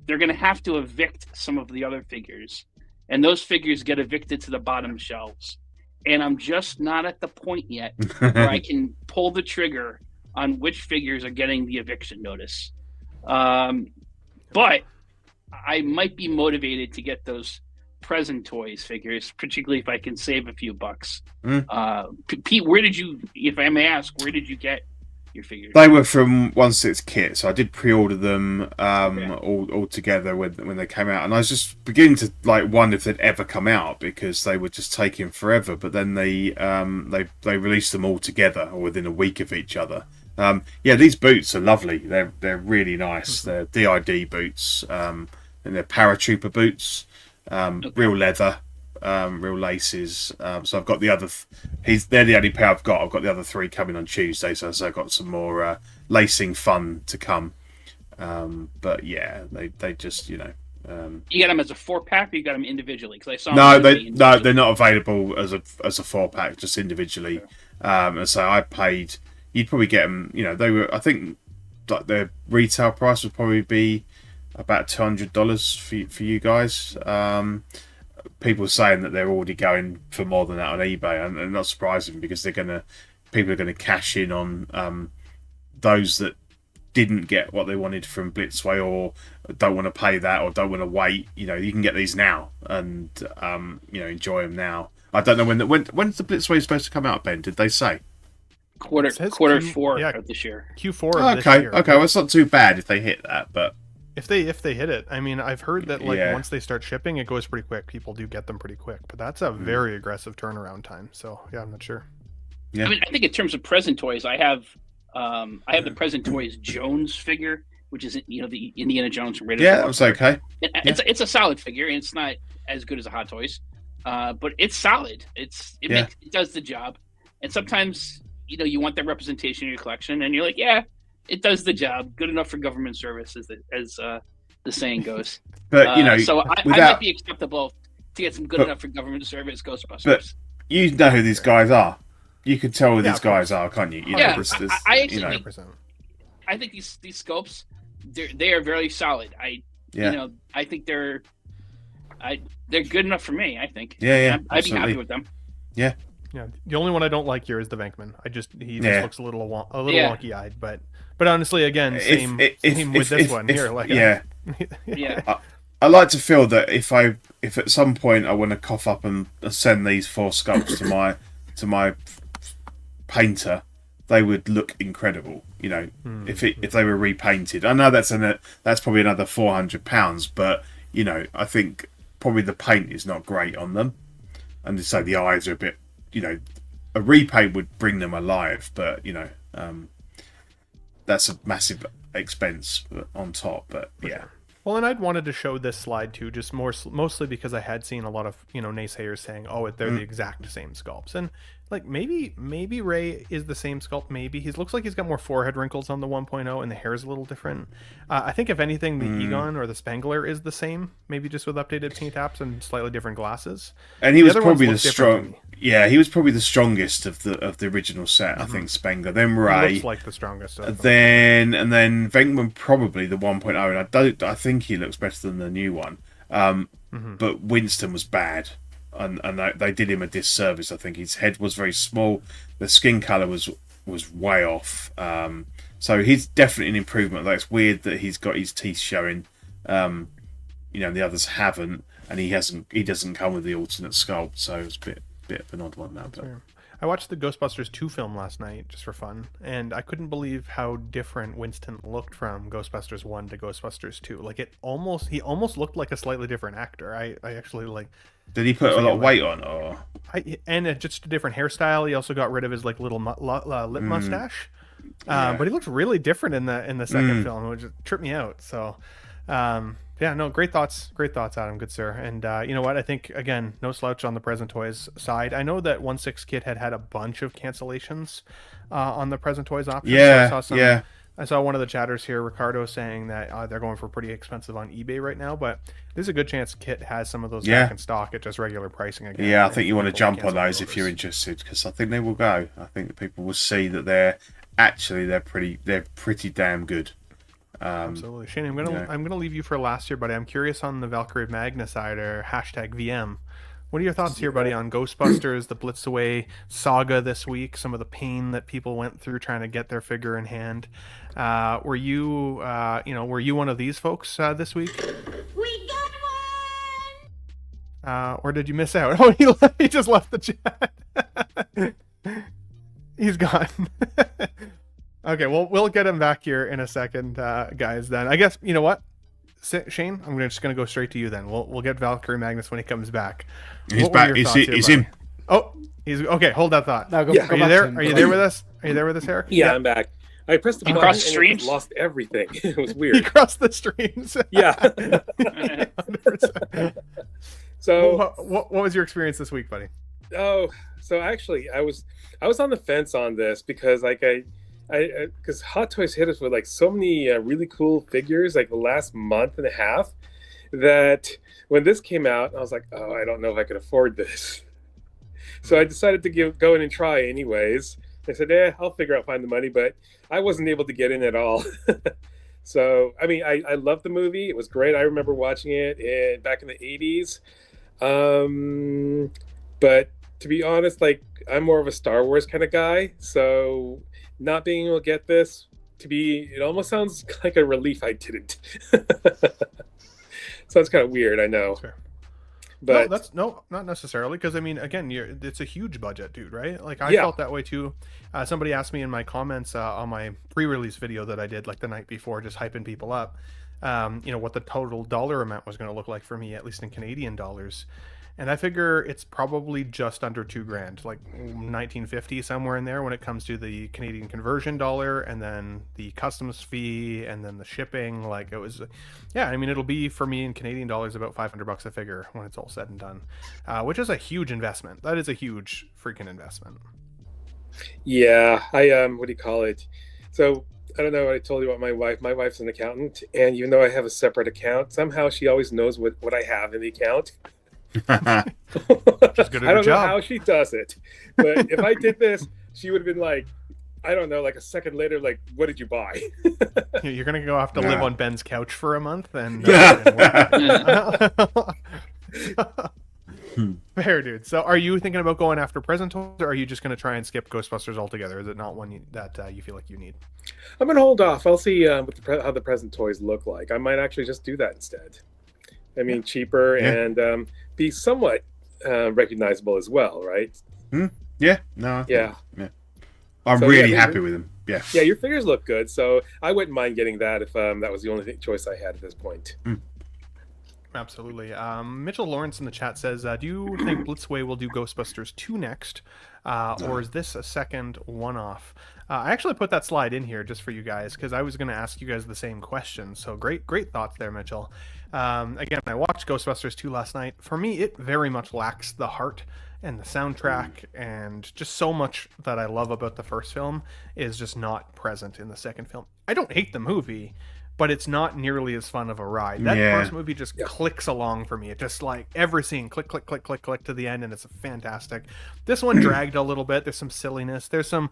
Speaker 6: they're going to have to evict some of the other figures. And those figures get evicted to the bottom shelves. And I'm just not at the point yet where I can pull the trigger on which figures are getting the eviction notice. But I might be motivated to get those present toys figures, particularly if I can save a few bucks. Pete, where did you, if I may ask, where did you get your figures?
Speaker 4: They were from 1/6 kit, so I did pre-order them all together when they came out, and I was just beginning to wonder if they'd ever come out because they were just taking forever. But then they released them all together, or within a week of each other. These boots are lovely. They're really nice. They're DID boots, and they're paratrooper boots, real leather. Real laces. So I've got the other. They're the only pair I've got. I've got the other 3 coming on Tuesday, so I've got some more lacing fun to come. But yeah, they just
Speaker 6: you got them as a 4-pack, or you got them individually? Because I saw
Speaker 4: they're not available as a 4-pack, just individually. And so I paid. You'd probably get them. They were. I think their retail price would probably be about $200 for you guys. People saying that they're already going for more than that on eBay, and not surprising because people are gonna cash in on those that didn't get what they wanted from Blitzway, or don't want to pay that, or don't want to wait. You can get these now and enjoy them now. I don't know when's the Blitzway supposed to come out, Ben? Did they say?
Speaker 6: Quarter 4 of this year.
Speaker 1: Q4 of this year.
Speaker 4: Okay, well, it's not too bad if they hit that, but.
Speaker 1: If they hit it, I mean, I've heard that once they start shipping, it goes pretty quick. People do get them pretty quick, but that's a very aggressive turnaround time. So yeah, I'm not sure.
Speaker 6: Yeah. I mean, I think in terms of present toys, I have the present toys Jones figure, which is the Indiana Jones from Raiders.
Speaker 4: Yeah, that was okay.
Speaker 6: It's a solid figure, and it's not as good as a Hot Toys, but it's solid. It does the job, and sometimes you want that representation in your collection, and you're like, yeah. It does the job. Good enough for government service, as the saying goes.
Speaker 4: But
Speaker 6: so I might be acceptable to get some good enough for government service Ghostbusters. But
Speaker 4: you know who these guys are. You can tell who these guys are, can't you?
Speaker 6: I actually think these scopes they are very solid. I think they're good enough for me. I think.
Speaker 4: Yeah.
Speaker 6: I'd be happy with them.
Speaker 4: Yeah.
Speaker 1: Yeah. The only one I don't like here is the Venkman. He just looks a little wonky eyed, but honestly, again, same with this one here.
Speaker 4: I like to feel that if at some point I want to cough up and send these 4 sculpts to my painter, they would look incredible. You know, if they were repainted. I know that's probably another £400, but you know, I think probably the paint is not great on them, and so the eyes are a bit. You know, a repaint would bring them alive, but you know, that's a massive expense on top. But yeah.
Speaker 1: Well, and I'd wanted to show this slide too, just mostly because I had seen a lot of, you know, naysayers saying, "Oh, they're the exact same sculpts," and like maybe Ray is the same sculpt. Maybe he looks like he's got more forehead wrinkles on the 1.0, and the hair is a little different. I think if anything, the Egon or the Spangler is the same, maybe just with updated paint apps and slightly different glasses.
Speaker 4: And he was probably the strong. Yeah, he was probably the strongest of the original set. I think Spangler, then Ray,
Speaker 1: he looks like the strongest. Of them.
Speaker 4: And then Venkman probably the 1.0, and I think he looks better than the new one. But Winston was bad, and they did him a disservice. I think his head was very small, the skin color was way off. So he's definitely an improvement. Like, it's weird that he's got his teeth showing. You know, the others haven't, and he doesn't come with the alternate sculpt, so it's a bit of an odd one now. But
Speaker 1: I watched the Ghostbusters 2 film last night just for fun, and I couldn't believe how different Winston looked from Ghostbusters 1 to Ghostbusters 2. Like, he almost looked like a slightly different actor. I actually like.
Speaker 4: Did he put a lot of weight on, or?
Speaker 1: Just a different hairstyle. He also got rid of his like little lip mustache. But he looked really different in the second film, which tripped me out. So. Yeah, no, great thoughts, Adam, good sir. And you know what? I think, again, no slouch on the Present Toys side. I know that 1/6 Kit had a bunch of cancellations on the Present Toys option.
Speaker 4: Yeah,
Speaker 1: so I saw one of the chatters here, Ricardo, saying that they're going for pretty expensive on eBay right now, but there's a good chance Kit has some of those back in stock at just regular pricing again.
Speaker 4: Yeah, I think you want to jump on those if you're interested, because I think they will go. I think that people will see that they're pretty damn good.
Speaker 1: Absolutely. Shane, I'm gonna leave you for last here, buddy. I'm curious on the Valkyrie Magnicider #VM. What are your thoughts here, buddy, on Ghostbusters, the Blitzway saga this week, some of the pain that people went through trying to get their figure in hand? Were you one of these folks this week?
Speaker 7: We got one!
Speaker 1: Or did you miss out? Oh, he just left the chat. He's gone. Okay, well, we'll get him back here in a second, guys. Then I guess you know what, Shane. I'm just gonna go straight to you. Then we'll get Valkyrie Magnus when he comes back.
Speaker 4: He's back. He's in.
Speaker 1: Oh, he's okay. Hold that thought.
Speaker 5: No,
Speaker 1: are you there? Are you there with us? Are you there with us, Eric?
Speaker 3: Yeah, I'm back. I pressed the button and
Speaker 6: streams?
Speaker 3: it lost everything. It was weird.
Speaker 1: He crossed the streams.
Speaker 3: Yeah.
Speaker 1: 100%.
Speaker 3: So,
Speaker 1: what was your experience this week, buddy?
Speaker 3: Oh, so actually, I was on the fence on this because because Hot Toys hit us with like so many really cool figures like the last month and a half that when this came out, I was like, oh, I don't know if I can afford this. So I decided to go in and try anyways. I said, I'll find the money, but I wasn't able to get in at all. So, I mean, I loved the movie. It was great. I remember watching it back in the 80s. But to be honest, like, I'm more of a Star Wars kind of guy. So not being able to get this, it almost sounds like a relief I didn't. Sounds kind of weird, I know.
Speaker 1: Sure.
Speaker 3: But
Speaker 1: not necessarily, because I mean, again, it's a huge budget, dude, right? Like I felt that way too. Somebody asked me in my comments on my pre-release video that I did like the night before, just hyping people up, what the total dollar amount was going to look like for me, at least in Canadian dollars. And I figure it's probably just under $2,000, like 1950 somewhere in there when it comes to the Canadian conversion dollar, and then the customs fee, and then the shipping. Like it was, I mean, it'll be for me in Canadian dollars about $500 a figure when it's all said and done, which is a huge investment. That is a huge freaking investment.
Speaker 3: Yeah, what do you call it? So I don't know what I told you about my wife. My wife's an accountant, and even though I have a separate account, somehow she always knows what I have in the account. I don't know how she does it, but if I did this, she would have been like, I don't know, like a second later, like, what did you buy?
Speaker 1: You're gonna go have to live on Ben's couch for a month, and fair, dude. So, are you thinking about going after Present Toys, or are you just gonna try and skip Ghostbusters altogether? Is it not one that you feel like you need?
Speaker 3: I'm gonna hold off. I'll see how the Present Toys look like. I might actually just do that instead. I mean, cheaper and be somewhat recognizable as well, right?
Speaker 4: Yeah. No.
Speaker 3: Yeah.
Speaker 4: I'm
Speaker 3: So,
Speaker 4: really
Speaker 3: yeah,
Speaker 4: happy with them. Yeah.
Speaker 3: Yeah, your figures look good, so I wouldn't mind getting that if that was the only choice I had at this point.
Speaker 1: Absolutely. Mitchell Lawrence in the chat says, do you think Blitzway will do Ghostbusters 2 next? Or is this a second one-off? I actually put that slide in here just for you guys because I was going to ask you guys the same question. So great thoughts there, Mitchell. Again, I watched Ghostbusters 2 last night. For me, it very much lacks the heart and the soundtrack and just so much that I love about the first film is just not present in the second film. I don't hate the movie, but it's not nearly as fun of a ride. That first movie just clicks along for me. It just like every scene, click, click, click, click, click to the end, and it's fantastic. This one dragged a little bit. There's some silliness. There's some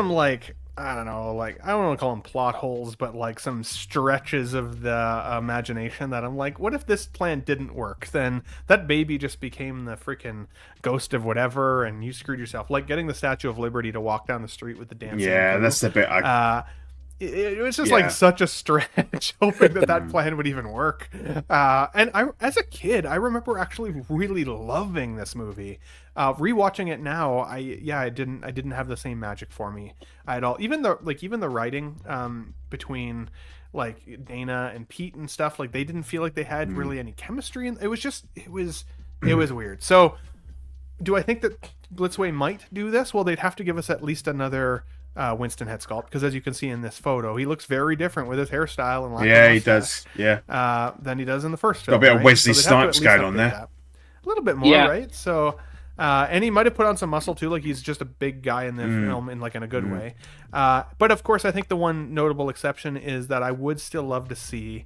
Speaker 1: like, I don't know, like, I don't want to call them plot holes, but like some stretches of the imagination that I'm like, what if this plan didn't work? Then that baby just became the freaking ghost of whatever, and you screwed yourself. Like getting the Statue of Liberty to walk down the street with the dancing.
Speaker 4: Yeah, that's the bit
Speaker 1: it was just like such a stretch, hoping that plan would even work. And I, as a kid, I remember actually really loving this movie. Rewatching it now, I didn't have the same magic for me at all. Even the writing between like Dana and Pete and stuff, like they didn't feel like they had really any chemistry, and it was weird. So, do I think that Blitzway might do this? Well, they'd have to give us at least another Winston head sculpt, because as you can see in this photo, he looks very different with his hairstyle and
Speaker 4: he does.
Speaker 1: than he does in the first film.
Speaker 4: Got a bit of Wesley Snipes going on there.
Speaker 1: A little bit more, right? So, and he might have put on some muscle too, like he's just a big guy in the film in like in a good way. But of course, I think the one notable exception is that I would still love to see,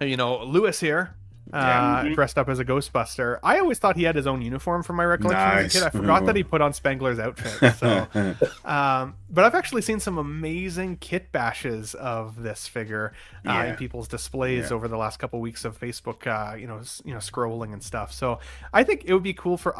Speaker 1: Lewis here. Dressed up as a Ghostbuster. I always thought he had his own uniform from my recollection as a kid. I forgot that he put on Spengler's outfit. So, but I've actually seen some amazing kit bashes of this figure in people's displays over the last couple weeks of Facebook, scrolling and stuff. So I think it would be cool for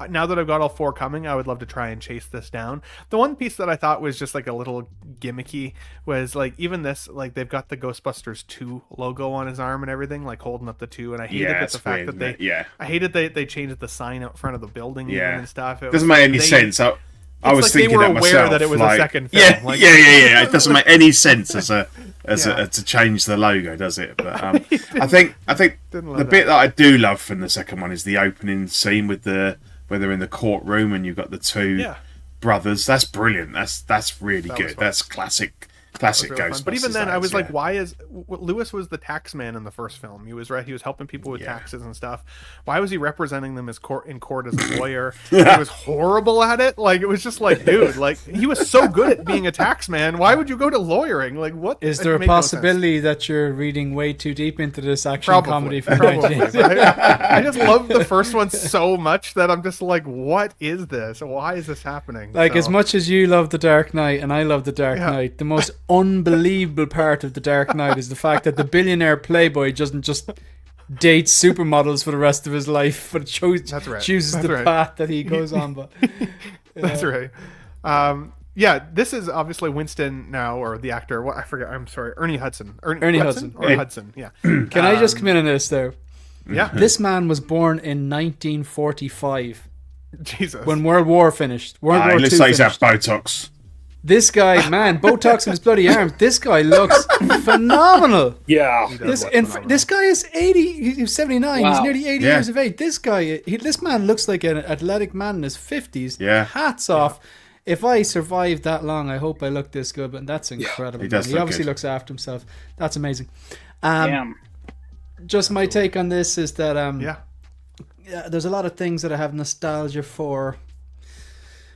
Speaker 1: now that I've got all four coming, I would love to try and chase this down. The one piece that I thought was just like a little gimmicky was like even this, like they've got the Ghostbusters 2 logo on his arm and everything, like holding up the 2, and I hated the fact that I hated they changed the sign out front of the building even and stuff.
Speaker 4: Doesn't make any sense. I was thinking
Speaker 1: they were
Speaker 4: that
Speaker 1: aware
Speaker 4: myself.
Speaker 1: That it was
Speaker 4: like,
Speaker 1: a second film.
Speaker 4: It doesn't make any sense as to change the logo, does it? But I think the bit that I do love from the second one is the opening scene with where they're in the courtroom and you've got the two brothers. That's brilliant. That's really good. That's classic Ghostbusters.
Speaker 1: But even then, I was like, why is Lewis was the tax man in the first film? He was right. He was helping people with taxes and stuff. Why was he representing them in court as a lawyer? He was horrible at it. Like it was just like, dude, like he was so good at being a tax man. Why would you go to lawyering? Like what?
Speaker 5: Is there a possibility that you're reading way too deep into this action comedy from 1980s?
Speaker 1: Right? I just love the first one so much that I'm just like, what is this? Why is this happening?
Speaker 5: Like as much as you love The Dark Knight and I love The Dark Knight, the most unbelievable part of The Dark Knight is the fact that the billionaire playboy doesn't just date supermodels for the rest of his life, but chooses the path that he goes on. But
Speaker 1: that's right. This is obviously Winston now, or the actor. What I forget. I'm sorry, Ernie Hudson. Ernie Hudson. Or Hudson. Yeah.
Speaker 5: Can I just come in on this though?
Speaker 1: Yeah.
Speaker 5: This man was born in 1945.
Speaker 1: Jesus.
Speaker 5: When World War finished. World War II
Speaker 4: looks like he's had
Speaker 5: finished.
Speaker 4: Botox.
Speaker 5: This guy, man, Botox in his bloody arms. This guy looks phenomenal.
Speaker 3: Yeah.
Speaker 5: This guy is 80. He's 79.
Speaker 6: Wow.
Speaker 5: He's nearly 80 years of age. This guy, this man looks like an athletic man in his 50s.
Speaker 4: Yeah.
Speaker 5: Hats off. If I survived that long, I hope I look this good. But that's incredible.
Speaker 4: He
Speaker 5: obviously looks after himself. That's amazing. Just my take on this is that there's a lot of things that I have nostalgia for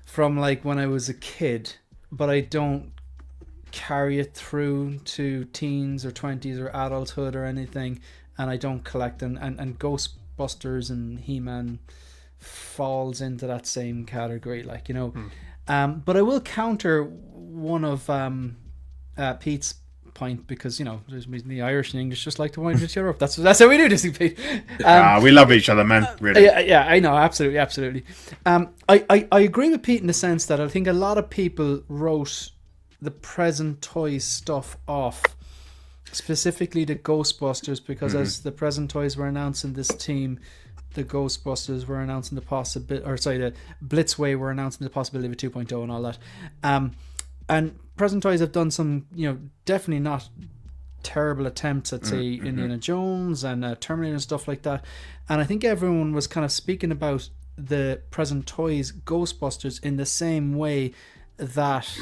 Speaker 5: from like when I was a kid, but I don't carry it through to teens or 20s or adulthood or anything, and I don't collect and Ghostbusters and He-Man falls into that same category, like, you know. But I will counter one of Pete's point, because, you know, there's the Irish and English just like to wind each other up. That's how we do this, Pete.
Speaker 4: We love each other, man. Really.
Speaker 5: Yeah, I know, absolutely. I agree with Pete in the sense that I think a lot of people wrote the present toys stuff off, specifically the Ghostbusters, because as the present toys were announcing this team, the Ghostbusters were announcing the possibility, or sorry, the Blitzway were announcing the possibility of a 2.0 and all that. And Present Toys have done some, definitely not terrible attempts at, say, Indiana Jones and Terminator and stuff like that. And I think everyone was kind of speaking about the Present Toys Ghostbusters in the same way that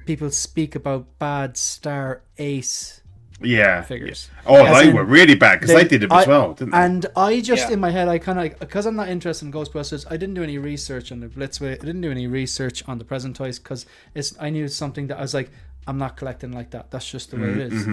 Speaker 5: people speak about bad Star Ace figures.
Speaker 4: Oh, they were really bad because they did it as well, didn't they?
Speaker 5: And I just, in my head, I kind of, because I'm not interested in Ghostbusters, I didn't do any research on the Blitzway. I didn't do any research on the Present Toys because I knew something that I was like, I'm not collecting like that. That's just the way it is.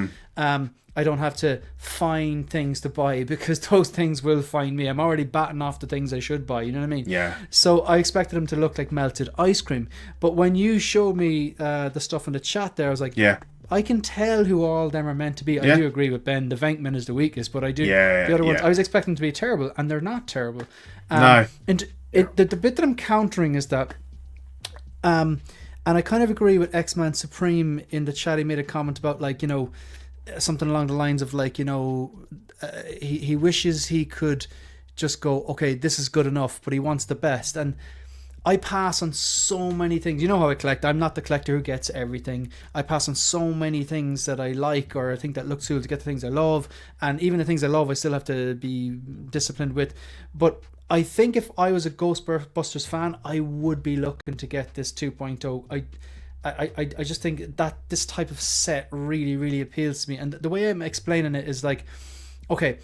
Speaker 5: I don't have to find things to buy because those things will find me. I'm already batting off the things I should buy. You know what I mean?
Speaker 4: Yeah.
Speaker 5: So I expected them to look like melted ice cream. But when you showed me the stuff in the chat there, I was like, I can tell who all them are meant to be. I do agree with Ben. The Venkman is the weakest, but I do. The other ones, I was expecting them to be terrible, and they're not terrible.
Speaker 4: No.
Speaker 5: And the bit that I'm countering is that, and I kind of agree with X-Man Supreme in the chat. He made a comment about, like, something along the lines of, like, he wishes he could just go, okay, this is good enough, but he wants the best. And I pass on so many things. You know how I collect. I'm not the collector who gets everything. I pass on so many things that I like or I think that looks cool to get the things I love. And even the things I love, I still have to be disciplined with. But I think if I was a Ghostbusters fan, I would be looking to get this 2.0. I just think that this type of set really, really appeals to me. And the way I'm explaining it is like, okay,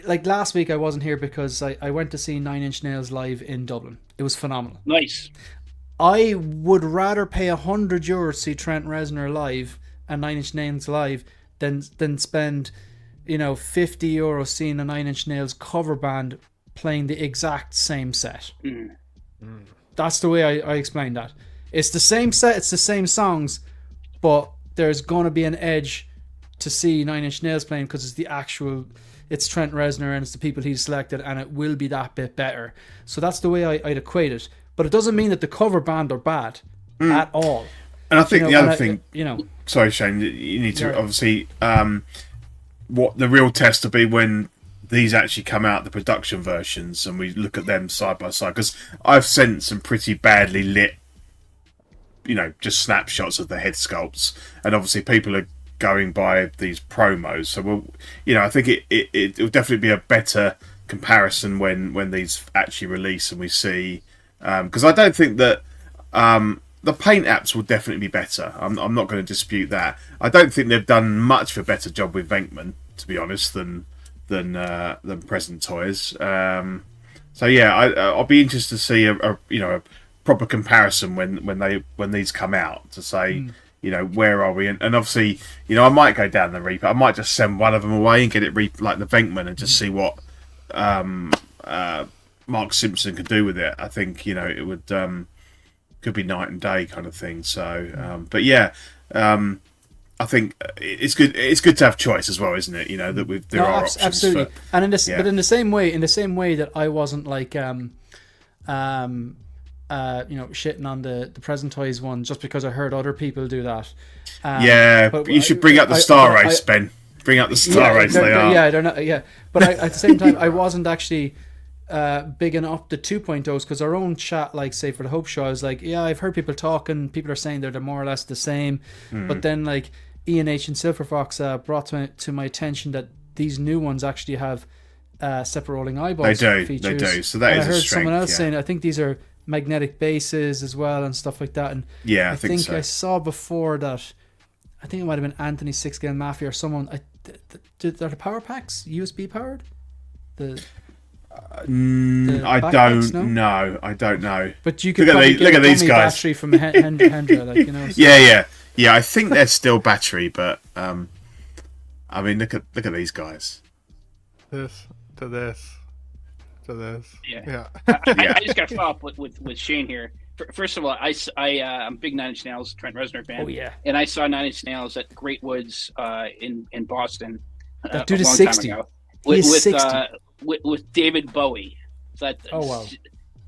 Speaker 5: like last week I wasn't here because I went to see Nine Inch Nails live in Dublin. It was phenomenal.
Speaker 6: Nice.
Speaker 5: I would rather pay €100 to see Trent Reznor live and Nine Inch Nails live than spend €50 seeing a Nine Inch Nails cover band playing the exact same set. That's the way I explain that. It's the same set, it's the same songs, but there's going to be an edge to see Nine Inch Nails playing because it's Trent Reznor and it's the people he's selected, and it will be that bit better. So that's the way I'd equate it. But it doesn't mean that the cover band are bad at all.
Speaker 4: And I think the other thing, sorry, Shane, you need to obviously, what the real test will be when these actually come out, the production versions, and we look at them side by side. Because I've sent some pretty badly lit, just snapshots of the head sculpts, and obviously people are going by these promos. So I think it will definitely be a better comparison when these actually release and we see, because I don't think that the paint apps will definitely be better. I'm not going to dispute that. I don't think they've done much of a better job with Venkman, to be honest, than Present Toys. So yeah, I'll be interested to see a proper comparison when these come out to say. Where are we? And obviously, I might go down the Reaper. I might just send one of them away and get it like the Venkman and just see what Mark Simpson could do with it. I think, it would could be night and day kind of thing. So, but yeah, I think it's good. It's good to have choice as well, isn't it? That there are options.
Speaker 5: Absolutely. And but in the same way that I wasn't like shitting on the Present Toys one just because I heard other people do that.
Speaker 4: But you should bring up the Star Race, Ben. Bring up the Star Race. They are.
Speaker 5: Yeah, they're not. Yeah, but at the same time, I wasn't actually bigging up the 2.0s because our own chat, like say for the Hope Show, I was like, yeah, I've heard people talking. People are saying they're more or less the same. But then like Ian H and Silver Fox brought to my attention that these new ones actually have separate rolling eyeballs.
Speaker 4: They
Speaker 5: features.
Speaker 4: do. So that is a strength. I heard
Speaker 5: someone else saying, I think these are magnetic bases as well and stuff like that. And
Speaker 4: yeah, I think so.
Speaker 5: I saw before that, I think it might have been Anthony Six Scale Mafia or someone. Are the power packs USB powered?
Speaker 4: I don't know. I don't know.
Speaker 5: But you could
Speaker 4: look at these guys.
Speaker 5: Battery from Hendra, So.
Speaker 4: Yeah. I think they're still battery, but I mean, look at these guys.
Speaker 1: This to this.
Speaker 6: Yeah. I just got to follow up with Shane here. First of all, I'm a big Nine Inch Nails Trent Reznor fan.
Speaker 5: Oh yeah.
Speaker 6: And I saw Nine Inch Nails at Great Woods in Boston.
Speaker 5: That dude
Speaker 6: is
Speaker 5: 60.
Speaker 6: With David Bowie. So
Speaker 5: wow.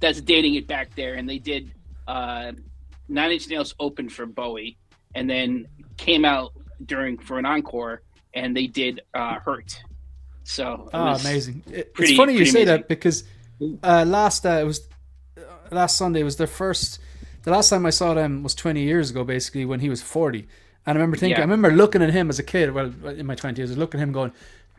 Speaker 6: That's dating it back there. And they did Nine Inch Nails opened for Bowie, and then came out for an encore, and they did Hurt. So
Speaker 5: amazing! It's funny you say that because last Sunday was their first. The last time I saw them was 20 years ago, basically when he was 40. And I remember thinking, I remember looking at him as a kid. Well, in my 20s, I was looking at him going,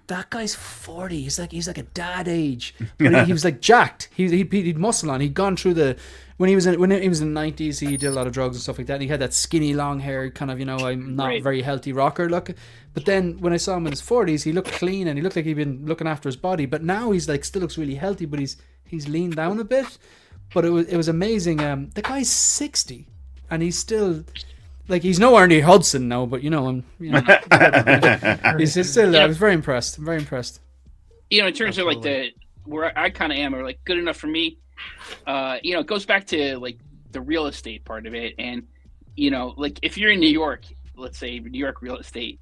Speaker 5: "That guy's 40. He's like a dad age." But he was like jacked. He'd muscle on. He'd gone through when he was in the 90s. He did a lot of drugs and stuff like that. And he had that skinny long hair, kind of I'm not very healthy rocker look. But then when I saw him in his 40s, he looked clean and he looked like he'd been looking after his body. But now he's like still looks really healthy, but he's leaned down a bit. But it was amazing. The guy's 60, and he's still like he's no Ernie Hudson now. But he's still. I was very impressed. I'm very impressed.
Speaker 6: In terms of like where I kind of am, or like good enough for me. It goes back to like the real estate part of it, and like if you're in New York, let's say New York real estate,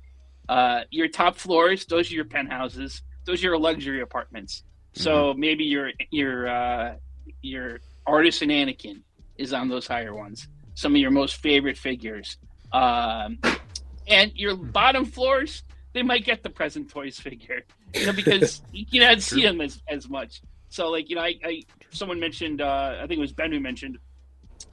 Speaker 6: your top floors, those are your penthouses, those are your luxury apartments. So maybe your artist and Anakin is on those higher ones. Some of your most favorite figures, and your bottom floors, they might get the Present Toys figure, because you can't see them as much. So like someone mentioned, I think it was Ben who mentioned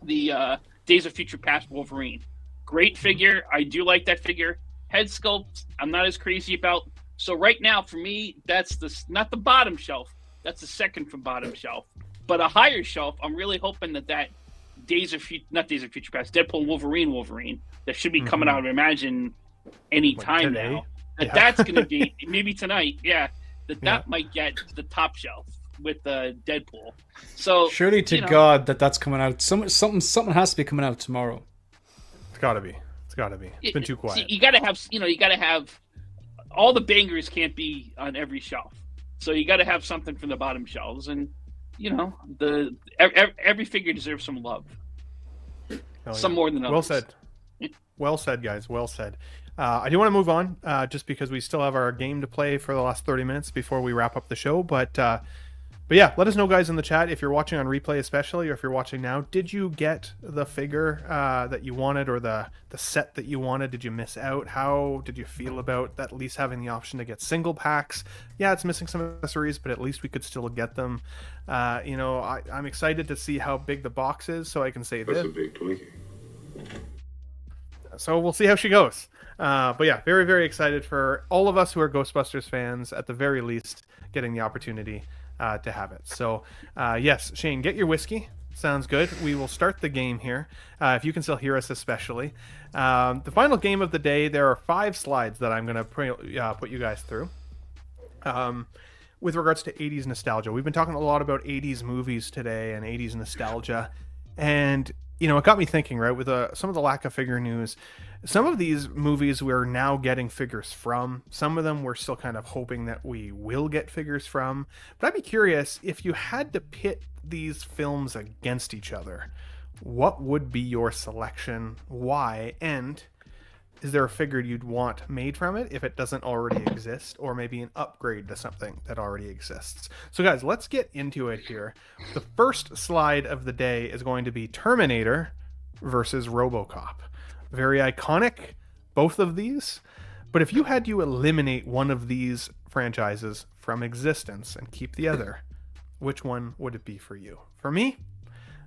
Speaker 6: the Days of Future Past Wolverine. Great figure. I do like that figure. Head sculpt, I'm not as crazy about. So right now for me, that's not the bottom shelf. That's the second from bottom shelf. But a higher shelf, I'm really hoping that not Days of Future Past, Deadpool Wolverine that should be coming out, I imagine, any time now. That's going to be, maybe tonight, that might get the top shelf with Deadpool. So
Speaker 5: surely to God that's coming out. Something has to be coming out tomorrow.
Speaker 1: It's got to be. It's been too quiet.
Speaker 6: You got to have, all the bangers can't be on every shelf. So you got to have something from the bottom shelves, and every figure deserves some love. Some more than others.
Speaker 1: Well said, guys. Well said. I do want to move on, just because we still have our game to play for the last 30 minutes before we wrap up the show. But yeah, let us know, guys, in the chat, if you're watching on replay especially, or if you're watching now, did you get the figure that you wanted, or the set that you wanted? Did you miss out? How did you feel about at least having the option to get single packs? Yeah, it's missing some accessories, but at least we could still get them. I'm excited to see how big the box is, so I can say this.
Speaker 7: That's a big Twinkie.
Speaker 1: So we'll see how she goes. But yeah, very, very excited for all of us who are Ghostbusters fans, at the very least, getting the opportunity to have it. So yes, Shane, get your whiskey. Sounds good. We will start the game here, if you can still hear us especially. The final game of the day, there are 5 slides that I'm going to put you guys through. With regards to 80s nostalgia. We've been talking a lot about 80s movies today and 80s nostalgia. And it got me thinking, right, with some of the lack of figure news, some of these movies we're now getting figures from. Some of them we're still kind of hoping that we will get figures from. But I'd be curious, if you had to pit these films against each other, what would be your selection? Why? And is there a figure you'd want made from it if it doesn't already exist, or maybe an upgrade to something that already exists? So guys, let's get into it here. The first slide of the day is going to be Terminator versus Robocop. Very iconic, both of these. But if you had to eliminate one of these franchises from existence and keep the other, which one would it be for you? For me,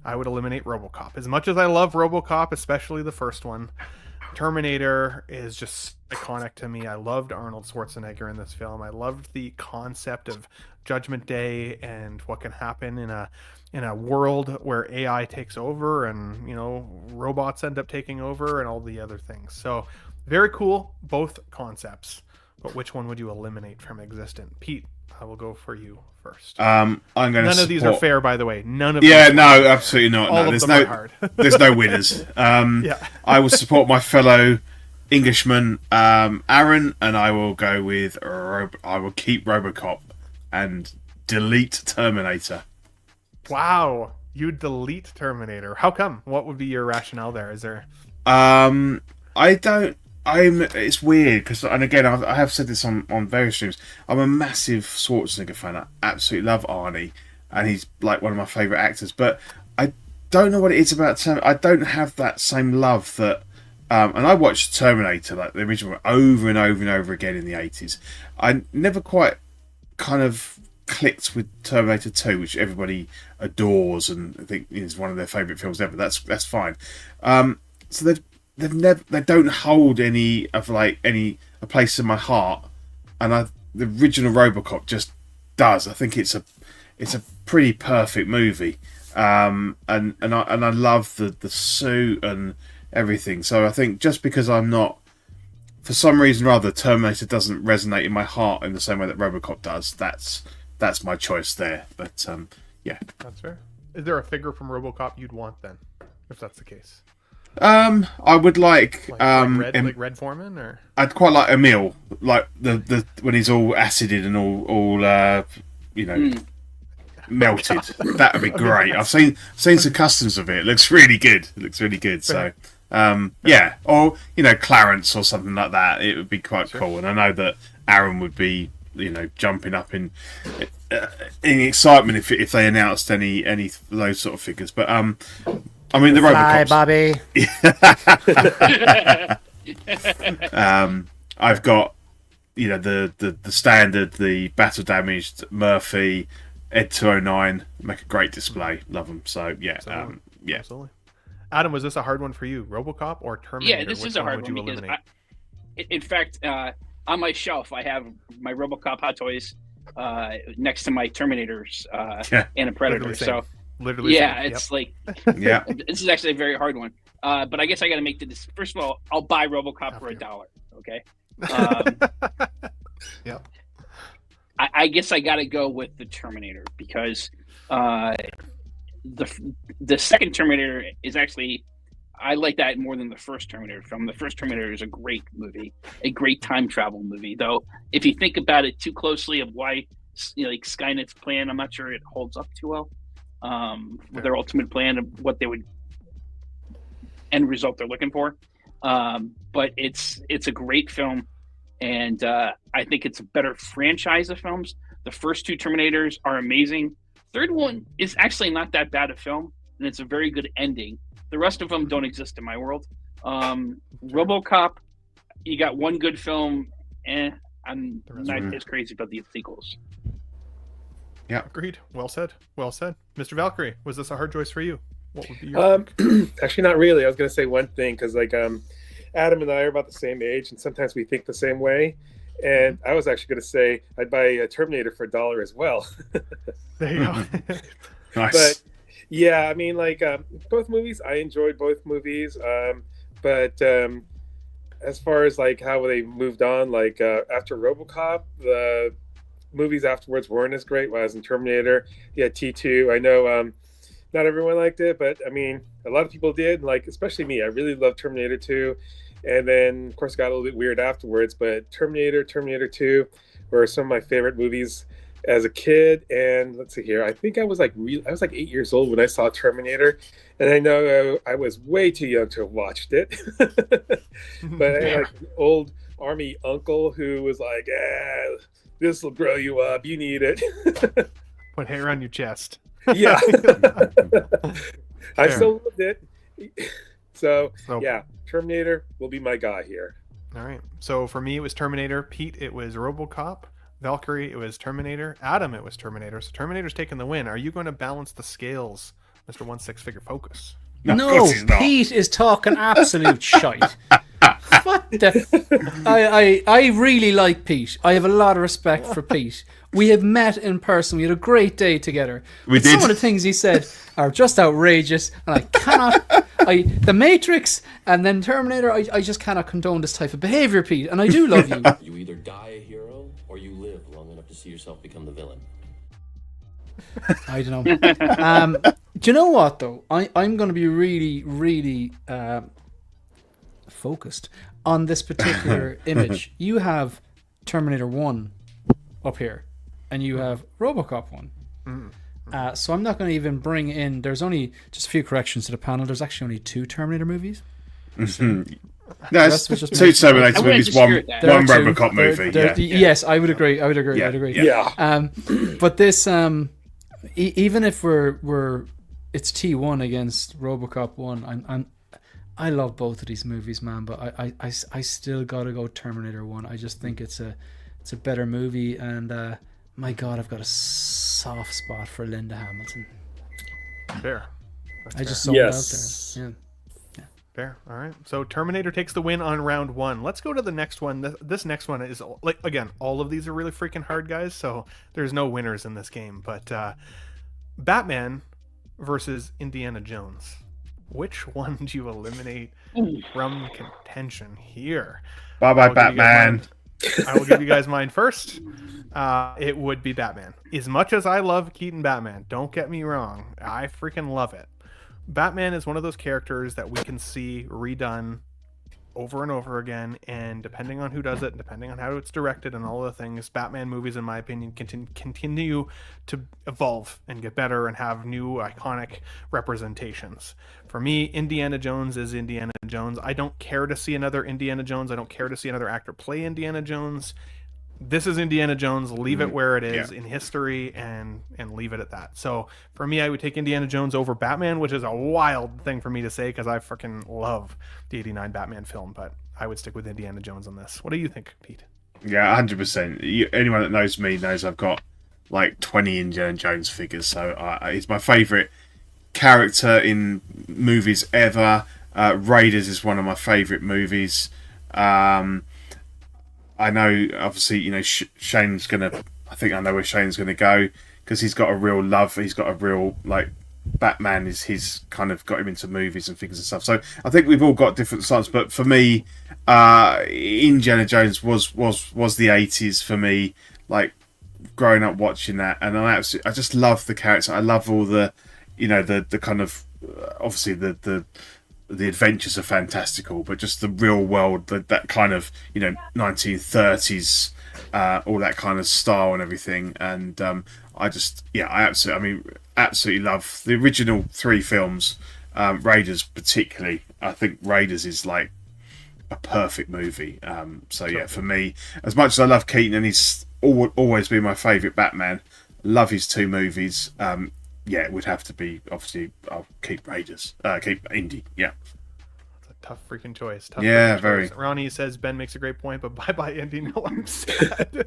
Speaker 1: I would eliminate Robocop. As much as I love Robocop, especially the first one, Terminator is just iconic to me. I loved Arnold Schwarzenegger in this film. I loved the concept of Judgment Day and what can happen in a world where AI takes over and, robots end up taking over and all the other things. So very cool, both concepts. But which one would you eliminate from existence? Pete, I will go for you first.
Speaker 4: I'm going to.
Speaker 1: None of these are fair, by the way. None of
Speaker 4: Yeah, no, absolutely not.
Speaker 1: All
Speaker 4: no,
Speaker 1: of them are hard.
Speaker 4: There's no winners.
Speaker 1: Yeah.
Speaker 4: I will support my fellow Englishman, Aaron, and I will go with. I will keep Robocop and delete Terminator.
Speaker 1: Wow, you delete Terminator. How come? What would be your rationale there? Is there?
Speaker 4: It's weird because, and again, I have said this on various streams. I'm a massive Schwarzenegger fan. I absolutely love Arnie, and he's like one of my favourite actors. But I don't know what it is about Terminator. I don't have that same love that. And I watched Terminator, like the original, over and over and over again in the 80s. I never quite kind of clicked with Terminator 2, which everybody adores and I think is one of their favourite films ever. That's fine. So they don't hold any of a place in my heart, and the original Robocop just does. I think it's a pretty perfect movie, and I love the suit and everything. So I think just because I'm not, for some reason or other, Terminator doesn't resonate in my heart in the same way that Robocop does. That's my choice there. But yeah,
Speaker 1: that's fair. Is there a figure from Robocop you'd want then, if that's the case?
Speaker 4: I would like
Speaker 1: Red Foreman, or
Speaker 4: I'd quite like Emil, like the when he's all acided and all melted. That would be great. I've seen some customs of it. It looks really good. So yeah, or Clarence or something like that. It would be quite cool. And I know that Aaron would be jumping up in excitement if they announced any of those sort of figures. But I mean, the
Speaker 7: Hi,
Speaker 4: Robocops.
Speaker 7: Bobby.
Speaker 4: I've got the standard, the battle damaged Murphy, Ed 209 make a great display. Love them. So yeah, yeah.
Speaker 1: Absolutely. Adam, was this a hard one for you, Robocop or Terminator?
Speaker 6: Yeah, this
Speaker 1: Which
Speaker 6: is a hard
Speaker 1: would
Speaker 6: one
Speaker 1: you
Speaker 6: because,
Speaker 1: eliminate?
Speaker 6: in fact, on my shelf I have my Robocop Hot Toys next to my Terminators and a Predator. So
Speaker 1: literally,
Speaker 6: yeah,
Speaker 1: same.
Speaker 6: it's like
Speaker 4: Yeah.
Speaker 6: this is actually a very hard one. But I guess I got to make the first of all, I'll buy Robocop for $1. Okay.
Speaker 1: Yep.
Speaker 6: I guess I got to go with the Terminator because the second Terminator is actually, I like that more than the first Terminator film. The first Terminator is a great movie, a great time travel movie. Though, if you think about it too closely of why like Skynet's plan, I'm not sure it holds up too well. Their ultimate plan of what they would end result they're looking for. But it's a great film, and I think it's a better franchise of films. The first two Terminators are amazing. Third one is actually not that bad a film, and it's a very good ending. The rest of them don't exist in my world. RoboCop, you got one good film, I'm not as crazy about the sequels.
Speaker 4: Yeah,
Speaker 1: agreed. Well said. Mr. Valkyrie, was this a hard choice for you? What would be your pick?
Speaker 3: Actually, not really. I was going to say one thing because Adam and I are about the same age, and sometimes we think the same way. And I was actually going to say I'd buy a Terminator for $1 as well.
Speaker 1: There you go.
Speaker 4: Nice.
Speaker 3: But yeah, I mean, both movies, I enjoyed both movies. But as far as how they moved on, after RoboCop, the movies afterwards weren't as great. While I was in Terminator, yeah, T2. I know not everyone liked it, but I mean, a lot of people did. Especially me, I really loved Terminator 2. And then, of course, it got a little bit weird afterwards. But Terminator 2 were some of my favorite movies as a kid. And let's see here, I think I was I was 8 years old when I saw Terminator, and I know I was way too young to have watched it. But I had an old army uncle who was like, "This will grow you up. You need it."
Speaker 1: Put hair on your chest.
Speaker 3: Yeah. I still loved it. So yeah, Terminator will be my guy here.
Speaker 1: All right. So for me, it was Terminator. Pete, it was RoboCop. Valkyrie, it was Terminator. Adam, it was Terminator. So Terminator's taking the win. Are you going to balance the scales, Mr. One Six Figure Focus?
Speaker 5: No, Pete is talking absolute shite. What the? I really like Pete. I have a lot of respect for Pete. We have met in person. We had a great day together.
Speaker 4: We did.
Speaker 5: Some of the things he said are just outrageous, and I cannot. The Matrix and then Terminator. I just cannot condone this type of behavior, Pete. And I do love you.
Speaker 2: You either die a hero or you live long enough to see yourself become the villain.
Speaker 5: I don't know. Do you know what though? I'm going to be really, really focused on this particular image. You have Terminator 1 up here, and you have RoboCop 1. So I'm not going to even bring in. There's only just a few corrections to the panel. There's actually only 2 Terminator movies.
Speaker 4: No, it's 2 Terminator movies, one RoboCop movie.
Speaker 5: Yes, I would agree.
Speaker 3: Yeah.
Speaker 5: But this, even if it's T1 against RoboCop 1, I love both of these movies, man. But I still gotta go Terminator 1. I just think it's a better movie, and my God, I've got a soft spot for Linda Hamilton.
Speaker 1: Fair.
Speaker 5: I just saw it out there. Yeah.
Speaker 1: Fair. All right. So Terminator takes the win on round 1. Let's go to the next one. This next one is, like, again, all of these are really freaking hard, guys. So there's no winners in this game. But Batman versus Indiana Jones. Which one do you eliminate from contention here?
Speaker 4: Bye-bye, Batman.
Speaker 1: I will give you guys mine first. It would be Batman. As much as I love Keaton Batman, don't get me wrong, I freaking love it. Batman is one of those characters that we can see redone over and over again, and depending on who does it, depending on how it's directed and all the things, Batman movies, in my opinion, continue to evolve and get better and have new iconic representations. For me, Indiana Jones is Indiana Jones. I don't care to see another Indiana Jones. I don't care to see another actor play Indiana Jones. This is Indiana Jones. Leave it where it is in history and leave it at that. So for me, I would take Indiana Jones over Batman, which is a wild thing for me to say because I freaking love the 89 Batman film, but I would stick with Indiana Jones on this. What do you think, Pete?
Speaker 4: Yeah, 100%. Anyone that knows me knows I've got like 20 Indiana Jones figures, so it's my favourite character in movies ever. Raiders is one of my favourite movies. I know, obviously, Shane's gonna. I think I know where Shane's gonna go because he's got a real love. He's got a real Batman is his kind of got him into movies and things and stuff. So I think we've all got different styles. But for me, Indiana Jones was the 80s for me. Like growing up watching that, and I just love the character. I love all the, the kind of obviously the adventures are fantastical, but just the real world, that kind of 1930s, all that kind of style and everything. And I absolutely love the original 3 films. Raiders particularly, I think Raiders is like a perfect movie. So yeah, for me, as much as I love Keaton and he's always been my favourite Batman, love his 2 movies. Yeah, it would have to be, obviously, I'll keep Raiders. Keep Indy, yeah.
Speaker 1: That's a tough freaking choice.
Speaker 4: Very.
Speaker 1: Ronnie says, Ben makes a great point, but bye-bye, Indy. No, I'm sad.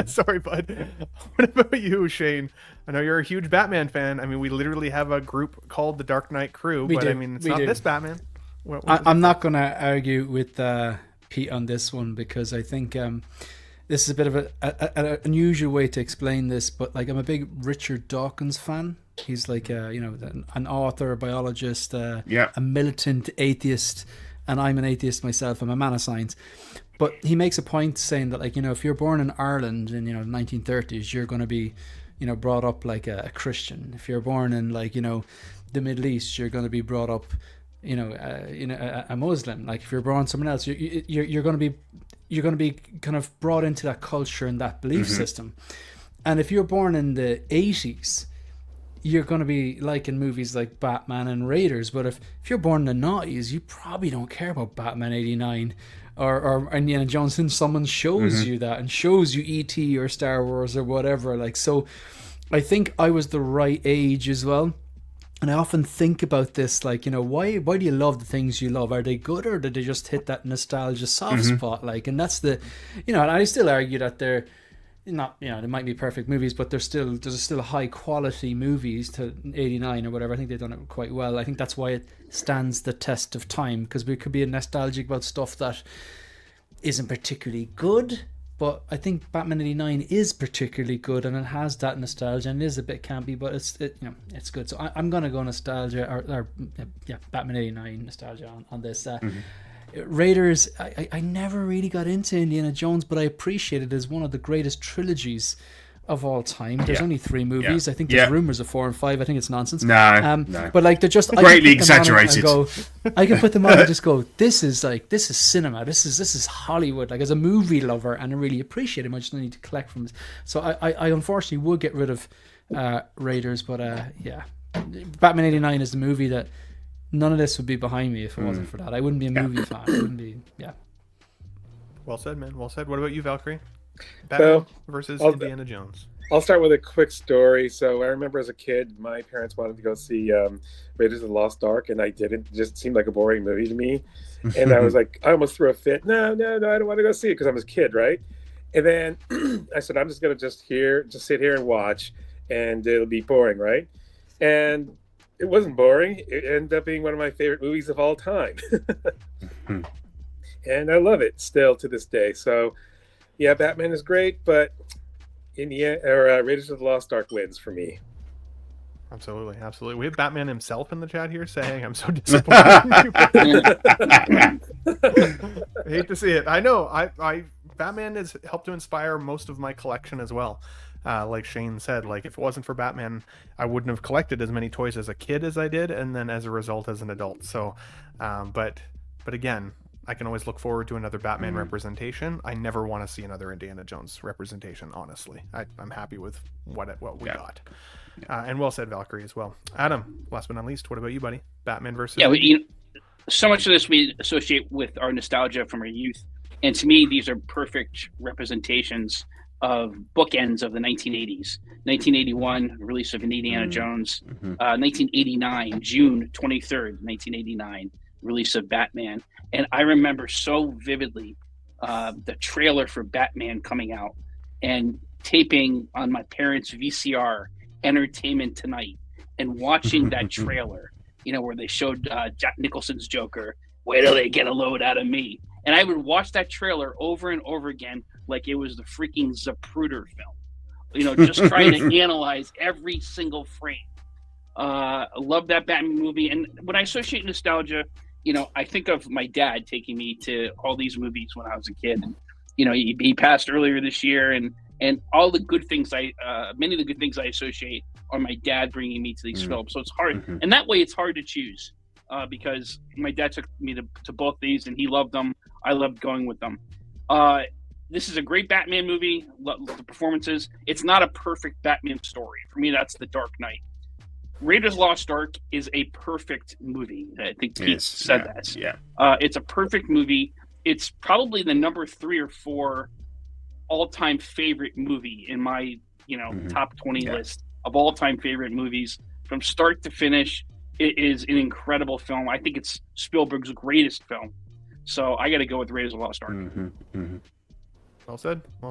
Speaker 1: Sorry, bud. What about you, Shane? I know you're a huge Batman fan. I mean, we literally have a group called the Dark Knight Crew, I mean, it's not this Batman.
Speaker 5: I'm not going to argue with Pete on this one because I think... this is a bit of an unusual way to explain this, but I'm a big Richard Dawkins fan. He's like an author, a biologist, a militant atheist, and I'm an atheist myself. I'm a man of science, but he makes a point saying that if you're born in Ireland in the 1930s, you're going to be brought up like a Christian. If you're born in the Middle East, you're going to be brought up a Muslim. Like if you're born somewhere else, you're going to be kind of brought into that culture and that belief system. And if you're born in the 80s, you're going to be like in movies like Batman and Raiders. But if you're born in the 90s, you probably don't care about Batman 89 or Indiana Jones. And someone shows you that and shows you E.T. or Star Wars or whatever. So I think I was the right age as well. And I often think about this, why do you love the things you love? Are they good or did they just hit that nostalgia soft spot? And that's the, and I still argue that they're not, they might be perfect movies, but there's still high quality movies to 89 or whatever. I think they've done it quite well. I think that's why it stands the test of time, because we could be nostalgic about stuff that isn't particularly good. But I think Batman 89 is particularly good, and it has that nostalgia, and it is a bit campy, but it's good. So I'm gonna go nostalgia or Batman 89 nostalgia on this. Raiders, I never really got into Indiana Jones, but I appreciate it as one of the greatest trilogies of all time. There's only 3 movies. I think there's rumors of 4 and 5. I think it's nonsense.
Speaker 4: No.
Speaker 5: But they're just
Speaker 4: greatly exaggerated.
Speaker 5: I can put them on and just go, this is cinema. This is Hollywood. As a movie lover, and I really appreciate them. I just need to collect from this. So I unfortunately would get rid of Raiders, but Batman 89 is the movie that none of this would be behind me if it wasn't for that. I wouldn't be a movie fan. I wouldn't be.
Speaker 1: Well said, man. Well said. What about you, Valkyrie? Batman versus Indiana Jones.
Speaker 3: I'll start with a quick story. So I remember as a kid, my parents wanted to go see Raiders of the Lost Ark, and I didn't. It just seemed like a boring movie to me. And I was like, I almost threw a fit. No, I don't want to go see it because I was a kid, right? And then I said, I'm just gonna just sit here and watch, and it'll be boring, right? And it wasn't boring. It ended up being one of my favorite movies of all time. And I love it still to this day. So, yeah, Batman is great, but in the end, Raiders of the Lost Ark wins for me.
Speaker 1: Absolutely, absolutely. We have Batman himself in the chat here saying, "I'm so disappointed in you." I hate to see it. I know. Batman has helped to inspire most of my collection as well. Like Shane said, like if it wasn't for Batman, I wouldn't have collected as many toys as a kid as I did, and then as a result as an adult. So, but again, I can always look forward to another Batman representation. I never want to see another Indiana Jones representation. Honestly, I'm happy with what we got. And well said, Valkyrie, as well. Adam, last but not least, what about you, buddy? Batman versus...
Speaker 6: Yeah, so much of this we associate with our nostalgia from our youth. And to me, these are perfect representations of bookends of the 1980s. 1981, release of Indiana Jones. 1989, June 23rd, 1989, release of Batman. And I remember so vividly the trailer for Batman coming out and taping on my parents' VCR Entertainment Tonight and watching that trailer, where they showed Jack Nicholson's Joker, wait till they get a load out of me. And I would watch that trailer over and over again like it was the freaking Zapruder film, just trying to analyze every single frame. I love that Batman movie. And when I associate nostalgia, I think of my dad taking me to all these movies when I was a kid. And, he passed earlier this year, and all the good things many of the good things I associate are my dad bringing me to these films. So it's hard. And that way it's hard to choose because my dad took me to both these and he loved them. I loved going with them. This is a great Batman movie. Love the performances. It's not a perfect Batman story. For me, that's The Dark Knight. Raiders Lost Ark is a perfect movie. I think Pete said that.
Speaker 4: Yeah.
Speaker 6: It's a perfect movie. It's probably the number 3 or 4 all-time favorite movie in my top 20 list of all-time favorite movies from start to finish. It is an incredible film. I think it's Spielberg's greatest film. So I got to go with Raiders of the Lost Ark.
Speaker 1: Well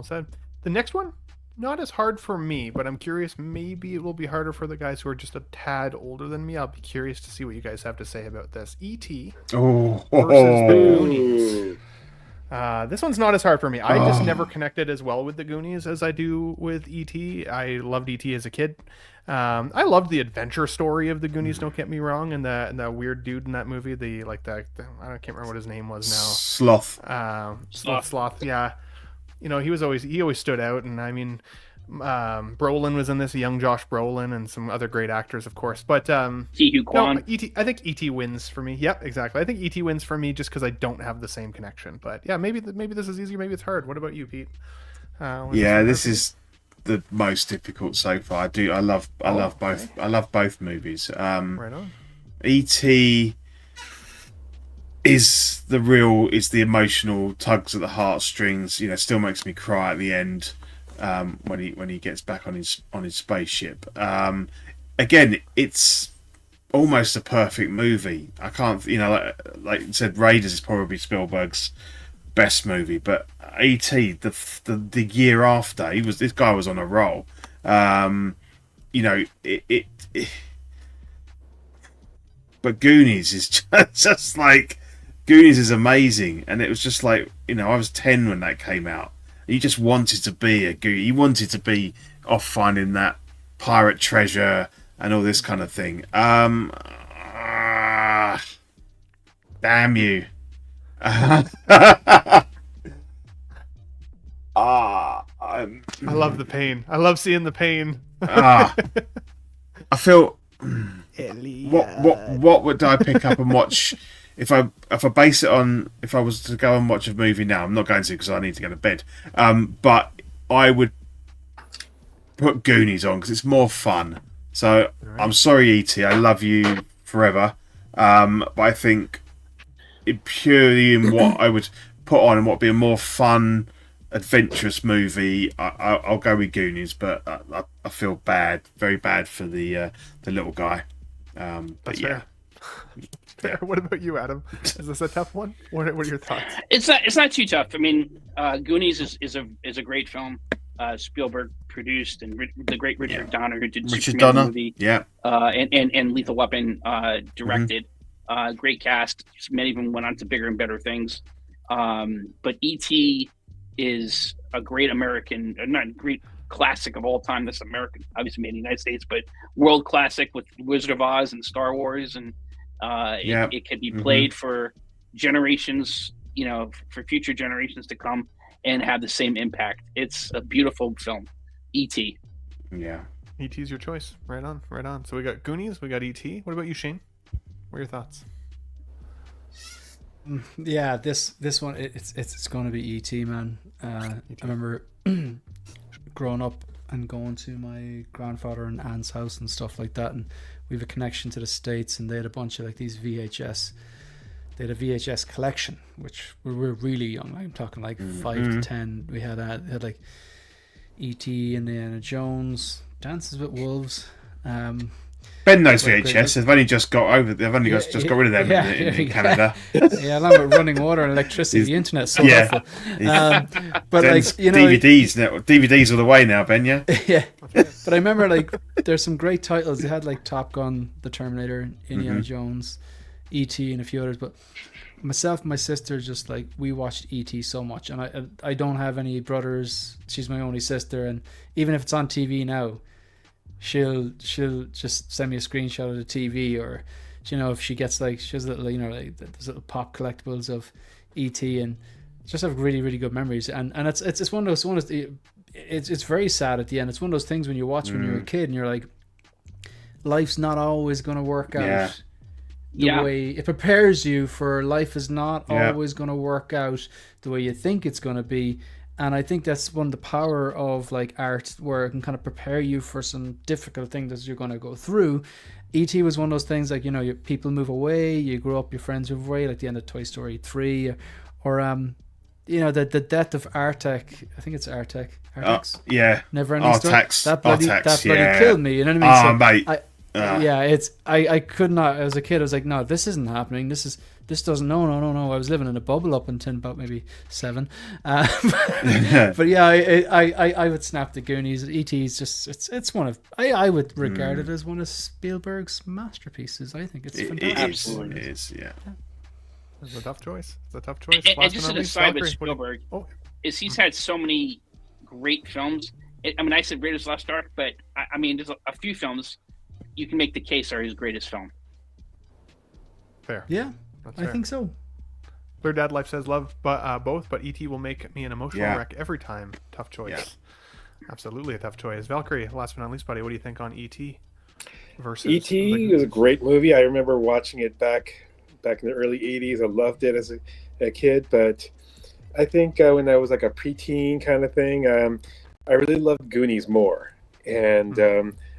Speaker 1: said. The next one, not as hard for me, but I'm curious. Maybe it will be harder for the guys who are just a tad older than me. I'll be curious to see what you guys have to say about this. E.T. versus the Goonies. This one's not as hard for me. I just never connected as well with the Goonies as I do with E.T. I loved E.T. as a kid. I loved the adventure story of the Goonies. Don't get me wrong, and the weird dude in that movie. I can't remember what his name was now. Sloth. Yeah, he always stood out, and I mean, Brolin was in this, young Josh Brolin, and some other great actors, of course. But
Speaker 6: Ki-Hu Kwan.
Speaker 1: No, E.T. I think E.T. wins for me. Yep, exactly. I think E.T. wins for me just because I don't have the same connection. But yeah, maybe this is easier. Maybe it's hard. What about you, Pete?
Speaker 4: This is the most difficult so far. I love both. I love both movies.
Speaker 1: Right on.
Speaker 4: E.T. is the emotional tugs at the heartstrings. Still makes me cry at the end. When he gets back on his spaceship. Again, it's almost a perfect movie. I can't, like you said, Raiders is probably Spielberg's best movie, but E.T. the year after, this guy was on a roll. But Goonies is just like, Goonies is amazing, and it was just like, I was 10 when that came out. You just wanted to be a Goonie. You wanted to be off finding that pirate treasure and all this kind of thing. Damn you.
Speaker 1: I love the pain. I love seeing the pain.
Speaker 4: I feel... What would I pick up and watch... If I base it on, if I was to go and watch a movie now, I'm not going to because I need to go to bed. But I would put Goonies on because it's more fun. So I'm sorry, E.T. I love you forever. But I think purely in what I would put on and what would be a more fun, adventurous movie, I'll go with Goonies. But I feel bad, very bad for the little guy. But
Speaker 1: That's
Speaker 4: yeah.
Speaker 1: fair. Fair. What about you, Adam? Is this a tough one? What are your thoughts?
Speaker 6: It's not too tough. I mean, Goonies is a great film. Spielberg produced, and the great Richard Donner, who did
Speaker 4: Richard
Speaker 6: Superman
Speaker 4: Donner,
Speaker 6: movie,
Speaker 4: yeah,
Speaker 6: and Lethal Weapon directed. Great cast. Many of them went on to bigger and better things. But E.T. is a great American, not great classic of all time. That's American, obviously made in the United States, but world classic with Wizard of Oz and Star Wars, and it could be played for generations, for future generations to come, and have the same impact. It's a beautiful film. E.T.
Speaker 4: Yeah.
Speaker 1: E.T.'s your choice. Right on, right on. So we got Goonies, we got E.T. What about you, Shane? What are your thoughts?
Speaker 5: Yeah, this one it's going to be E.T., man. I remember growing up and going to my grandfather and aunt's house and stuff like that, and we have a connection to the States, and they had a bunch of like these VHS. They had a VHS collection, which we were really young. I'm talking like 5 to 10. We had like E.T., Indiana Jones, Dances with Wolves.
Speaker 4: Ben knows VHS. They've only just got over. They've only just got rid of them in Canada.
Speaker 5: Yeah, along with running water and electricity, the internet's so helpful.
Speaker 4: But
Speaker 5: Ben's
Speaker 4: DVDs now. DVDs are the way now, Ben. Yeah.
Speaker 5: Yeah. But I remember there's some great titles. They had like Top Gun, The Terminator, Indiana Jones, E.T., and a few others. But myself and my sister just we watched E.T. so much, and I don't have any brothers. She's my only sister, and even if it's on TV now, she'll just send me a screenshot of the TV, or if she gets she has little those little pop collectibles of E.T. and just have really, really good memories. And it's one of those it's very sad at the end. It's one of those things when you watch when you're a kid and you're like, life's not always going to work out the way it prepares you for. Life is not always going to work out the way you think it's going to be. And I think that's one of the power of art, where it can kind of prepare you for some difficult things that you're going to go through. E.T. was one of those things people move away, you grow up, your friends move away, like the end of Toy Story 3, or the death of Artek. I think it's Artek. Artex? Never ending story. That bloody killed me. You know what I mean? I could not. As a kid, I was like, no, this isn't happening. This doesn't. No. I was living in a bubble up until about maybe 7. But yeah, I would snap the Goonies. E.T. is just it's one of I would regard it as one of Spielberg's masterpieces. I think it's fantastic.
Speaker 6: Absolutely,
Speaker 4: it is. Yeah.
Speaker 1: It's a tough choice.
Speaker 6: And just an aside with Spielberg, is he's had so many great films. I said Raiders of the Lost Ark, but I mean, there's a few films you can make the case are his greatest film.
Speaker 1: Fair.
Speaker 5: Yeah, I think so.
Speaker 1: Clear Dad Life says love both, but E.T. will make me an emotional wreck every time. Tough choice. Yeah. Absolutely a tough choice. Valkyrie, last but not least, buddy, what do you think on E.T. versus
Speaker 3: E.T. is a great movie. I remember watching it back in the early 80s. I loved it as a kid, but I think when I was like a preteen kind of thing, I really loved Goonies more. And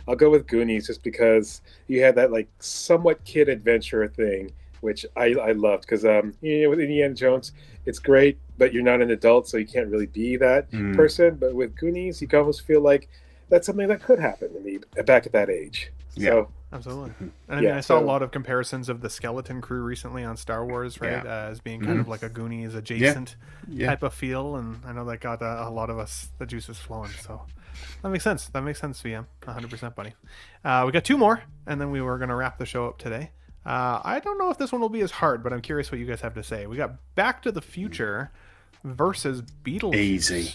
Speaker 3: I'll go with Goonies just because you had that somewhat kid adventure thing, which I loved, because with Indiana Jones, it's great, but you're not an adult, so you can't really be that person. But with Goonies, you can almost feel like that's something that could happen to me back at that age. So,
Speaker 1: absolutely. And I saw a lot of comparisons of the Skeleton Crew recently on Star Wars, right, as being kind of like a Goonies adjacent type of feel, and I know that got a lot of us the juices flowing. So that makes sense. VM, 100%, buddy. We got 2 more, and then we were going to wrap the show up today. I don't know if this one will be as hard, but I'm curious what you guys have to say. We got Back to the Future versus Beetlejuice.
Speaker 4: Easy.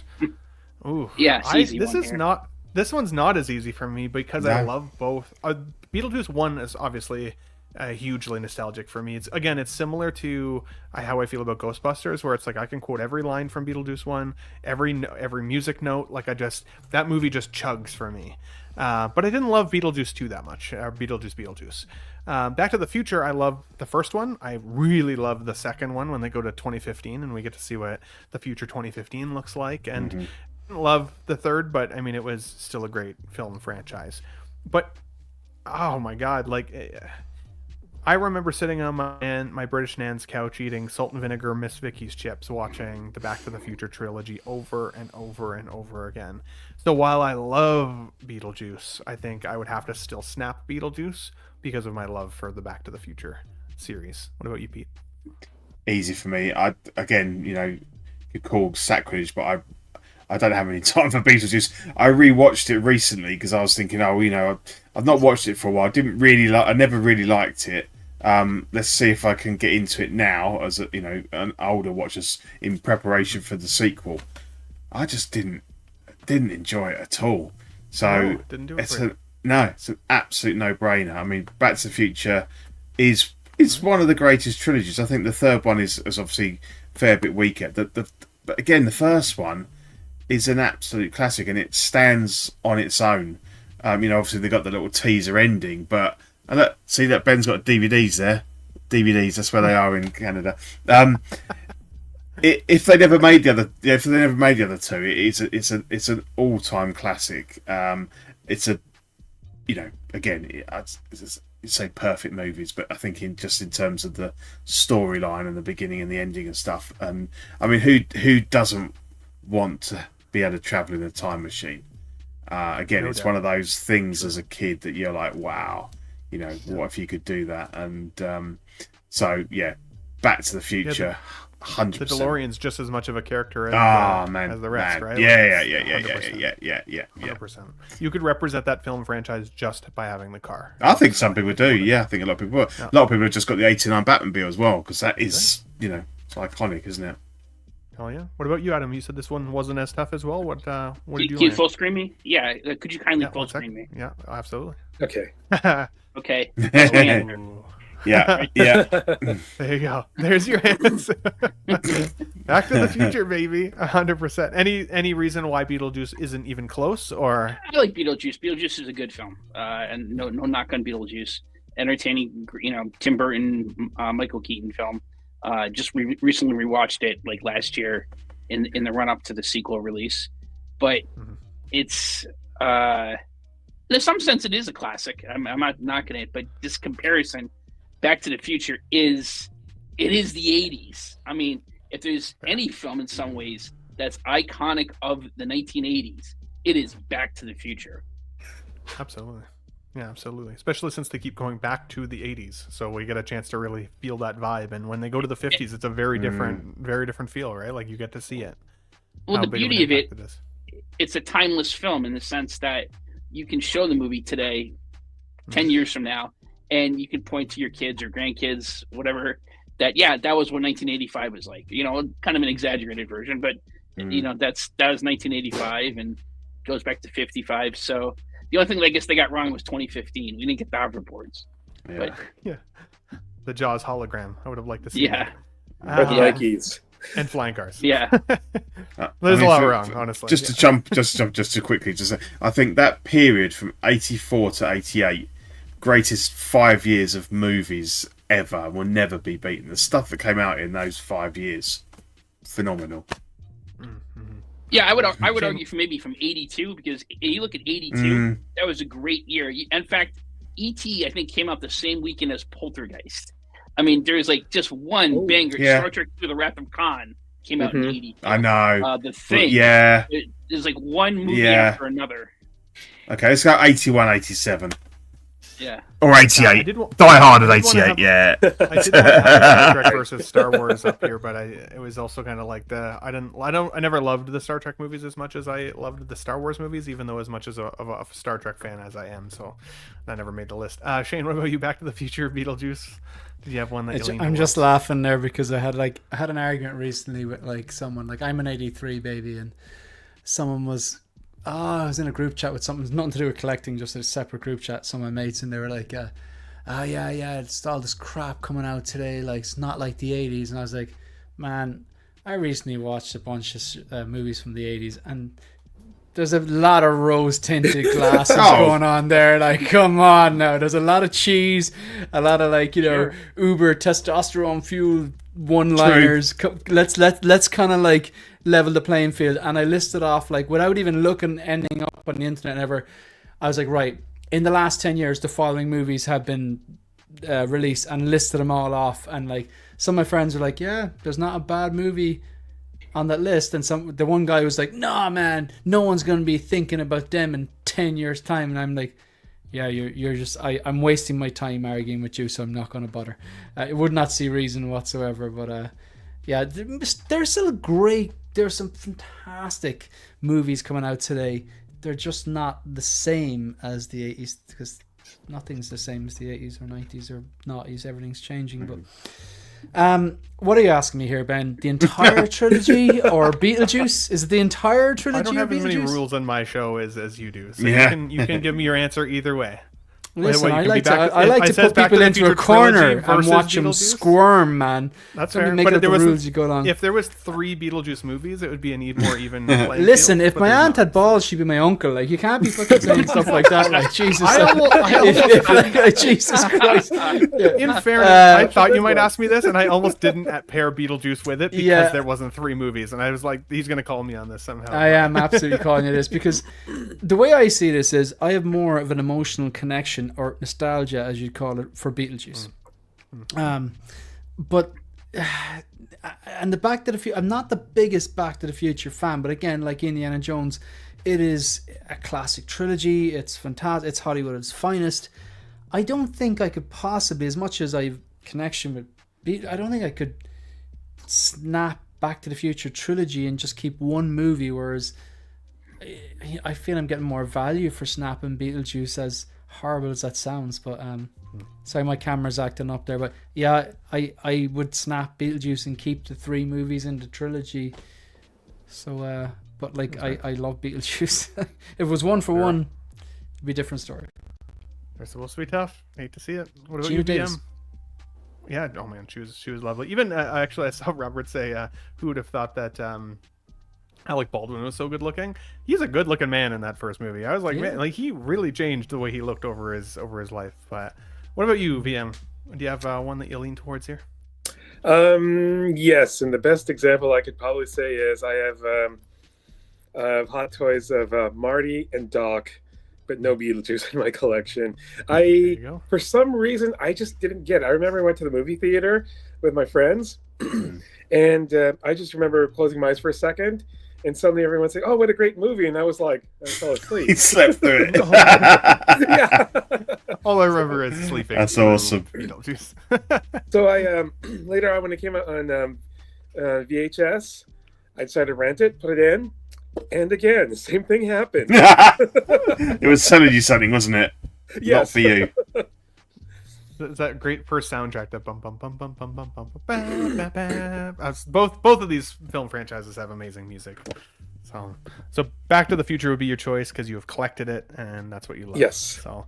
Speaker 6: Ooh, yeah,
Speaker 1: This one's not as easy for me because I love both. Beetlejuice 1 is obviously hugely nostalgic for me. It's similar to how I feel about Ghostbusters, where it's like I can quote every line from Beetlejuice 1, every music note. That movie just chugs for me. But I didn't love Beetlejuice 2 that much. Beetlejuice. Back to the Future, I love the first one. I really love the second one when they go to 2015 and we get to see what the future 2015 looks like. And I didn't love the third, but I mean, it was still a great film franchise. But oh my god, I remember sitting on my British Nan's couch eating salt and vinegar Miss Vicky's chips, watching the Back to the Future trilogy over and over and over again. So while I love Beetlejuice, I think I would have to still snap Beetlejuice because of my love for the Back to the Future series. What about you, Pete?
Speaker 4: Easy for me. Again, you call sacrilege, but I don't have any time for Beetlejuice. I rewatched it recently because I was thinking, I've not watched it for a while. I never really liked it. Let's see if I can get into it now as an older watcher in preparation for the sequel. I just didn't enjoy it at all. So
Speaker 1: didn't do it
Speaker 4: it's
Speaker 1: for you.
Speaker 4: it's an absolute no-brainer. I mean, Back to the Future is one of the greatest trilogies. I think the third one is obviously a fair bit weaker. But again, the first one is an absolute classic, and it stands on its own. Obviously they got the little teaser ending, but see that Ben's got DVDs there. DVDs, that's where they are in Canada. If they never made the other two, it's an all-time classic. It's say perfect movies, but I think in terms of the storyline and the beginning and the ending and stuff. And I mean, who doesn't want to be able to travel in a time machine? Again,
Speaker 1: No
Speaker 4: it's
Speaker 1: doubt.
Speaker 4: one of those things as a kid that you're like, wow, what if you could do that? And so yeah, Back to the Future, 100%.
Speaker 1: The DeLorean's just as much of a character as, as the rest, right?
Speaker 4: Yeah.
Speaker 1: 100%. You could represent that film franchise just by having the car.
Speaker 4: I think some people do. Yeah, I think a lot of people will. A lot of people have just got the 89 Batmobile as well, because that is, it's iconic, isn't it?
Speaker 1: Hell yeah. What about you, Adam? You said this one wasn't as tough as well. What did you
Speaker 6: Can you
Speaker 1: learn?
Speaker 6: full screen me? Yeah. Could you kindly
Speaker 1: Yeah,
Speaker 6: full
Speaker 1: one sec.
Speaker 6: screen me?
Speaker 1: Yeah, absolutely.
Speaker 3: Okay.
Speaker 6: Okay.
Speaker 1: Ooh.
Speaker 4: Yeah.
Speaker 1: There you go. There's your hands. Back to the Future, baby. 100%. Any reason why Beetlejuice isn't even close, or?
Speaker 6: I like Beetlejuice. Beetlejuice is a good film, and no knock on Beetlejuice. Entertaining, Tim Burton, Michael Keaton film. Just recently rewatched it like last year in the run up to the sequel release, but it's in some sense it is a classic. I'm not knocking it, but this comparison, Back to the Future is the 80s. I mean, if there's any film in some ways that's iconic of the 1980s, it is Back to the Future.
Speaker 1: Absolutely. Yeah, absolutely. Especially since they keep going back to the 80s, so we get a chance to really feel that vibe. And when they go to the 50s, it's a very different feel, right? Like you get to see it.
Speaker 6: Well,
Speaker 1: How
Speaker 6: the
Speaker 1: big of an
Speaker 6: beauty of it,
Speaker 1: impact is.
Speaker 6: it's a timeless film in the sense that you can show the movie today, 10 years from now, and you can point to your kids or grandkids, whatever, that was what 1985 was like. Kind of an exaggerated version, but that was 1985 and goes back to 55. So the only thing that I guess they got wrong was 2015. We didn't get the hoverboards.
Speaker 4: Yeah.
Speaker 6: But
Speaker 1: Yeah. The Jaws hologram. I would have liked to see
Speaker 6: yeah,
Speaker 1: that.
Speaker 3: Or the Yankees.
Speaker 1: And flying cars.
Speaker 6: yeah.
Speaker 1: There's a lot wrong, honestly.
Speaker 4: Just to jump, just to quickly, I think that period from 84 to 88, greatest 5 years of movies ever, will never be beaten. The stuff that came out in those 5 years, phenomenal.
Speaker 6: Yeah, I would argue from 82, because you look at 82, that was a great year. In fact, E.T. I think came out the same weekend as Poltergeist. I mean, there's like just one banger.
Speaker 4: yeah.
Speaker 6: Star Trek Through the Wrath of Khan came out in 82.
Speaker 4: I know.
Speaker 6: The Thing.
Speaker 4: Yeah.
Speaker 6: There's like one movie
Speaker 4: Yeah.
Speaker 6: after another.
Speaker 4: Okay, let's go 81, 87.
Speaker 6: Yeah.
Speaker 4: Or 88.
Speaker 1: I did
Speaker 4: Die Hard at
Speaker 1: I did wanna
Speaker 4: 88,
Speaker 1: have-
Speaker 4: yeah.
Speaker 1: I did want to have Star Trek versus Star Wars up here, but it was also kind of like I never loved the Star Trek movies as much as I loved the Star Wars movies, even though as much as of a Star Trek fan as I am, so that never made the list. Shane, what about you? Back to the Future, Beetlejuice? Did you have one that you leaned
Speaker 5: I'm
Speaker 1: towards?
Speaker 5: just laughing there because I had an argument recently with like someone, like I'm an 83 baby, and someone was I was in a group chat with something nothing to do with collecting, just a separate group chat, some of my mates, and they were like yeah, it's all this crap coming out today, like it's not like the 80s. And I was like, man, I recently watched a bunch of movies from the 80s, and there's a lot of rose-tinted glasses going on there. Like, come on now. There's a lot of cheese, a lot of uber testosterone-fueled one-liners. Let's kind of like level the playing field. And I listed off, like, without even looking anything up on the internet ever, I was like, right, in the last 10 years, the following movies have been release and listed them all off, and like some of my friends were like, yeah, there's not a bad movie on that list, and the one guy was like, nah man, no one's going to be thinking about them in 10 years time, and I'm like, yeah, you're just I'm wasting my time arguing with you, so I'm not going to bother. It would not see reason whatsoever, but yeah, there's still great, there's some fantastic movies coming out today. They're just not the same as the 80s, because nothing's the same as the 80s or 90s or 90s. Everything's changing. But what are you asking me here, Ben? The entire trilogy or Beetlejuice? Is it the entire trilogy?
Speaker 1: I don't have as many rules on my show as you do, so you can give me your answer either way.
Speaker 5: Listen, I like to put people into a corner and watch them squirm, man.
Speaker 1: That's
Speaker 5: fair.
Speaker 1: But if there was
Speaker 5: rules you go along.
Speaker 1: If there was 3 Beetlejuice movies, it would be a more even.
Speaker 5: Listen, if my aunt had balls, she'd be my uncle. Like, you can't be fucking saying stuff like that. Like, Jesus, Jesus Christ.
Speaker 1: In fairness, I thought you might ask me this, and I almost didn't pair Beetlejuice with it because there wasn't 3 movies, and I was like, he's going to call me on this somehow.
Speaker 5: I am absolutely calling you this, because the way I see this is I have more of an emotional connection, or nostalgia as you'd call it, for Beetlejuice. But and the Back to the Future, I'm not the biggest Back to the Future fan, but again, like Indiana Jones, it is a classic trilogy. It's fantastic. It's Hollywood's finest. I don't think I could possibly, as much as I've connection with I don't think I could snap Back to the Future trilogy and just keep one movie, whereas I feel I'm getting more value for snapping Beetlejuice, as horrible as that sounds. But sorry, my camera's acting up there, but yeah, I would snap Beetlejuice and keep the 3 movies in the trilogy. So but like, I love Beetlejuice. If it was one for one, it'd be a different story.
Speaker 1: They're supposed to be tough. Hate to see it. What about
Speaker 5: Gina
Speaker 1: you,
Speaker 5: Davis.
Speaker 1: DM? Yeah, oh man, she was lovely. Even actually, I saw Robert say, who would have thought that Alec Baldwin was so good looking? He's a good looking man in that first movie. I was like, man, like, he really changed the way he looked over his life. But what about you, VM? Do you have one that you lean towards here?
Speaker 3: Yes, and the best example I could probably say is I have hot toys of Marty and Doc, but no Beetlejuice in my collection. For some reason, I just didn't get it. I remember I went to the movie theater with my friends, and I just remember closing my eyes for a second, and suddenly everyone's saying, "Oh, what a great movie!" And I was like, I fell asleep.
Speaker 4: He slept through it.
Speaker 3: Yeah.
Speaker 1: All I remember is sleeping.
Speaker 4: That's awesome.
Speaker 1: Beetlejuice.
Speaker 3: So I later on, when it came out on VHS, I decided to rent it, put it in, and again, the same thing happened.
Speaker 4: It was telling you something, wasn't it?
Speaker 3: Yes.
Speaker 4: Not for you.
Speaker 1: Is that great first soundtrack? That bum bum bum bum bum bum bum bum bum bum. Both of these film franchises have amazing music. So Back to the Future would be your choice because you have collected it and that's what you love.
Speaker 3: Yes.
Speaker 1: So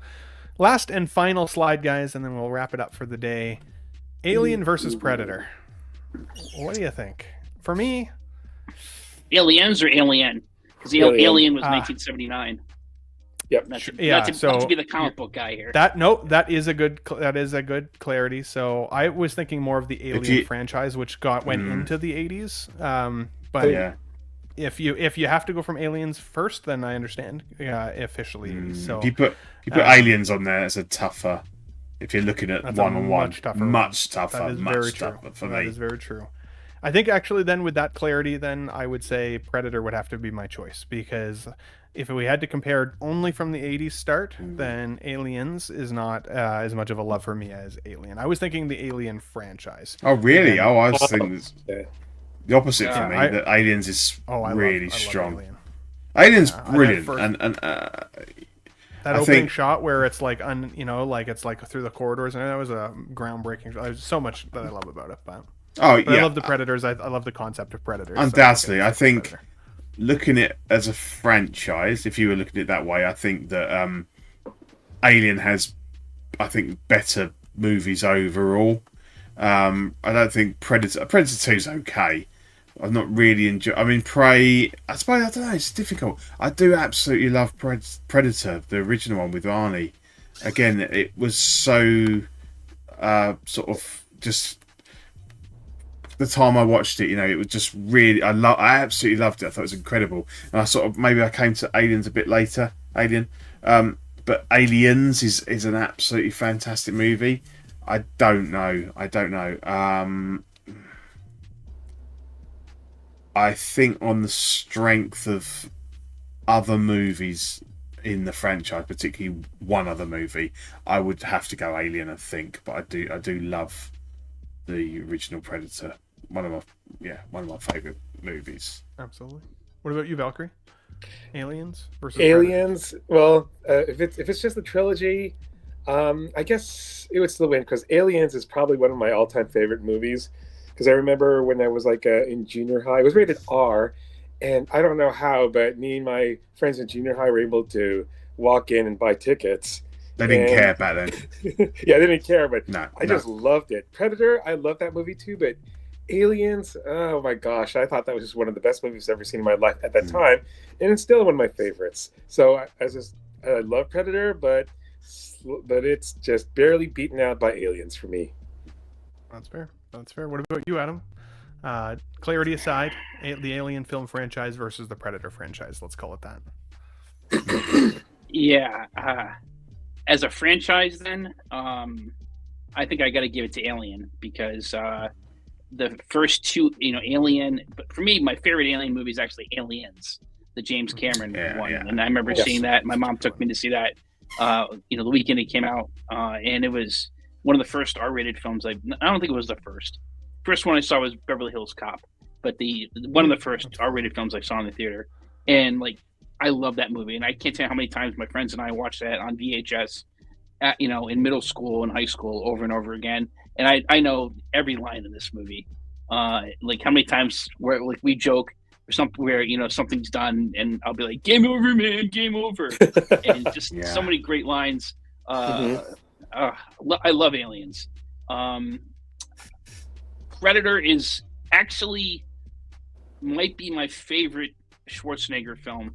Speaker 1: last and final slide, guys, and then we'll wrap it up for the day. Alien versus Predator. What do you think? For me,
Speaker 6: Aliens or Alien? Because Alien was 1979.
Speaker 3: Yep.
Speaker 6: Not to be the comic book guy here.
Speaker 1: That is a good clarity. So I was thinking more of the Alien franchise, which went into the 80s. But
Speaker 3: yeah,
Speaker 1: if you have to go from Aliens first, then I understand. Officially 80s. So
Speaker 4: if you put Aliens on there, it's a tougher. If you're looking at one-on-one, much tougher.
Speaker 1: That is
Speaker 4: much
Speaker 1: very
Speaker 4: tougher
Speaker 1: true.
Speaker 4: for me.
Speaker 1: That is very true. I think actually then with that clarity, then I would say Predator would have to be my choice, because if we had to compare only from the 80s start, then Aliens is not as much of a love for me as Alien. I was thinking the Alien franchise.
Speaker 4: Oh, really? I was thinking the opposite for me, that Aliens is really
Speaker 1: I
Speaker 4: strong.
Speaker 1: love Alien.
Speaker 4: Alien's brilliant. And
Speaker 1: that opening shot where it's like, like it's like through the corridors, and that was a groundbreaking. There's so much that I love about it, but I love the Predators. I love the concept of Predators.
Speaker 4: Undoubtedly, I think looking at it as a franchise, if you were looking at it that way, I think that Alien has, better movies overall. I don't think Predator 2 is okay. I've not really enjoyed. I mean, Prey. I suppose I don't know. It's difficult. I do absolutely love Predator, the original one with Arnie. Again, it was so sort of just. The time I watched it, it was just really. I absolutely loved it. I thought it was incredible. And maybe I came to Aliens a bit later. But Aliens is an absolutely fantastic movie. I don't know. I don't know. I think on the strength of other movies in the franchise, particularly one other movie, I would have to go Alien, I think. But I do love the original Predator. One of my favorite movies.
Speaker 1: Absolutely. What about you, Valkyrie? Aliens versus
Speaker 3: Aliens. Well, if it's just the trilogy, I guess it would still win because Aliens is probably one of my all-time favorite movies. Because I remember when I was like in junior high, it was rated R, and I don't know how, but me and my friends in junior high were able to walk in and buy tickets.
Speaker 4: They didn't care back then.
Speaker 3: Yeah, they didn't care, but I
Speaker 4: No.
Speaker 3: just loved it. Predator, I love that movie too, but Aliens, oh my gosh, I thought that was just one of the best movies I've ever seen in my life at that time, and it's still one of my favorites. So I love Predator, but it's just barely beaten out by Aliens for me.
Speaker 1: That's fair. That's fair. What about you, Adam? Clarity aside, the Alien film franchise versus the Predator franchise. Let's call it that.
Speaker 6: Yeah. As a franchise, then, I think I got to give it to Alien because the first two, Alien. But for me, my favorite Alien movie is actually Aliens, the James Cameron one. Yeah. And I remember seeing that. My mom took me to see that. The weekend it came out, and it was one of the first R-rated films. I don't think it was the first. First one I saw was Beverly Hills Cop, but one of the first R-rated films I saw in the theater, and I love that movie. And I can't tell you how many times my friends and I watched that on VHS, in middle school and high school over and over again. And I know every line in this movie. How many times where we joke or something where something's done and I'll be like, "Game over, man, game over," and just so many great lines. I love Aliens. Predator is actually might be my favorite Schwarzenegger film,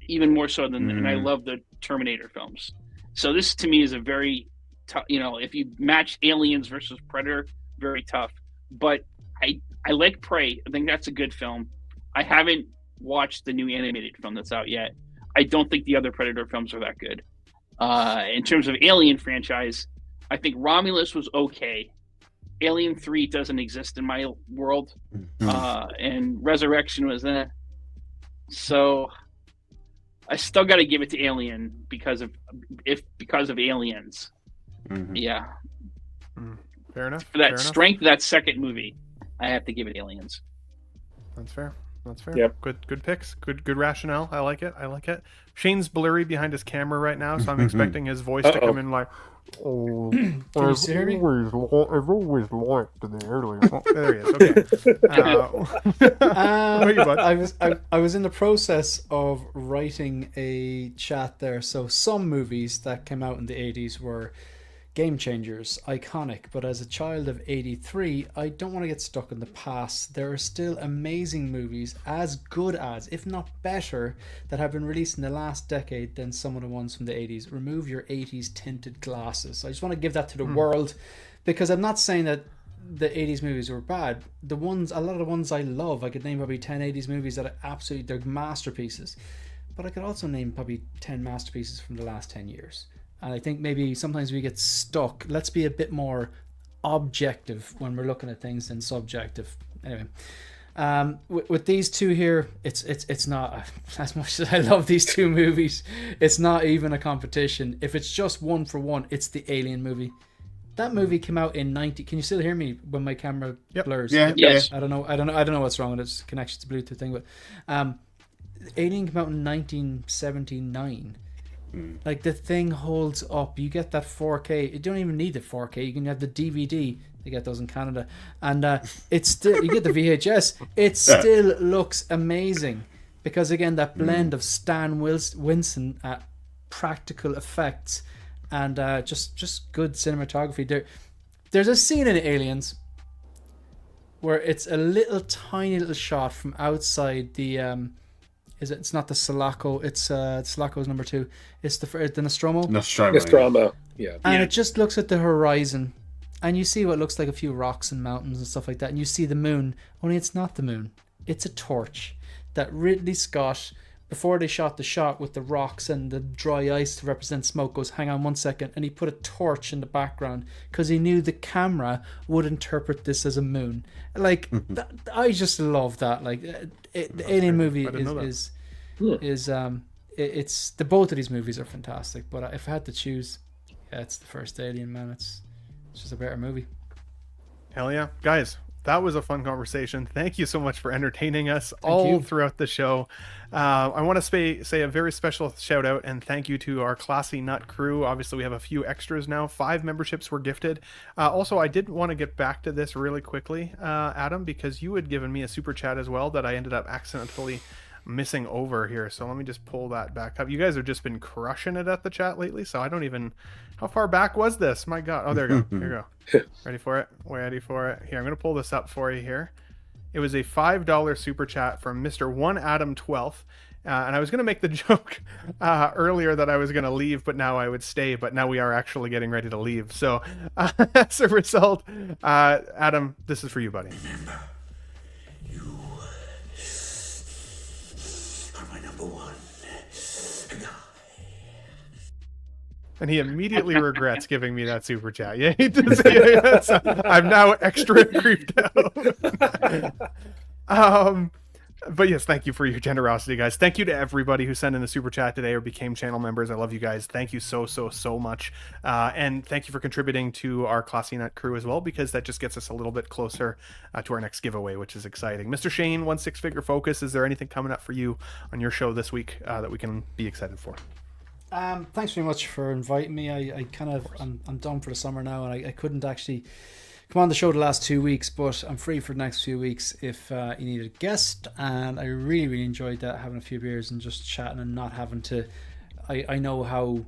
Speaker 6: even more so than and I love the Terminator films. So this to me is a very tough. If you match Aliens versus Predator, very tough. But I like Prey. I think that's a good film. I haven't watched the new animated film that's out yet. I don't think the other Predator films are that good. In terms of Alien franchise, I think Romulus was okay. Alien 3 doesn't exist in my world. And Resurrection was that. So I still got to give it to Alien because of Aliens.
Speaker 1: Mm-hmm.
Speaker 6: Yeah.
Speaker 1: Fair enough.
Speaker 6: For that strength of that second movie, I have to give it Aliens.
Speaker 1: That's fair. That's fair.
Speaker 3: Yep.
Speaker 1: Good picks. Good rationale. I like it. Shane's blurry behind his camera right now, so I'm expecting his voice to come in like, "Oh,
Speaker 5: Can you see me?
Speaker 1: I've always liked the Alien." Oh, there he is. Okay. What about you, bud?
Speaker 5: I was in the process of writing a chat there. So some movies that came out in the 80s were game changers, iconic, but as a child of 83, I don't want to get stuck in the past. There are still amazing movies, as good as, if not better, that have been released in the last decade than some of the ones from the 80s. Remove your 80s tinted glasses. I just want to give that to the world, because I'm not saying that the 80s movies were bad. A lot of the ones I love, I could name probably 10 80s movies that are they're masterpieces, but I could also name probably 10 masterpieces from the last 10 years. And I think maybe sometimes we get stuck. Let's be a bit more objective when we're looking at things than subjective. Anyway, with these two here, it's not, as much as I love these two movies, it's not even a competition. If it's just one for one, it's the Alien movie. That movie came out in 90. Can you still hear me when my camera blurs?
Speaker 4: Yeah.
Speaker 6: Yes.
Speaker 5: I don't know what's wrong with its connection to Bluetooth thing, but Alien came out in 1979. Like, the thing holds up. You get that 4K. You don't even need the 4K. You can have the DVD. They get those in Canada, and it's still, you get the VHS. It still looks amazing because, again, that blend of Stan Winston practical effects and just good cinematography. There's a scene in Aliens where it's a tiny little shot from outside the it's not the Sulaco, it's Sulaco's number 2. It's the Nostromo.
Speaker 3: Nostromo. Yeah.
Speaker 5: And it just looks at the horizon, and you see what looks like a few rocks and mountains and stuff like that, and you see the moon. Only it's not the moon. It's a torch that Ridley Scott before they shot the shot with the rocks and the dry ice to represent smoke, goes, hang on 1 second, and he put a torch in the background because he knew the camera would interpret this as a moon. Like, I just love that. Like, the Alien movie it's the both of these movies are fantastic. But if I had to choose, yeah, it's the first Alien, man. It's just a better movie.
Speaker 1: Hell yeah, guys. That was a fun conversation. Thank you so much for entertaining us throughout the show. I want to say a very special shout out and thank you to our Classy Nut crew. Obviously, we have a few extras now. 5 memberships were gifted. Also, I did want to get back to this really quickly, Adam, because you had given me a super chat as well that I ended up accidentally missing over here. So let me just pull that back up. You guys have just been crushing it at the chat lately, so I don't even... How far back was this? My God. Oh, there you go. Here you go. Ready for it? Ready for it? Here, I'm going to pull this up for you here. It was a $5 super chat from Mr. 1Adam12. And I was going to make the joke earlier that I was going to leave, but now I would stay. But now we are actually getting ready to leave. So as a result, Adam, this is for you, buddy.
Speaker 2: Remember, you are my number one guy.
Speaker 1: And he immediately regrets giving me that super chat. Yeah, he did say it. So I'm now extra creeped out. But yes, thank you for your generosity, guys. Thank you to everybody who sent in a super chat today or became channel members. I love you guys. Thank you so much. And thank you for contributing to our Classy Nut crew as well, because that just gets us a little bit closer to our next giveaway, which is exciting. Mr. Shane, 1 6-figure focus. Is there anything coming up for you on your show this week that we can be excited for?
Speaker 5: Thanks very much for inviting me. I'm done for the summer now, and I couldn't actually come on the show the last 2 weeks, but I'm free for the next few weeks if you need a guest. And I really enjoyed that, having a few beers and just chatting and not having to. I know how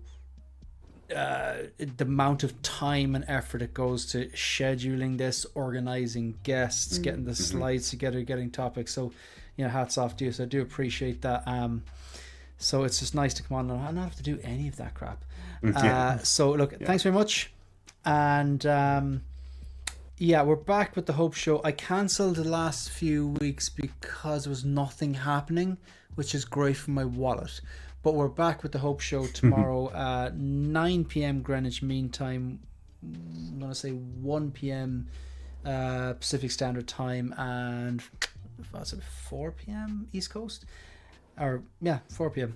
Speaker 5: the amount of time and effort it goes to scheduling this, organizing guests, getting the slides together, getting topics. So, hats off to you. So I do appreciate that. So it's just nice to come on and not have to do any of that crap. So look, thanks very much. And we're back with the Hope Show. I cancelled the last few weeks because there was nothing happening, which is great for my wallet. But we're back with the Hope Show tomorrow at 9 p.m. Greenwich Mean Time. I'm going to say 1 p.m. Pacific Standard Time and 4 p.m. East Coast. 4 p.m.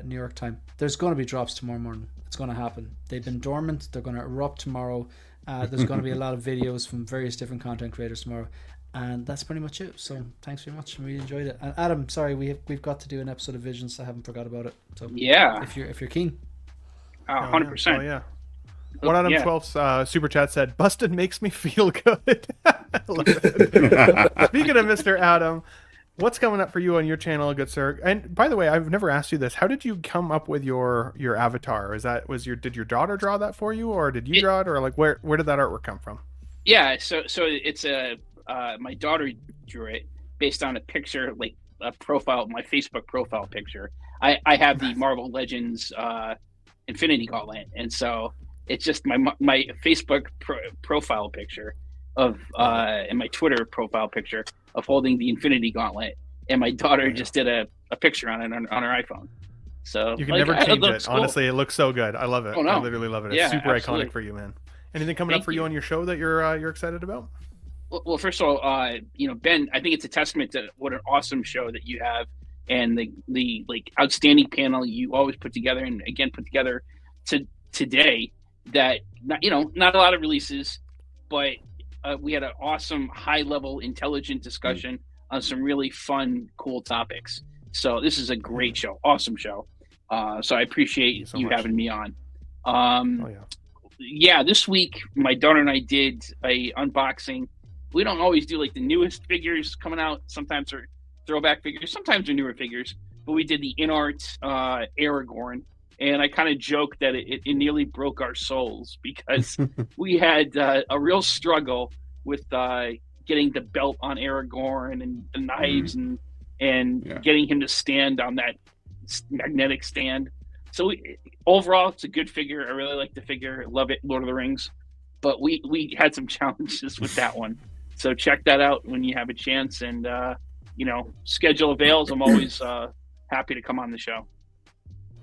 Speaker 5: New York time. There's going to be drops tomorrow morning. It's going to happen. They've been dormant. They're going to erupt tomorrow. There's going to be a lot of videos from various different content creators tomorrow, and that's pretty much it. So thanks very much. I really enjoyed it. And Adam, sorry, we've got to do an episode of Visions. I haven't forgot about it. So
Speaker 6: yeah,
Speaker 5: if you're keen,
Speaker 6: 100%.
Speaker 1: Oh yeah. 1Adam12's super chat said, "Busted makes me feel good." Speaking of Mr. Adam, what's coming up for you on your channel, good sir? And by the way, I've never asked you this. How did you come up with your avatar? Did your daughter draw that for you, or did you draw it, or like where did that artwork come from?
Speaker 6: Yeah, so it's my daughter drew it based on a picture, like a profile, my Facebook profile picture. I have the Marvel Legends Infinity Gauntlet, and so it's just my Facebook profile picture of and my Twitter profile picture of holding the Infinity Gauntlet, and my daughter just did a picture on it on her iPhone. So
Speaker 1: you can never change it.
Speaker 6: Cool.
Speaker 1: Honestly, it looks so good. I love it.
Speaker 6: Oh, no.
Speaker 1: I literally love it. It's super
Speaker 6: absolutely.
Speaker 1: iconic for you, man. Anything coming up for you on your show that you're excited about?
Speaker 6: Well, first of all, Ben, I think it's a testament to what an awesome show that you have, and the like outstanding panel you always put together, and again put together today. That not a lot of releases, but we had an awesome, high-level, intelligent discussion on some really fun, cool topics. So this is a great show, awesome show. So I appreciate you having me on. This week my daughter and I did a unboxing. We don't always do like the newest figures coming out. Sometimes they're throwback figures, sometimes they're newer figures. But we did the InArt Aragorn. And I kind of joked that it nearly broke our souls because we had a real struggle with getting the belt on Aragorn and the knives and getting him to stand on that magnetic stand. So overall, it's a good figure. I really like the figure. I love it, Lord of the Rings. But we had some challenges with that one. So check that out when you have a chance. And, schedule avails. I'm always happy to come on the show.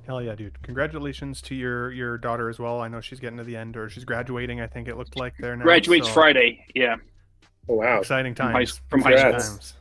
Speaker 1: Hell yeah, dude! Congratulations to your daughter as well. I know she's getting to the end, or she's graduating. I think it looked like there now.
Speaker 6: Graduates
Speaker 1: so
Speaker 6: Friday. Yeah.
Speaker 3: Oh, wow.
Speaker 1: exciting
Speaker 6: From
Speaker 1: times.
Speaker 6: high
Speaker 1: Exciting
Speaker 6: school.
Speaker 1: times.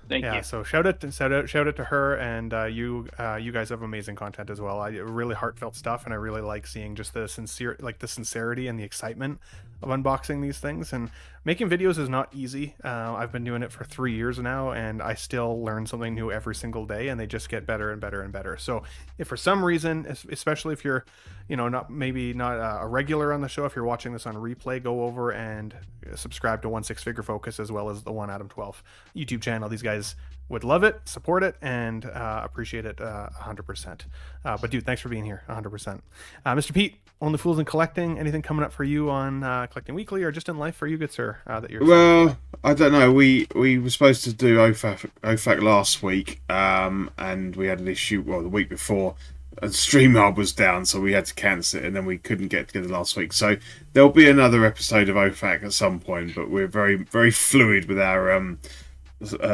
Speaker 6: Thank
Speaker 1: Yeah,
Speaker 6: you.
Speaker 1: so shout out to her, and you guys have amazing content as well. Really heartfelt stuff, and I really like seeing just the sincerity and the excitement of unboxing these things. And making videos is not easy. I've been doing it for 3 years now, and I still learn something new every single day, and they just get better and better and better. So if for some reason, especially if you're, not a regular on the show, if you're watching this on replay, go over and subscribe to 16 Figure Focus as well as the One Adam 12 YouTube channel. These guys would love it, support it, and appreciate it 100%. But dude, thanks for being here 100%. Mr. Pete, Only Fools in Collecting, anything coming up for you on Collecting Weekly or just in life for you, good sir?
Speaker 4: Well, I don't know. We were supposed to do OFAC last week, and we had an issue, the week before. StreamYard was down, so we had to cancel it, and then we couldn't get together last week. So there'll be another episode of OFAC at some point, but we're very, very fluid with our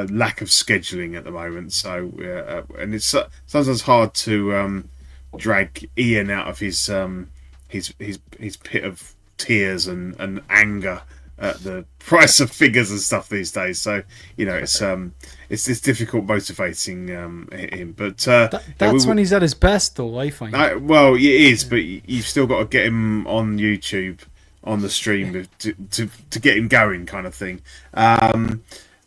Speaker 4: lack of scheduling at the moment. So and it's sometimes hard to drag Ian out of his pit of tears and anger at the price of figures and stuff these days. So it's difficult motivating him. But
Speaker 5: that's when he's at his best, though. I find.
Speaker 4: Well, it is, but you've still got to get him on YouTube on the stream to get him going, kind of thing.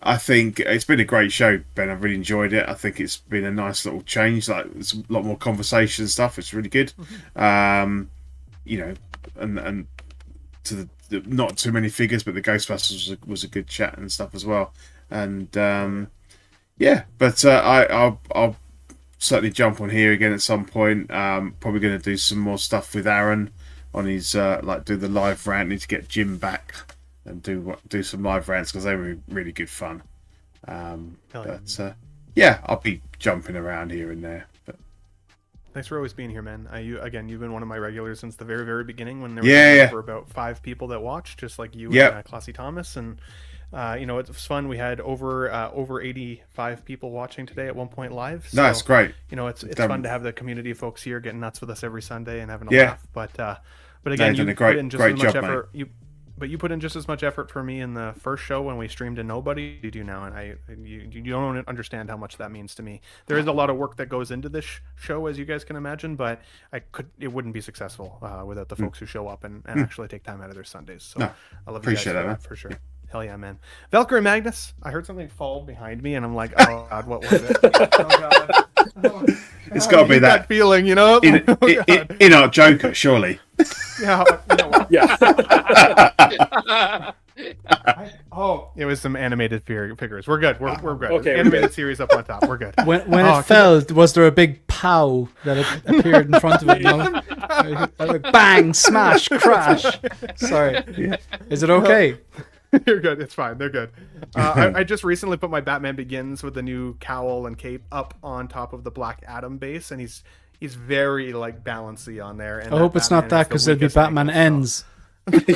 Speaker 4: I think it's been a great show, Ben. I've really enjoyed it. I think it's been a nice little change. Like, there's a lot more conversation and stuff. It's really good. And to the not too many figures, but the Ghostbusters was a good chat and stuff as well. And but I'll certainly jump on here again at some point. Probably going to do some more stuff with Aaron on his do the live rant. Need to get Jim back and do some live rants because they were really good fun. I'll be jumping around here and there. But
Speaker 1: thanks for always being here, man. You've been one of my regulars since the very, very beginning when there were about 5 people that watched, just like you and Classy Thomas. And it was fun. We had over 85 people watching today at one point live. So,
Speaker 4: that's great.
Speaker 1: It's fun to have the community of folks here getting nuts with us every Sunday and having a laugh. But again, you put in just as much effort. But you put in just as much effort for me in the first show when we streamed to nobody you do now, and you don't understand how much that means to me. There is a lot of work that goes into this show, as you guys can imagine, but it wouldn't be successful without the folks who show up and actually take time out of their Sundays. So I love you guys for that, for sure. Hell yeah, man. Valkyrie Magnus, I heard something fall behind me, and I'm like, oh God, what was it? Oh God.
Speaker 4: It's got to be that
Speaker 1: feeling,
Speaker 4: in-art Joker, surely.
Speaker 1: Yeah.
Speaker 3: Yeah.
Speaker 1: It was some animated figures. We're good. We're good.
Speaker 3: Okay,
Speaker 1: animated series up on top. We're good.
Speaker 5: When it fell, was there a big pow that appeared in front of it? Like, bang, smash, crash. Sorry. Is it okay?
Speaker 1: You're good. It's fine. They're good. I just recently put my Batman Begins with the new cowl and cape up on top of the Black Adam base, and he's very balancy on there. And
Speaker 5: I hope it's not that, because it'd be Batman Ends.
Speaker 3: Fall of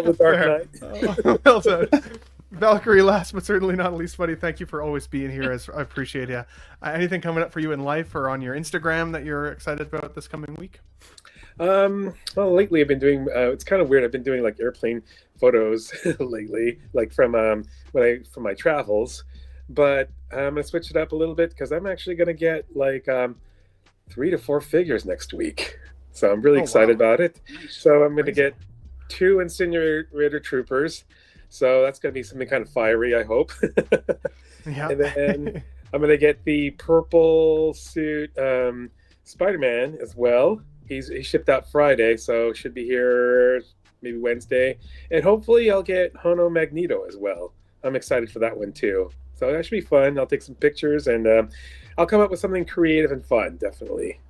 Speaker 3: the Dark Knight.
Speaker 1: Well done. Valkyrie, last but certainly not least, buddy, thank you for always being here. I appreciate you. Anything coming up for you in life or on your Instagram that you're excited about this coming week?
Speaker 3: Well, lately I've been doing. It's kind of weird. I've been doing airplane photos lately, from my travels. But I'm gonna switch it up a little bit because I'm actually gonna get 3 to 4 figures next week. So I'm really excited about it. So I'm gonna get 2 Incinerator Troopers. So that's gonna be something kind of fiery, I hope.
Speaker 1: Yeah.
Speaker 3: And then I'm gonna get the purple suit Spider-Man as well. He shipped out Friday, so should be here maybe Wednesday. And hopefully I'll get Hono Magneto as well. I'm excited for that one too. So that should be fun. I'll take some pictures and I'll come up with something creative and fun, definitely.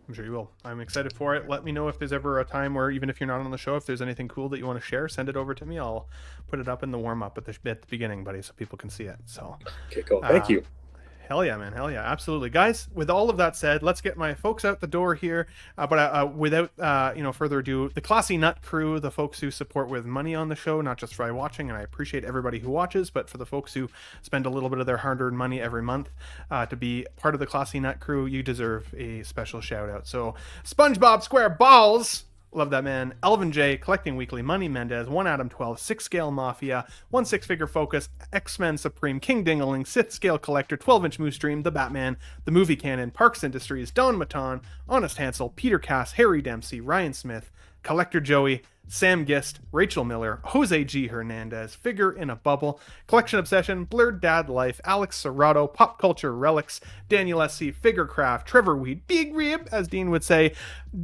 Speaker 1: I'm sure you will. I'm excited for it. Let me know if there's ever a time where, even if you're not on the show, if there's anything cool that you want to share, send it over to me. I'll put it up in the warm-up at the beginning, buddy, so people can see it. So
Speaker 3: okay, cool. Thank you.
Speaker 1: Hell yeah, man. Hell yeah. Absolutely. Guys, with all of that said, let's get my folks out the door here. But without, further ado, the Classy Nut crew, the folks who support with money on the show, not just by watching, and I appreciate everybody who watches, but for the folks who spend a little bit of their hard-earned money every month to be part of the Classy Nut crew, you deserve a special shout out. So, SpongeBob Square Balls. Love that man. Elvin J, Collecting Weekly, Money Mendez, 1 Adam 12, 6 Scale Mafia, 1 6-Figure Focus, X-Men Supreme, King Dingaling, Sith Scale Collector, 12-Inch Moose Dream, The Batman, The Movie Canon, Parks Industries, Don Maton, Honest Hansel, Peter Cass, Harry Dempsey, Ryan Smith, Collector Joey, Sam Gist, Rachel Miller, Jose G. Hernandez, Figure in a Bubble, Collection Obsession, Blurred Dad Life, Alex Serrato, Pop Culture Relics, Daniel S.C., Figurecraft, Trevor Weed, Big Rib, as Dean would say,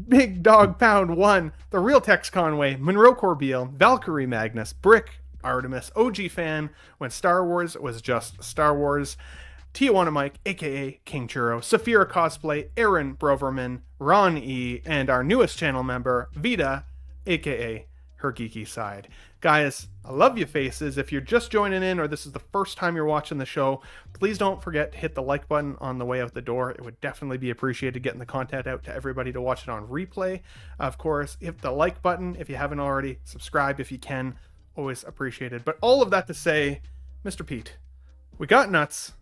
Speaker 1: Big Dog Pound 1, The Real Tex Conway, Monroe Corbeil, Valkyrie Magnus, Brick, Artemis, OG Fan, When Star Wars Was Just Star Wars, Tijuana Mike, aka King Churro, Saphira Cosplay, Aaron Broverman, Ron E, and our newest channel member, Vita, aka Her Geeky Side. Guys, I love you faces. If you're just joining in or this is the first time you're watching the show, please don't forget to hit the like button on the way out the door. It would definitely be appreciated getting the content out to everybody to watch it on replay. Of course, hit the like button if you haven't already. Subscribe if you can. Always appreciated. But all of that to say, Mr. Pete, we got nuts.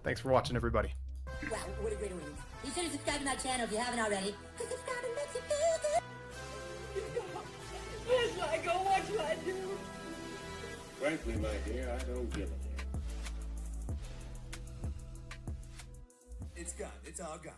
Speaker 1: Thanks for watching, everybody.
Speaker 7: Wow, what a great audience. Be sure to subscribe to my channel if you haven't already. Because subscribing makes you feel good.
Speaker 2: Yes, Michael, what should I do?
Speaker 3: Frankly, my dear, I don't give a damn.
Speaker 2: It's gone. It's all gone.